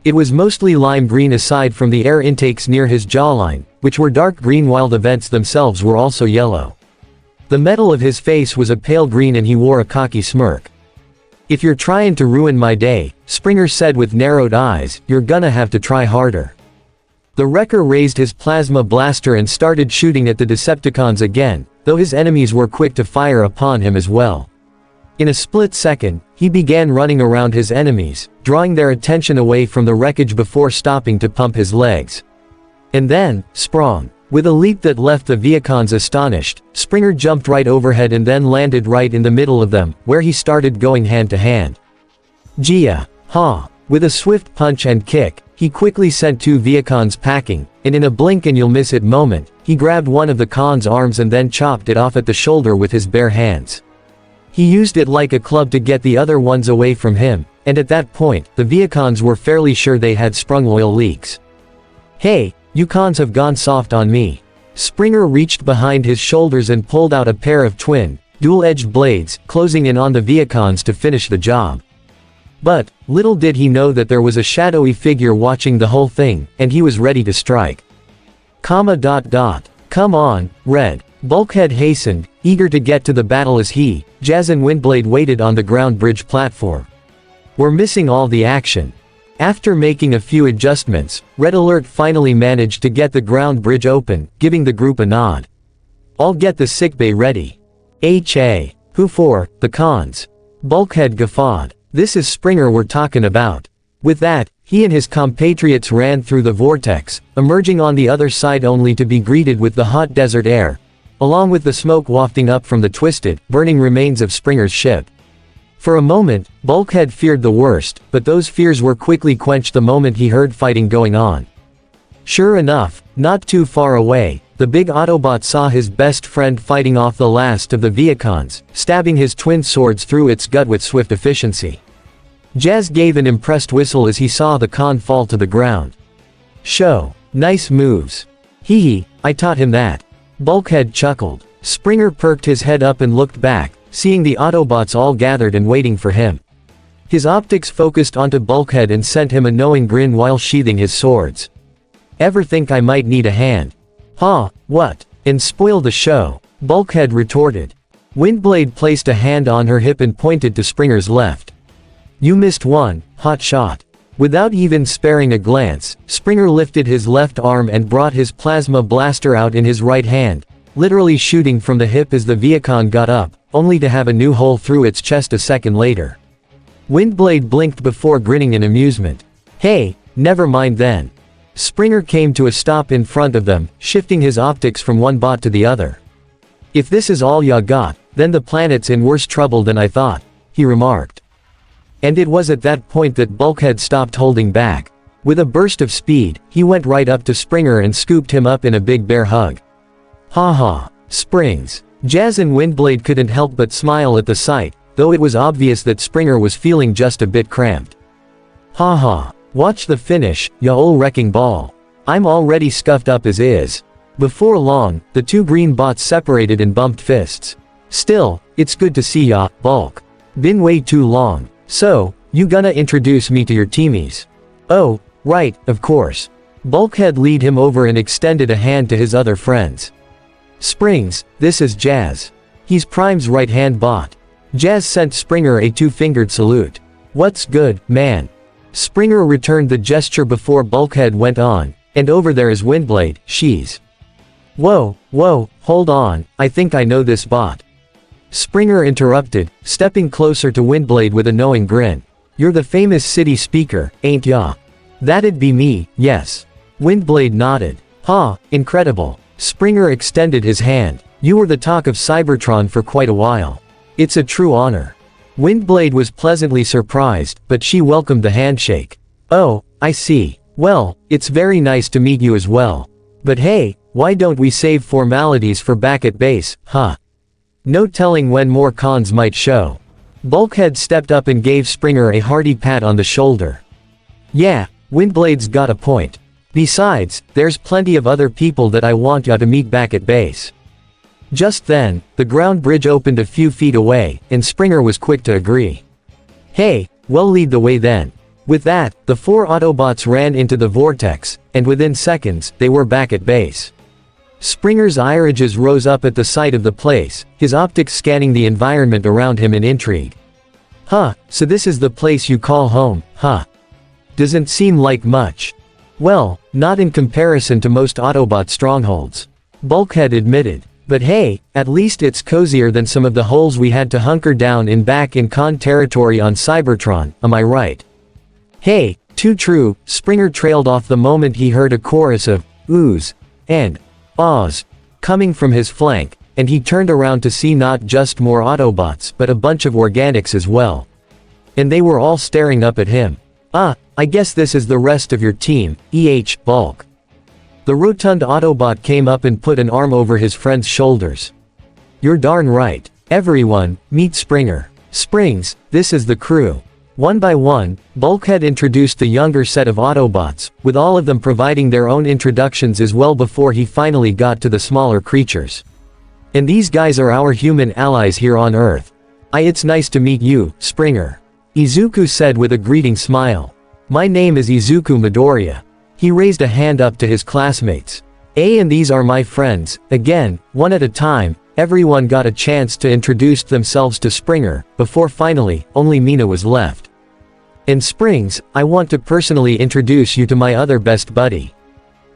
It was mostly lime green aside from the air intakes near his jawline, which were dark green while the vents themselves were also yellow. The metal of his face was a pale green and he wore a cocky smirk. If you're trying to ruin my day, Springer said with narrowed eyes, you're gonna have to try harder. The wrecker raised his plasma blaster and started shooting at the Decepticons again, though his enemies were quick to fire upon him as well. In a split second, he began running around his enemies, drawing their attention away from the wreckage before stopping to pump his legs. And then, sprung. With a leap that left the Viacons astonished, Springer jumped right overhead and then landed right in the middle of them, where he started going hand to hand. Gia. Ha. With a swift punch and kick, He quickly sent 2 Viacons packing, and in a blink and you'll miss it moment, he grabbed one of the Khan's arms and then chopped it off at the shoulder with his bare hands. He used it like a club to get the other ones away from him, and at that point, the Viacons were fairly sure they had sprung oil leaks. "Hey, you Khans have gone soft on me." Springer reached behind his shoulders and pulled out a pair of twin, dual-edged blades, closing in on the Viacons to finish the job. But, little did he know that there was a shadowy figure watching the whole thing, and he was ready to strike. "Come on, Red." Bulkhead hastened, eager to get to the battle as he, Jazz and Windblade waited on the ground bridge platform. "We're missing all the action." After making a few adjustments, Red Alert finally managed to get the ground bridge open, giving the group a nod. "I'll get the sickbay ready." "HA. Who for? The Khans?" Bulkhead guffawed. "This is Springer we're talking about." With that, he and his compatriots ran through the vortex, emerging on the other side only to be greeted with the hot desert air, along with the smoke wafting up from the twisted, burning remains of Springer's ship. For a moment, Bulkhead feared the worst, but those fears were quickly quenched the moment he heard fighting going on. Sure enough, not too far away, the big Autobot saw his best friend fighting off the last of the Viacons, stabbing his twin swords through its gut with swift efficiency. Jazz gave an impressed whistle as he saw the Khan fall to the ground. "Show. Nice moves." "Hee, I taught him that." Bulkhead chuckled. Springer perked his head up and looked back, seeing the Autobots all gathered and waiting for him. His optics focused onto Bulkhead and sent him a knowing grin while sheathing his swords. "Ever think I might need a hand?" "Huh, what? And spoil the show?" Bulkhead retorted. Windblade placed a hand on her hip and pointed to Springer's left. "You missed one, hot shot." Without even sparing a glance, Springer lifted his left arm and brought his plasma blaster out in his right hand, literally shooting from the hip as the Viacon got up, only to have a new hole through its chest a second later. Windblade blinked before grinning in amusement. "Hey, never mind then." Springer came to a stop in front of them, shifting his optics from one bot to the other. "If this is all ya got, then the planet's in worse trouble than I thought," he remarked. And it was at that point that Bulkhead stopped holding back. With a burst of speed, he went right up to Springer and scooped him up in a big bear hug. "Ha ha, Springs." Jazz and Windblade couldn't help but smile at the sight, though it was obvious that Springer was feeling just a bit cramped. "Ha ha. Watch the finish, ya ol' wrecking ball. I'm already scuffed up as is." Before long, the 2 green bots separated and bumped fists. "Still, it's good to see ya, Bulk. Been way too long. So, you gonna introduce me to your teamies?" "Oh, right, of course." Bulkhead leaned him over and extended a hand to his other friends. "Springs, this is Jazz. He's Prime's right-hand bot." Jazz sent Springer a 2-fingered salute. "What's good, man?" Springer returned the gesture before Bulkhead went on, "And over there is Windblade, she's..." Whoa, hold on, I think I know this bot." Springer interrupted, stepping closer to Windblade with a knowing grin. "You're the famous city speaker, ain't ya?" "That'd be me, yes." Windblade nodded. "Huh, incredible." Springer extended his hand. "You were the talk of Cybertron for quite a while. It's a true honor." Windblade was pleasantly surprised, but she welcomed the handshake. "Oh, I see. Well, it's very nice to meet you as well. But hey, why don't we save formalities for back at base, huh? No telling when more cons might show." Bulkhead stepped up and gave Springer a hearty pat on the shoulder. "Yeah, Windblade's got a point. Besides, there's plenty of other people that I want ya to meet back at base." Just then, the ground bridge opened a few feet away, and Springer was quick to agree. "Hey, well, lead the way then." With that, the 4 Autobots ran into the vortex, and within seconds, they were back at base. Springer's irises rose up at the sight of the place, his optics scanning the environment around him in intrigue. "Huh, so this is the place you call home, huh? Doesn't seem like much." "Well, not in comparison to most Autobot strongholds," Bulkhead admitted. "But hey, at least it's cozier than some of the holes we had to hunker down in back in Con territory on Cybertron, am I right?" "Hey, too true," Springer trailed off the moment he heard a chorus of oohs and ahs coming from his flank, and he turned around to see not just more Autobots but a bunch of organics as well. And they were all staring up at him. I guess this is the rest of your team, Bulk. The rotund Autobot came up and put an arm over his friend's shoulders. You're darn right. Everyone, meet Springer. Springs, this is the crew. One by one, Bulkhead introduced the younger set of Autobots, with all of them providing their own introductions as well before he finally got to the smaller creatures. And these guys are our human allies here on Earth. It's nice to meet you, Springer. Izuku said with a greeting smile. My name is Izuku Midoriya. He raised a hand up to his classmates. And these are my friends. Again, one at a time, everyone got a chance to introduce themselves to Springer, before finally, only Mina was left. And Springs, I want to personally introduce you to my other best buddy.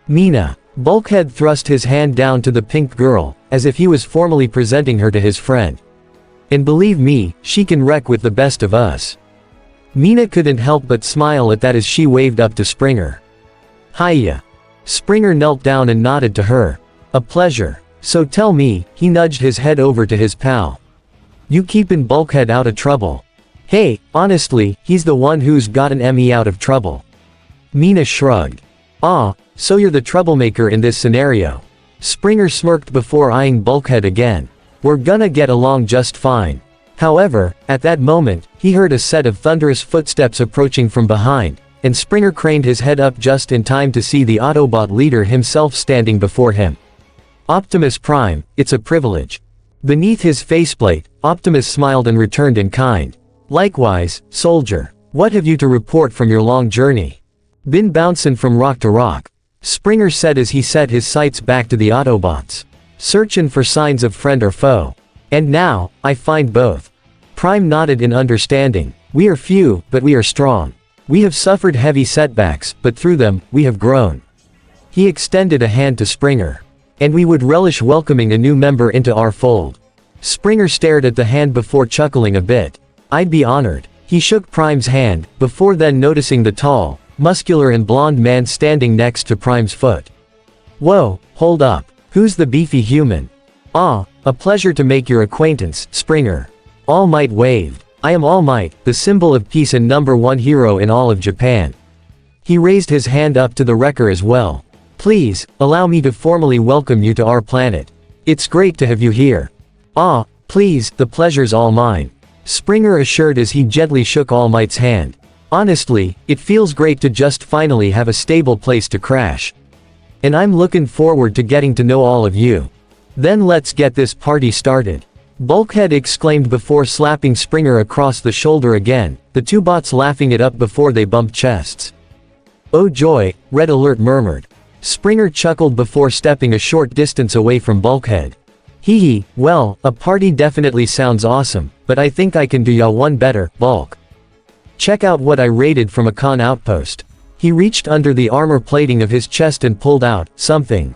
Mina. Bulkhead thrust his hand down to the pink girl, as if he was formally presenting her to his friend. And believe me, she can wreck with the best of us. Mina couldn't help but smile at that as she waved up to Springer. Hiya. Springer knelt down and nodded to her. A pleasure. So tell me, he nudged his head over to his pal. You keepin' Bulkhead out of trouble? Hey, honestly, he's the one who's gotten me out of trouble. Mina shrugged. So you're the troublemaker in this scenario. Springer smirked before eyeing Bulkhead again. We're gonna get along just fine. However, at that moment, he heard a set of thunderous footsteps approaching from behind, and Springer craned his head up just in time to see the Autobot leader himself standing before him. Optimus Prime, it's a privilege. Beneath his faceplate, Optimus smiled and returned in kind. Likewise, soldier. What have you to report from your long journey? Been bouncin' from rock to rock. Springer said as he set his sights back to the Autobots. Searchin' for signs of friend or foe. And now, I find both. Prime nodded in understanding. We are few, but we are strong. We have suffered heavy setbacks, but through them, we have grown. He extended a hand to Springer. And we would relish welcoming a new member into our fold. Springer stared at the hand before chuckling a bit. I'd be honored. He shook Prime's hand, before then noticing the tall, muscular and blonde man standing next to Prime's foot. Whoa, hold up. Who's the beefy human? A pleasure to make your acquaintance, Springer. All Might waved. I am All Might, the symbol of peace and #1 hero in all of Japan. He raised his hand up to the wrecker as well. Please, allow me to formally welcome you to our planet. It's great to have you here. Please, the pleasure's all mine. Springer assured as he gently shook All Might's hand. Honestly, it feels great to just finally have a stable place to crash. And I'm looking forward to getting to know all of you. Then let's get this party started. Bulkhead exclaimed before slapping Springer across the shoulder again, the two bots laughing it up before they bumped chests. Oh joy, Red Alert murmured. Springer chuckled before stepping a short distance away from Bulkhead. Hee, well, a party definitely sounds awesome, but I think I can do ya one better, Bulk. Check out what I raided from a con outpost. He reached under the armor plating of his chest and pulled out something.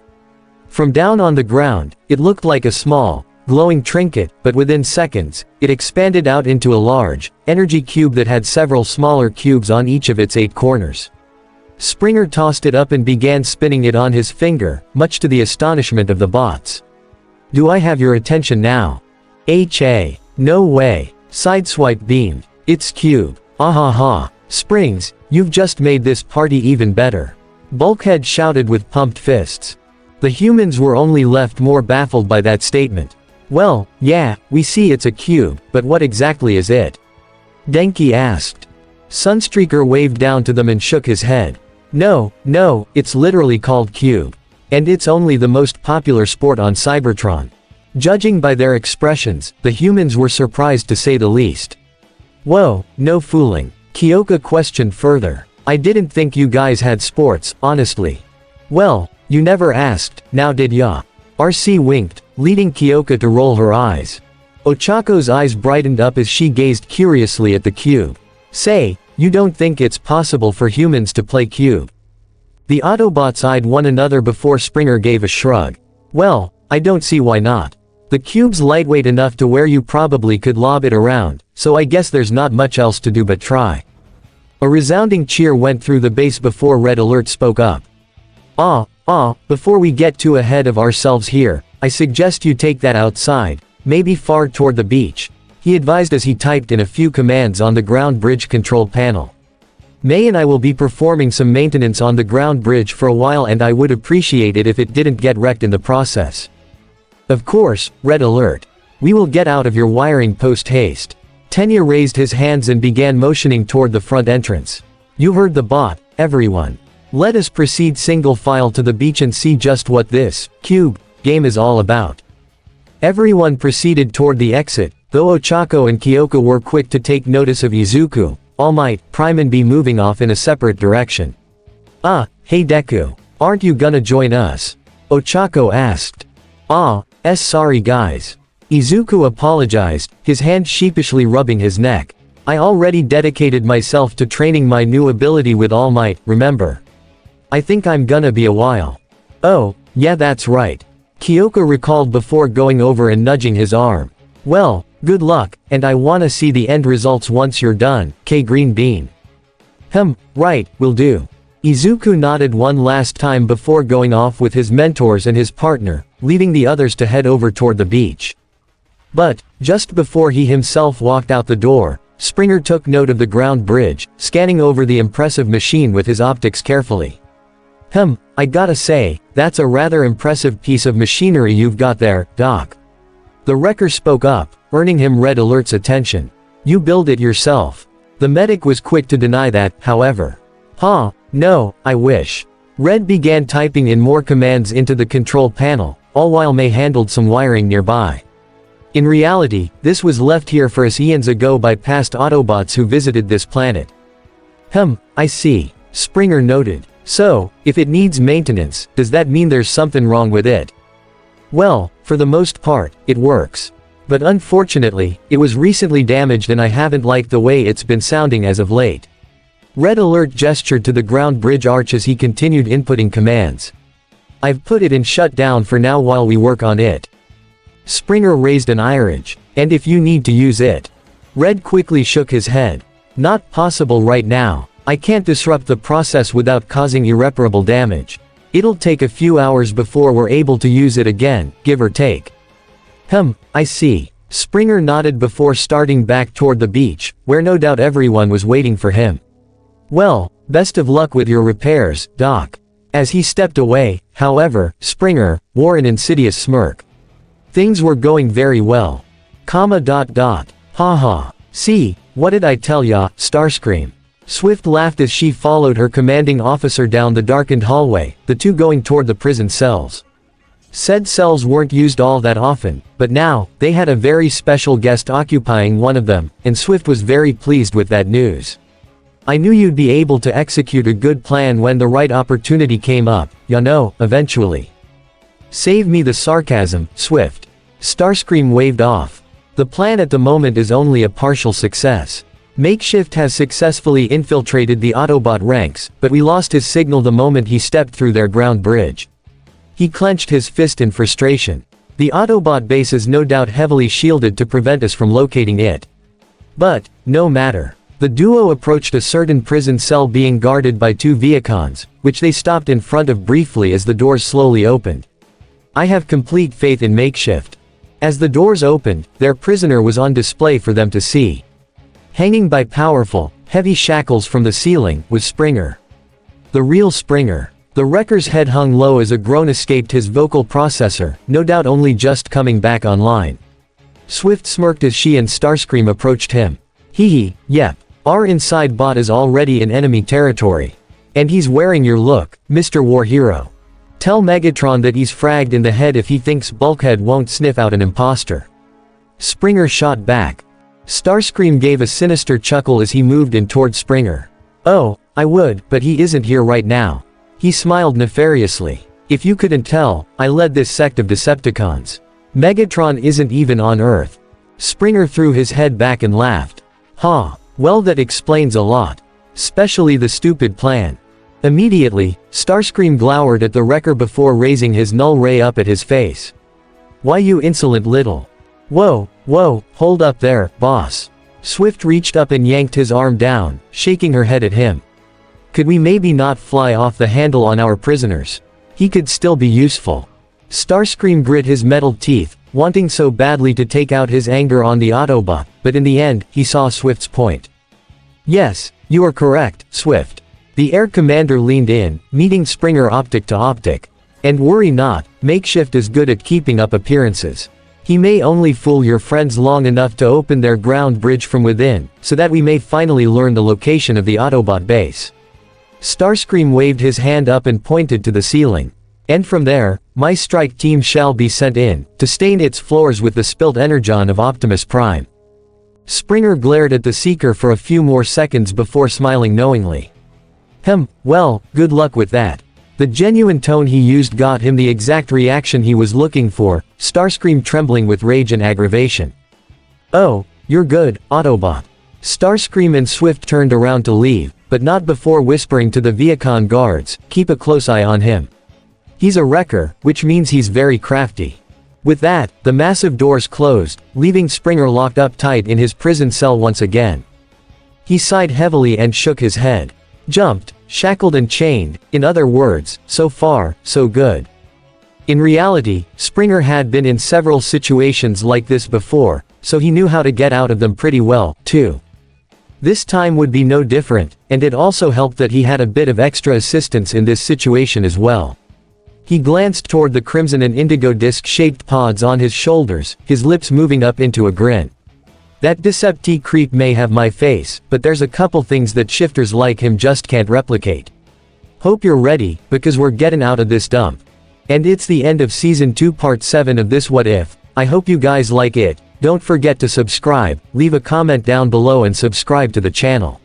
From down on the ground, it looked like a small, glowing trinket, but within seconds, it expanded out into a large, energy cube that had several smaller cubes on each of its 8 corners. Springer tossed it up and began spinning it on his finger, much to the astonishment of the bots. Do I have your attention now? MHA. No way. Sideswipe beamed. It's cube. Ha. Springs, you've just made this party even better. Bulkhead shouted with pumped fists. The humans were only left more baffled by that statement. Well, yeah, we see it's a cube, but what exactly is it? Denki asked. Sunstreaker waved down to them and shook his head. No, it's literally called cube. And it's only the most popular sport on Cybertron. Judging by their expressions, the humans were surprised to say the least. Whoa, no fooling. Kyoka questioned further. I didn't think you guys had sports, honestly. Well, you never asked, now did ya? RC winked, leading Kyoka to roll her eyes. Ochako's eyes brightened up as she gazed curiously at the cube. Say, you don't think it's possible for humans to play cube? The Autobots eyed one another before Springer gave a shrug. Well, I don't see why not. The cube's lightweight enough to where you probably could lob it around, so I guess there's not much else to do but try. A resounding cheer went through the base before Red Alert spoke up. Before we get too ahead of ourselves here, I suggest you take that outside, maybe far toward the beach, he advised as he typed in a few commands on the ground bridge control panel. May and I will be performing some maintenance on the ground bridge for a while, and I would appreciate it if it didn't get wrecked in the process. Of course, red alert. We will get out of your wiring post-haste. Tenya raised his hands and began motioning toward the front entrance. You heard the bot, everyone. Let us proceed single file to the beach and see just what this cube game is all about. Everyone proceeded toward the exit, though Ochako and Kyoko were quick to take notice of Izuku, All Might, Prime and B moving off in a separate direction. Hey Deku. Aren't you gonna join us? Ochako asked. Sorry guys. Izuku apologized, his hand sheepishly rubbing his neck. I already dedicated myself to training my new ability with All Might, remember? I think I'm gonna be a while. Oh, yeah that's right. Kyoko recalled before going over and nudging his arm. Well, good luck, and I wanna see the end results once you're done, K Green Bean. Right, will do. Izuku nodded one last time before going off with his mentors and his partner, leaving the others to head over toward the beach. But, just before he himself walked out the door, Springer took note of the ground bridge, scanning over the impressive machine with his optics carefully. I gotta say, that's a rather impressive piece of machinery you've got there, Doc. The wrecker spoke up, earning him Red Alert's attention. You build it yourself. The medic was quick to deny that, however. No, I wish. Red began typing in more commands into the control panel, all while May handled some wiring nearby. In reality, this was left here for us eons ago by past Autobots who visited this planet. I see. Springer noted. So, if it needs maintenance, does that mean there's something wrong with it? Well, for the most part, it works. But unfortunately, it was recently damaged and I haven't liked the way it's been sounding as of late. Red Alert gestured to the ground bridge arch as he continued inputting commands. I've put it in shutdown for now while we work on it. Springer raised an eyelash. And if you need to use it? Red quickly shook his head. Not possible right now. I can't disrupt the process without causing irreparable damage. It'll take a few hours before we're able to use it again, give or take. I see. Springer nodded before starting back toward the beach, where no doubt everyone was waiting for him. Well, best of luck with your repairs, Doc. As he stepped away, however, Springer wore an insidious smirk. Things were going very well. Haha. See, what did I tell ya, Starscream? Swift laughed as she followed her commanding officer down the darkened hallway, the two going toward the prison cells. Said cells weren't used all that often, but now, they had a very special guest occupying one of them, and Swift was very pleased with that news. I knew you'd be able to execute a good plan when the right opportunity came up, you know, eventually. Save me the sarcasm, Swift. Starscream waved off. The plan at the moment is only a partial success. Makeshift has successfully infiltrated the Autobot ranks, but we lost his signal the moment he stepped through their ground bridge. He clenched his fist in frustration. The Autobot base is no doubt heavily shielded to prevent us from locating it. But, no matter. The duo approached a certain prison cell being guarded by two Viacons, which they stopped in front of briefly as the doors slowly opened. I have complete faith in Makeshift. As the doors opened, their prisoner was on display for them to see. Hanging by powerful, heavy shackles from the ceiling, was Springer. The real Springer. The wrecker's head hung low as a groan escaped his vocal processor, no doubt only just coming back online. Swift smirked as she and Starscream approached him. Yep. Our inside bot is already in enemy territory. And he's wearing your look, Mr. War Hero. Tell Megatron that he's fragged in the head if he thinks Bulkhead won't sniff out an imposter. Springer shot back. Starscream gave a sinister chuckle as he moved in toward Springer. Oh, I would, but he isn't here right now. He smiled nefariously. If you couldn't tell, I led this sect of Decepticons. Megatron isn't even on Earth. Springer threw his head back and laughed. Well that explains a lot. Especially the stupid plan. Immediately, Starscream glowered at the wrecker before raising his null ray up at his face. Why you insolent little. Whoa, hold up there, boss. Swift reached up and yanked his arm down, shaking her head at him. Could we maybe not fly off the handle on our prisoners? He could still be useful. Starscream grit his metal teeth, wanting so badly to take out his anger on the Autobot, but in the end, he saw Swift's point. Yes, you are correct, Swift. The Air Commander leaned in, meeting Springer optic to optic. And worry not, Makeshift is good at keeping up appearances. He may only fool your friends long enough to open their ground bridge from within, so that we may finally learn the location of the Autobot base. Starscream waved his hand up and pointed to the ceiling. And from there, my strike team shall be sent in, to stain its floors with the spilt energon of Optimus Prime. Springer glared at the Seeker for a few more seconds before smiling knowingly. Well, good luck with that. The genuine tone he used got him the exact reaction he was looking for, Starscream trembling with rage and aggravation. Oh, you're good, Autobot. Starscream and Swift turned around to leave, but not before whispering to the Viacon guards, keep a close eye on him. He's a wrecker, which means he's very crafty. With that, the massive doors closed, leaving Springer locked up tight in his prison cell once again. He sighed heavily and shook his head. Jumped, shackled and chained, in other words, so far, so good. In reality, Springer had been in several situations like this before, so he knew how to get out of them pretty well, too. This time would be no different, and it also helped that he had a bit of extra assistance in this situation as well. He glanced toward the crimson and indigo disc-shaped pods on his shoulders, his lips moving up into a grin. That Decepti creep may have my face, but there's a couple things that shifters like him just can't replicate. Hope you're ready, because we're getting out of this dump. And it's the end of Season 2 Part 7 of this What If. I hope you guys like it. Don't forget to subscribe, leave a comment down below and subscribe to the channel.